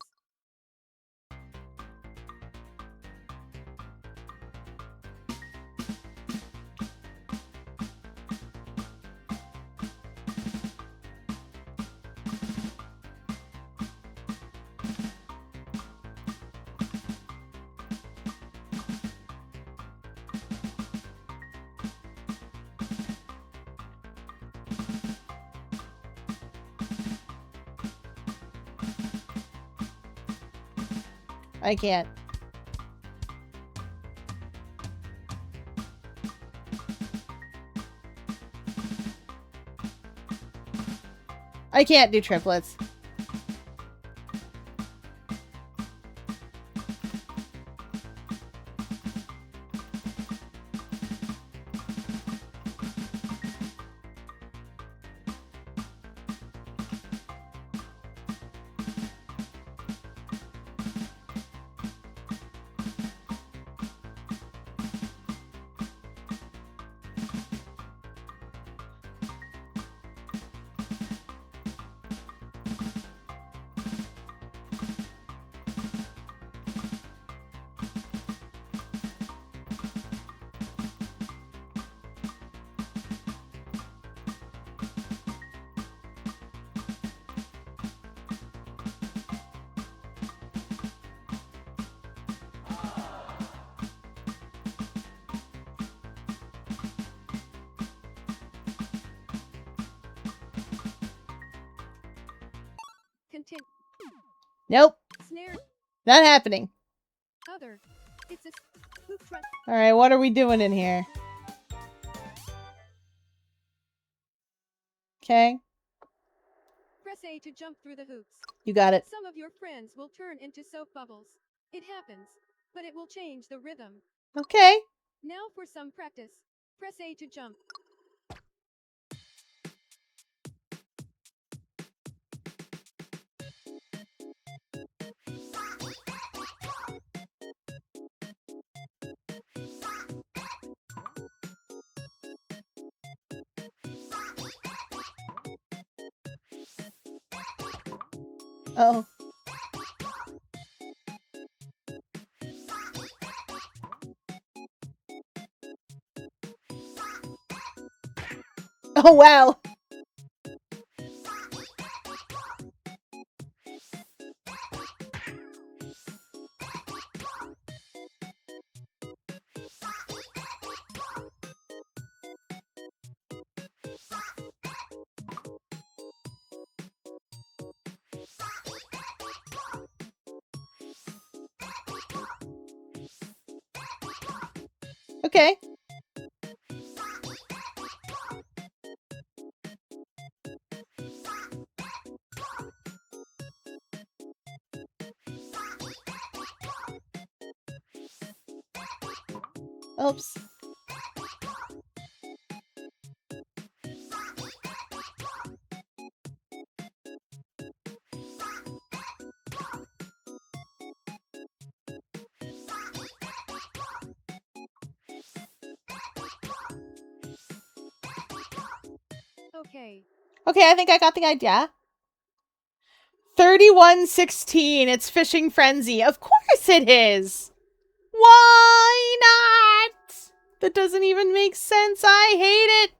I can't. I can't do triplets. Nope. Snare. Not happening. Other. It's a hoop truck. Alright, what are we doing in here? Okay. Press A to jump through the hoops. You got it. Some of your friends will turn into soap bubbles. It happens, but it will change the rhythm. Okay. Now for some practice. Press A to jump. Oh. Oh, wow. Okay. Oops. Okay. Okay, I think I got the idea. 3116. It's Fishing Frenzy. Of course it is. Why not? That doesn't even make sense. I hate it.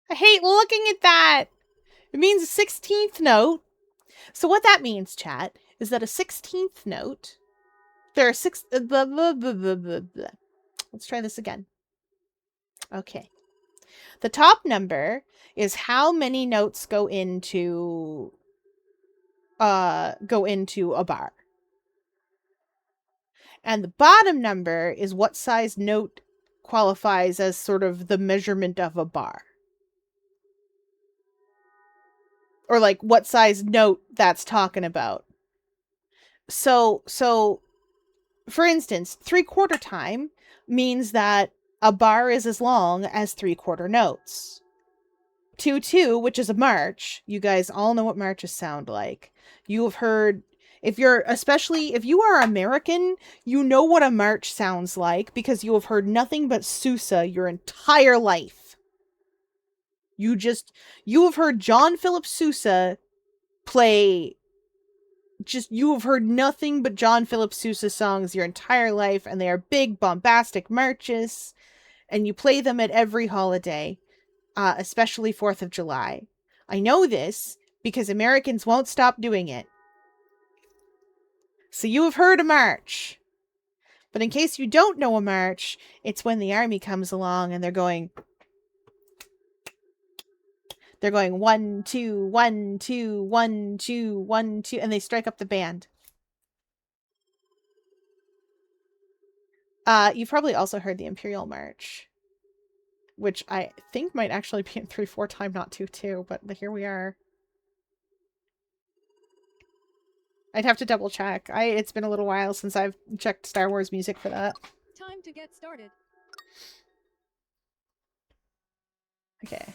I hate looking at that. It means a 16th note. So what that means, chat, is that a 16th note, there are six... blah, blah, blah, blah, blah, blah. Let's try this again. Okay. The top number is how many notes go into a bar. And the bottom number is what size note qualifies as sort of the measurement of a bar. Or like what size note that's talking about. So for instance, 3/4 time means that a bar is as long as 3/4 notes. 2/2, which is a march. You guys all know what marches sound like. You have heard, especially if you are American, you know what a march sounds like because you have heard nothing but Sousa your entire life. You have heard John Philip Sousa play. You have heard nothing but John Philip Sousa songs your entire life, and they are big, bombastic marches, and you play them at every holiday, especially 4th of July. I know this because Americans won't stop doing it. So you have heard a march. But in case you don't know a march, it's when the army comes along and they're going 1, 2, 1, 2, 1, 2, 1, 2, and they strike up the band. You've probably also heard the Imperial March, which I think might actually be in 3/4 time, not 2/2, but here we are. I'd have to double check. It's been a little while since I've checked Star Wars music for that. Time to get started. Okay.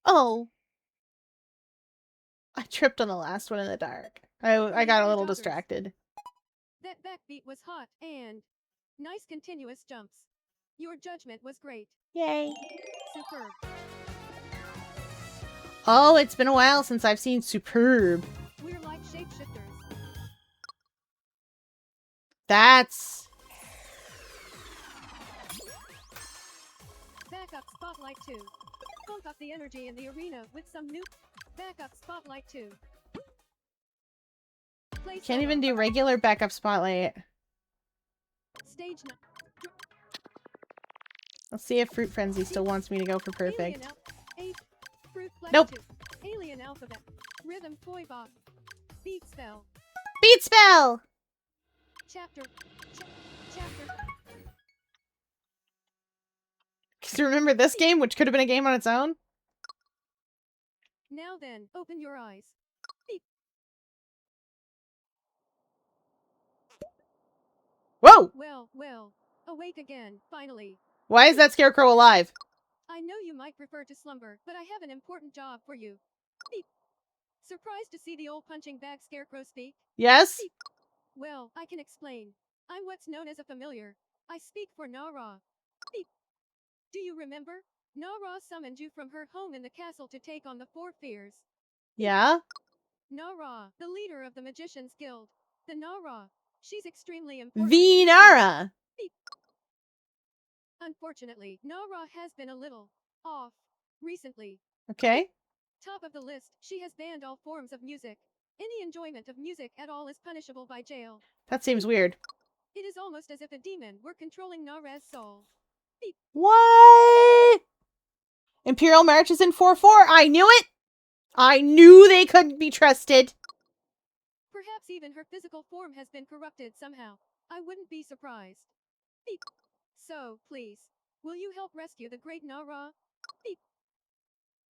Oh. I tripped on the last one in the dark. I got a little distracted. That backbeat was hot and nice continuous jumps. Your judgment was great. Yay. Superb. Oh, it's been a while since I've seen Superb. We're like shapeshifters. That's... Backup Spotlight 2. Pump up the energy in the arena with some new Backup Spotlight 2. Play Can't even do regular backup spotlight. Stage 9. Let's see if Fruit Frenzy still wants me to go for perfect. Fruit Nope. 2. Alien Alphabet. Rhythm Toy Box. Beat Spell. Beat spell! Chapter. Because remember this game, which could have been a game on its own? Now then, open your eyes. Beep. Whoa! Well. Awake again, finally. Why is that scarecrow alive? I know you might prefer to slumber, but I have an important job for you. Beep. Surprised to see the old punching bag scarecrow speak? Yes? Beep. Well, I can explain. I'm what's known as a familiar. I speak for Nara. Beep. Do you remember? Nara summoned you from her home in the castle to take on the Four Fears. Yeah? Nara, the leader of the Magician's Guild. The Nara. She's extremely important. Venara! Beep. Unfortunately, Nara has been a little off recently. Okay. Top of the list, she has banned all forms of music. Any enjoyment of music at all is punishable by jail. That seems weird. It is almost as if a demon were controlling Nara's soul. Beep. What? Imperial March is in 4-4. I knew it! I knew they couldn't be trusted. Perhaps even her physical form has been corrupted somehow. I wouldn't be surprised. Beep. So, please, will you help rescue the great Nara? Beep.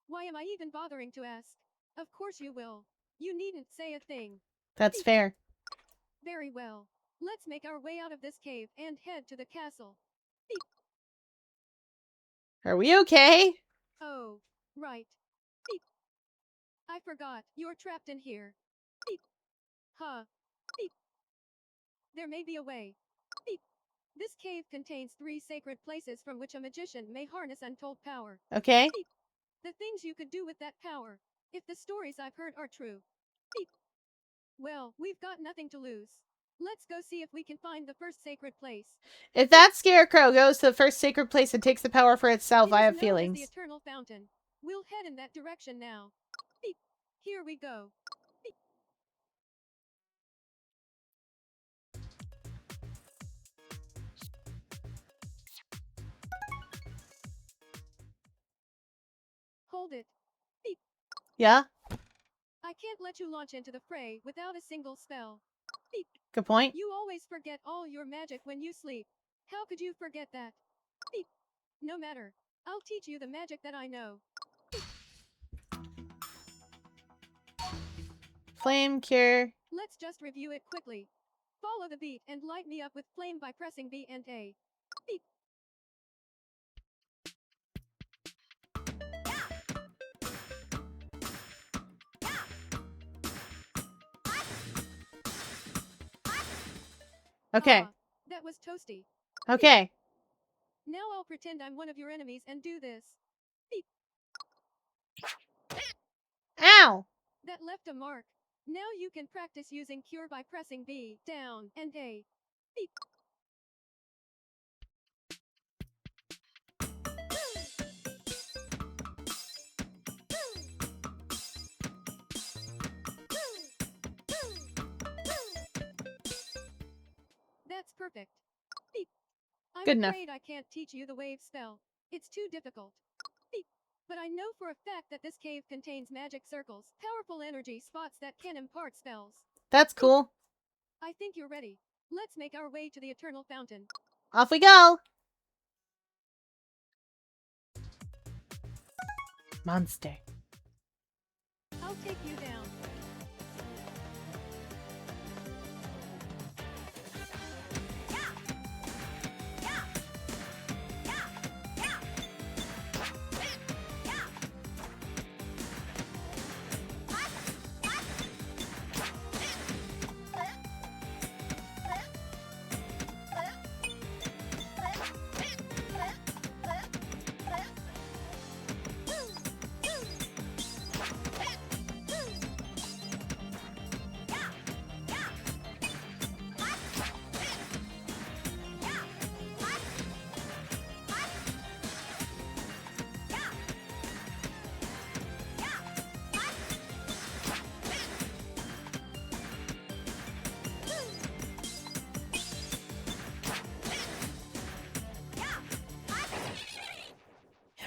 Why am I even bothering to ask? Of course you will. You needn't say a thing. That's Beep. fair. Very well. Let's make our way out of this cave and head to the castle. Beep. Are we okay? Oh, right. Beep. I forgot. You're trapped in here. Beep. Huh. Beep. There may be a way. Beep. This cave contains 3 sacred places from which a magician may harness untold power. Okay. Beep. The things you could do with that power, if the stories I've heard are true. Beep. Well, we've got nothing to lose. Let's go see if we can find the first sacred place. If that scarecrow goes to the first sacred place and takes the power for itself, I It is have known as feelings. the Eternal Fountain. We'll head in that direction now. Beep. Here we go. Beep. Hold it. Beep. Yeah? I can't let you launch into the fray without a single spell. Beep. Good point. You always forget all your magic when you sleep. How could you forget that? Beep. No matter. I'll teach you the magic that I know. Flame cure. Let's just review it quickly. Follow the beat and light me up with flame by pressing B and A. Beep. Okay. Ah, that was toasty. Okay. Now I'll pretend I'm one of your enemies and do this. Beep. Ow! That left a mark. Now you can practice using cure by pressing B, down, and A. Beep. That's perfect. Beep. I'm Good enough. afraid I can't teach you the wave spell. It's too difficult. Beep. But I know for a fact that this cave contains magic circles, powerful energy spots that can impart spells. That's cool. I think you're ready. Let's make our way to the Eternal Fountain. Off we go! Monster. I'll take you down.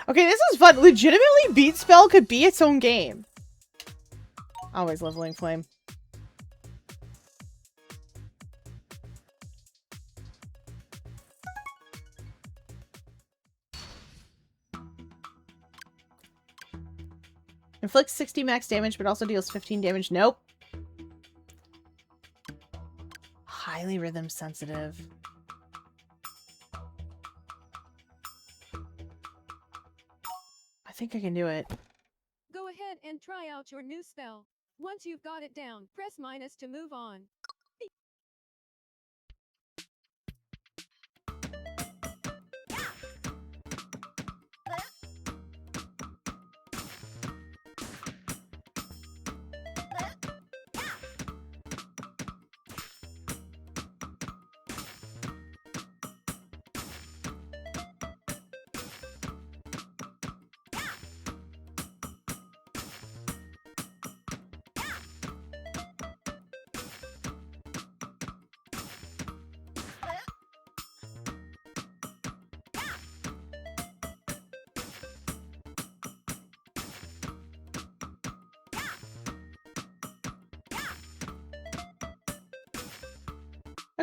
Okay, this is fun. Legitimately, Beat Spell could be its own game. Always leveling flame. Inflicts 60 max damage, but also deals 15 damage. Nope. Highly rhythm sensitive. I think I can do it. Go ahead and try out your new spell. Once you've got it down, press minus to move on.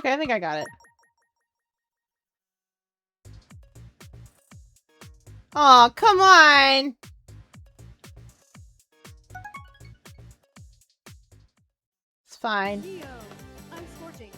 Okay, I think I got it. Aw, come on! It's fine. Neo, I'm scorching.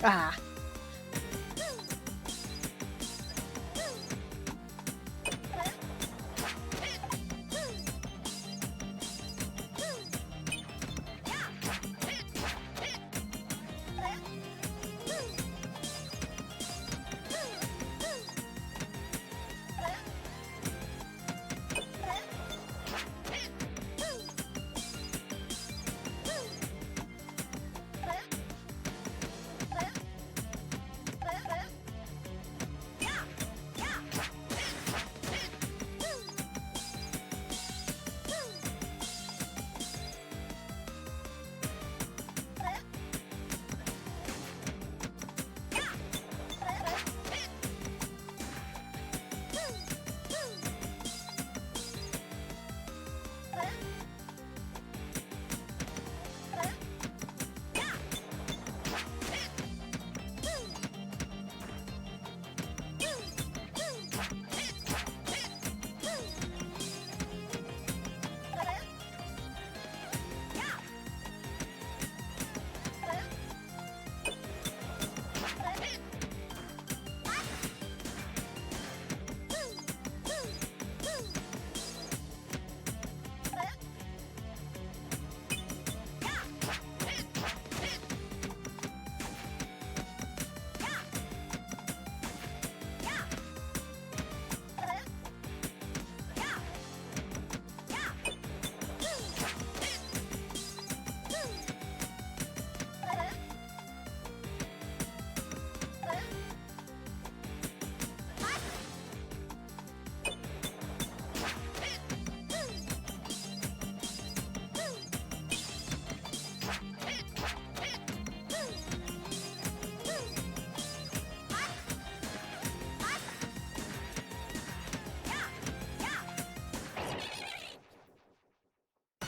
Ah.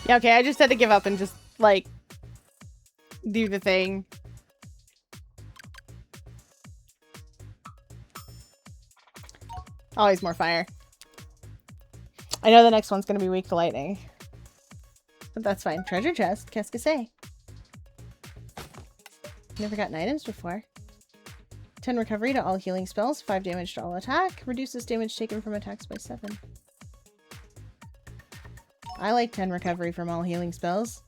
Yeah, okay, I just had to give up and just, like, do the thing. Always more fire. I know the next one's gonna be weak to lightning. But that's fine. Treasure chest. Qu'est-ce que c'est? Never gotten items before. 10 recovery to all healing spells. 5 damage to all attack. Reduces damage taken from attacks by 7. I like 10 recovery from all healing spells.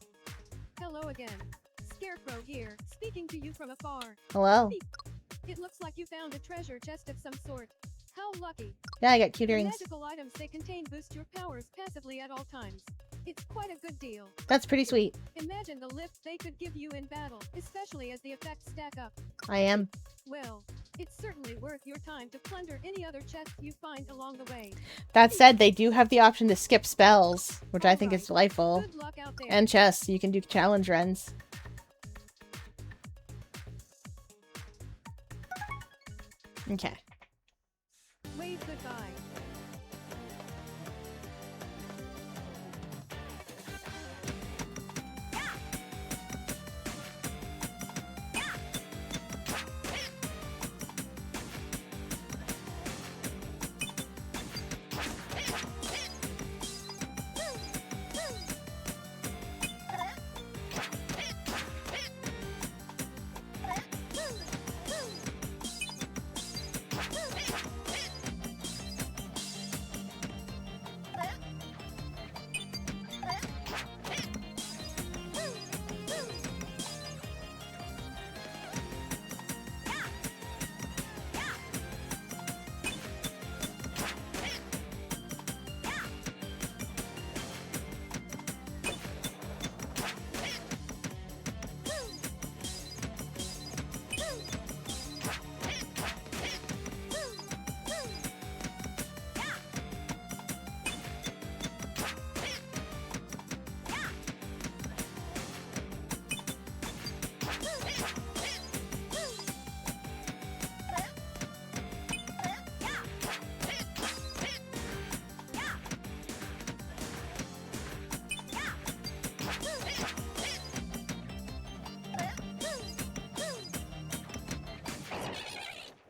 Hello again. Scarecrow here, speaking to you from afar. Hello. It looks like you found a treasure chest of some sort. How lucky. Yeah, I got cute The earrings. magical items they contain boost your powers passively at all times. It's quite a good deal. That's pretty sweet. Imagine the lift they could give you in battle, especially as the effects stack up. I am. Well, it's certainly worth your time to plunder any other chests you find along the way. That said, they do have the option to skip spells, which I think is delightful. Good luck out there. And chests. You can do challenge runs. Okay. Wave goodbye.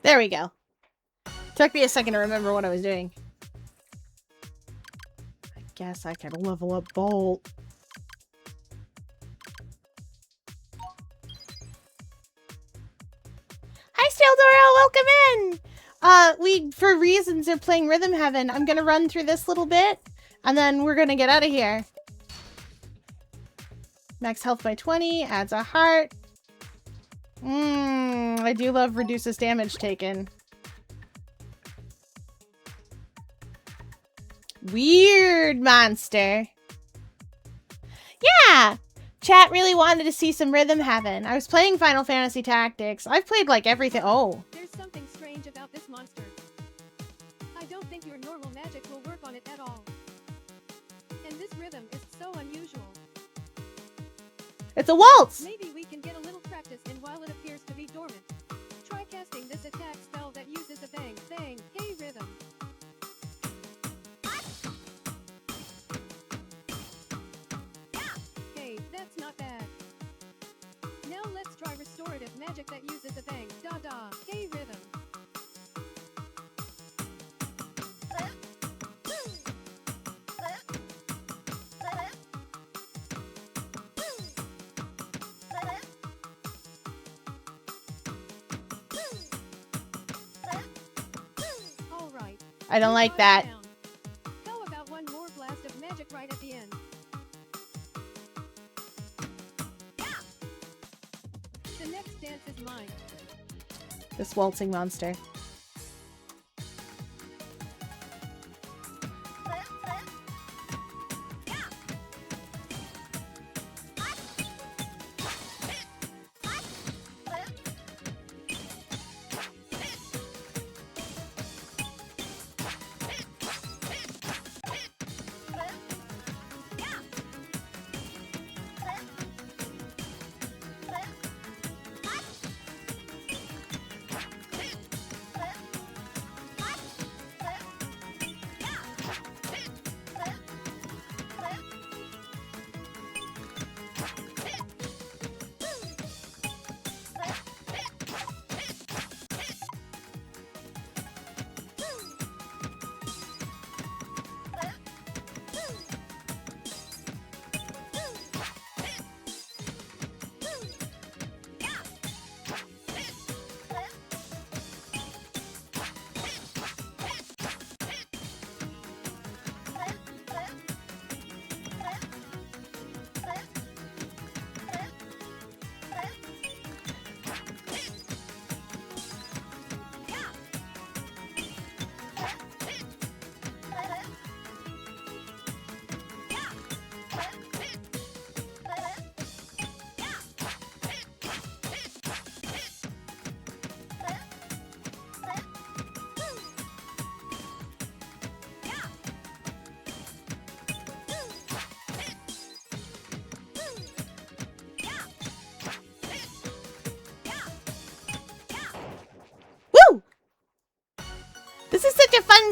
There we go. Took me a second to remember what I was doing. I guess I could level up Bolt. Hi, Steel Doro! Welcome in! For reasons of playing Rhythm Heaven, I'm gonna run through this little bit, and then we're gonna get out of here. Max health by 20, adds a heart. I do love reduces damage taken. Weird monster. Yeah! Chat really wanted to see some Rhythm Heaven. I was playing Final Fantasy Tactics. I've played like everything. Oh. There's something strange about this monster. I don't think your normal magic will work on it at all. And this rhythm is so unusual. It's a waltz! Maybe we can get a little practice in while it appears to be dormant. Try casting this attack spell that uses a bang, bang, hey rhythm. Hey, that's not bad. Now let's try restorative magic that uses a bang, da da, hey rhythm. I don't like that. How about one more blast of magic right at the end? The next dance is mine. This waltzing monster.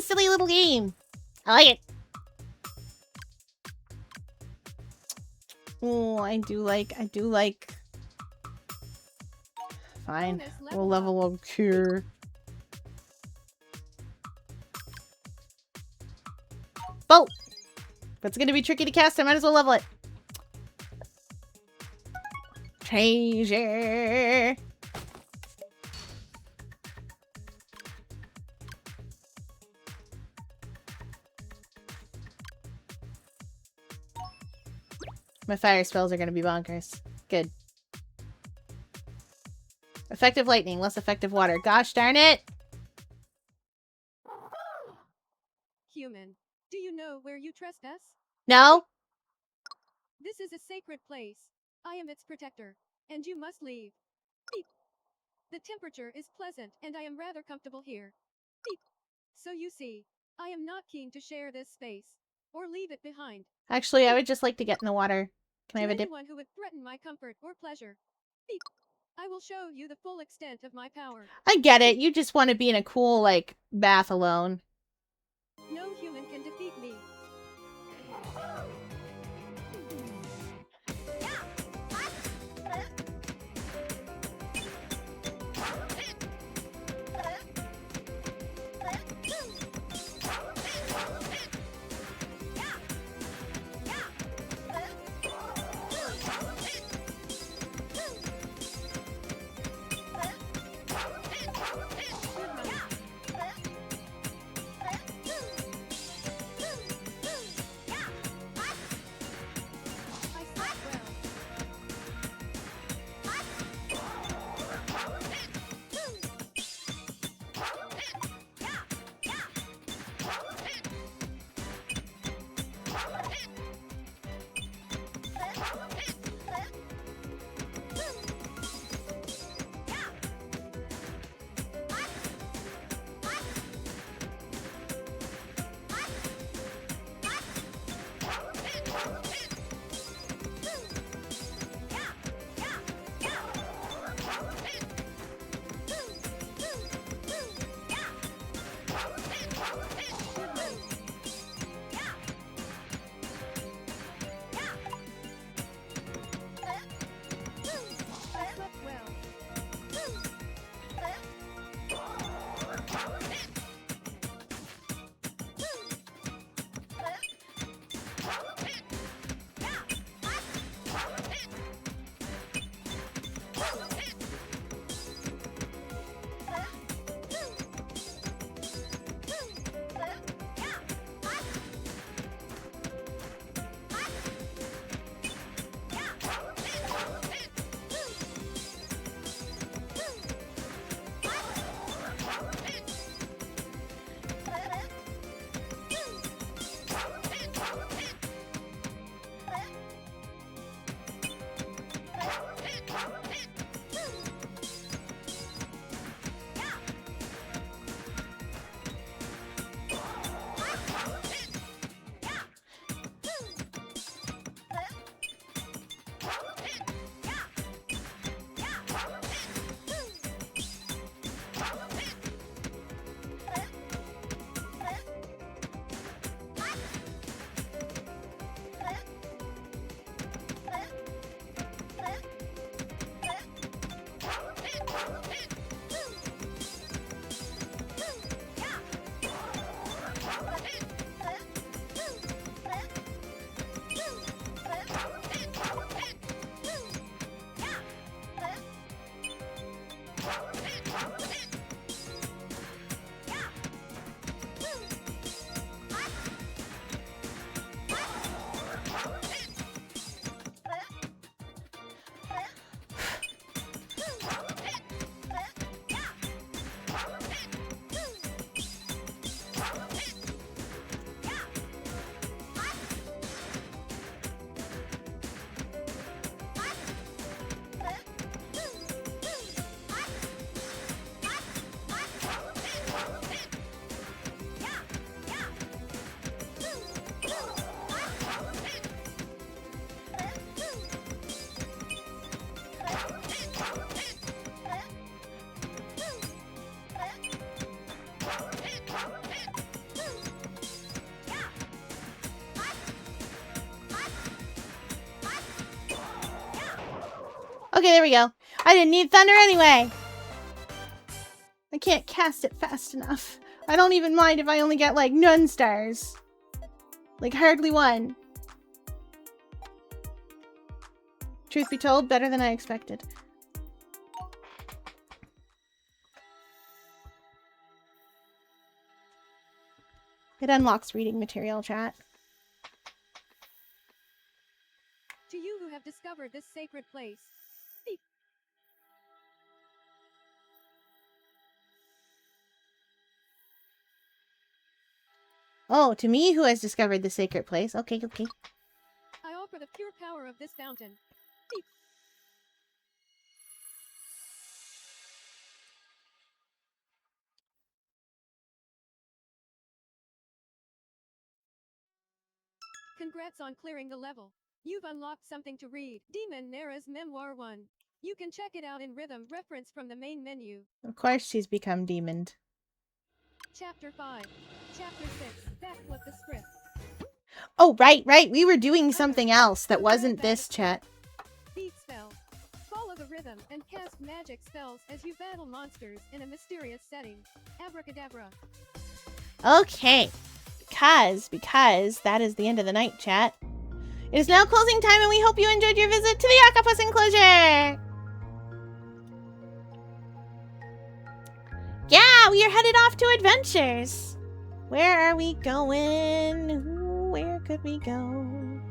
silly little game. I like it. Oh, I do like. Fine. Bonus We'll level up here. Boat! If it's gonna be tricky to cast, I might as well level it. Treasure! My fire spells are gonna be bonkers. Good. Effective lightning, less effective water. Gosh darn it! Human, do you know where you trespass? No? This is a sacred place. I am its protector, and you must leave. Beep. The temperature is pleasant, and I am rather comfortable here. Beep. So you see, I am not keen to share this space, or leave it behind. Actually, I would just like to get in the water. Can I have a To dip? anyone who would threaten my comfort or pleasure, beep. I will show you the full extent of my power. I get it. You just want to be in a cool, like, bath alone. No human can defeat me. Okay, there we go. I didn't need thunder anyway. I can't cast it fast enough. I don't even mind if I only get, like, none stars. Like, hardly one. Truth be told, better than I expected. It unlocks reading material, chat. To you who have discovered this sacred place, beep. Oh, to me who has discovered the sacred place. Okay, okay. I offer the pure power of this fountain. Beep. Congrats on clearing the level. You've unlocked something to read. Demon Nera's Memoir 1. You can check it out in rhythm reference from the main menu. Of course she's become demoned. Chapter 5. Chapter 6. Backflip the script. Oh, right. We were doing something else that wasn't this, chat. Beat spell. Follow the rhythm and cast magic spells as you battle monsters in a mysterious setting. Abracadabra. Okay. Because that is the end of the night, chat. It is now closing time, and we hope you enjoyed your visit to the octopus enclosure. Yeah, we are headed off to adventures. Where are we going? Where could we go?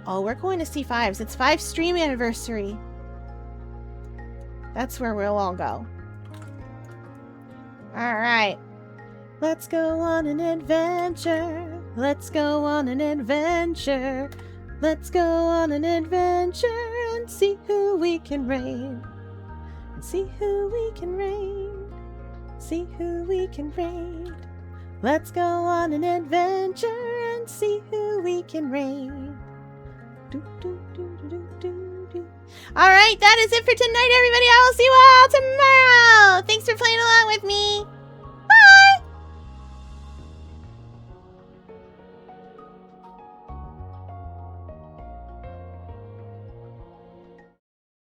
Oh, we're going to C5's. It's 5 stream anniversary. That's where we'll all go. Alright. Let's go on an adventure. Let's go on an adventure. Let's go on an adventure and see who we can raid. And see who we can raid. See who we can raid. Let's go on an adventure and see who we can raid. Alright, that is it for tonight, everybody. I will see you all tomorrow. Thanks for playing along with me.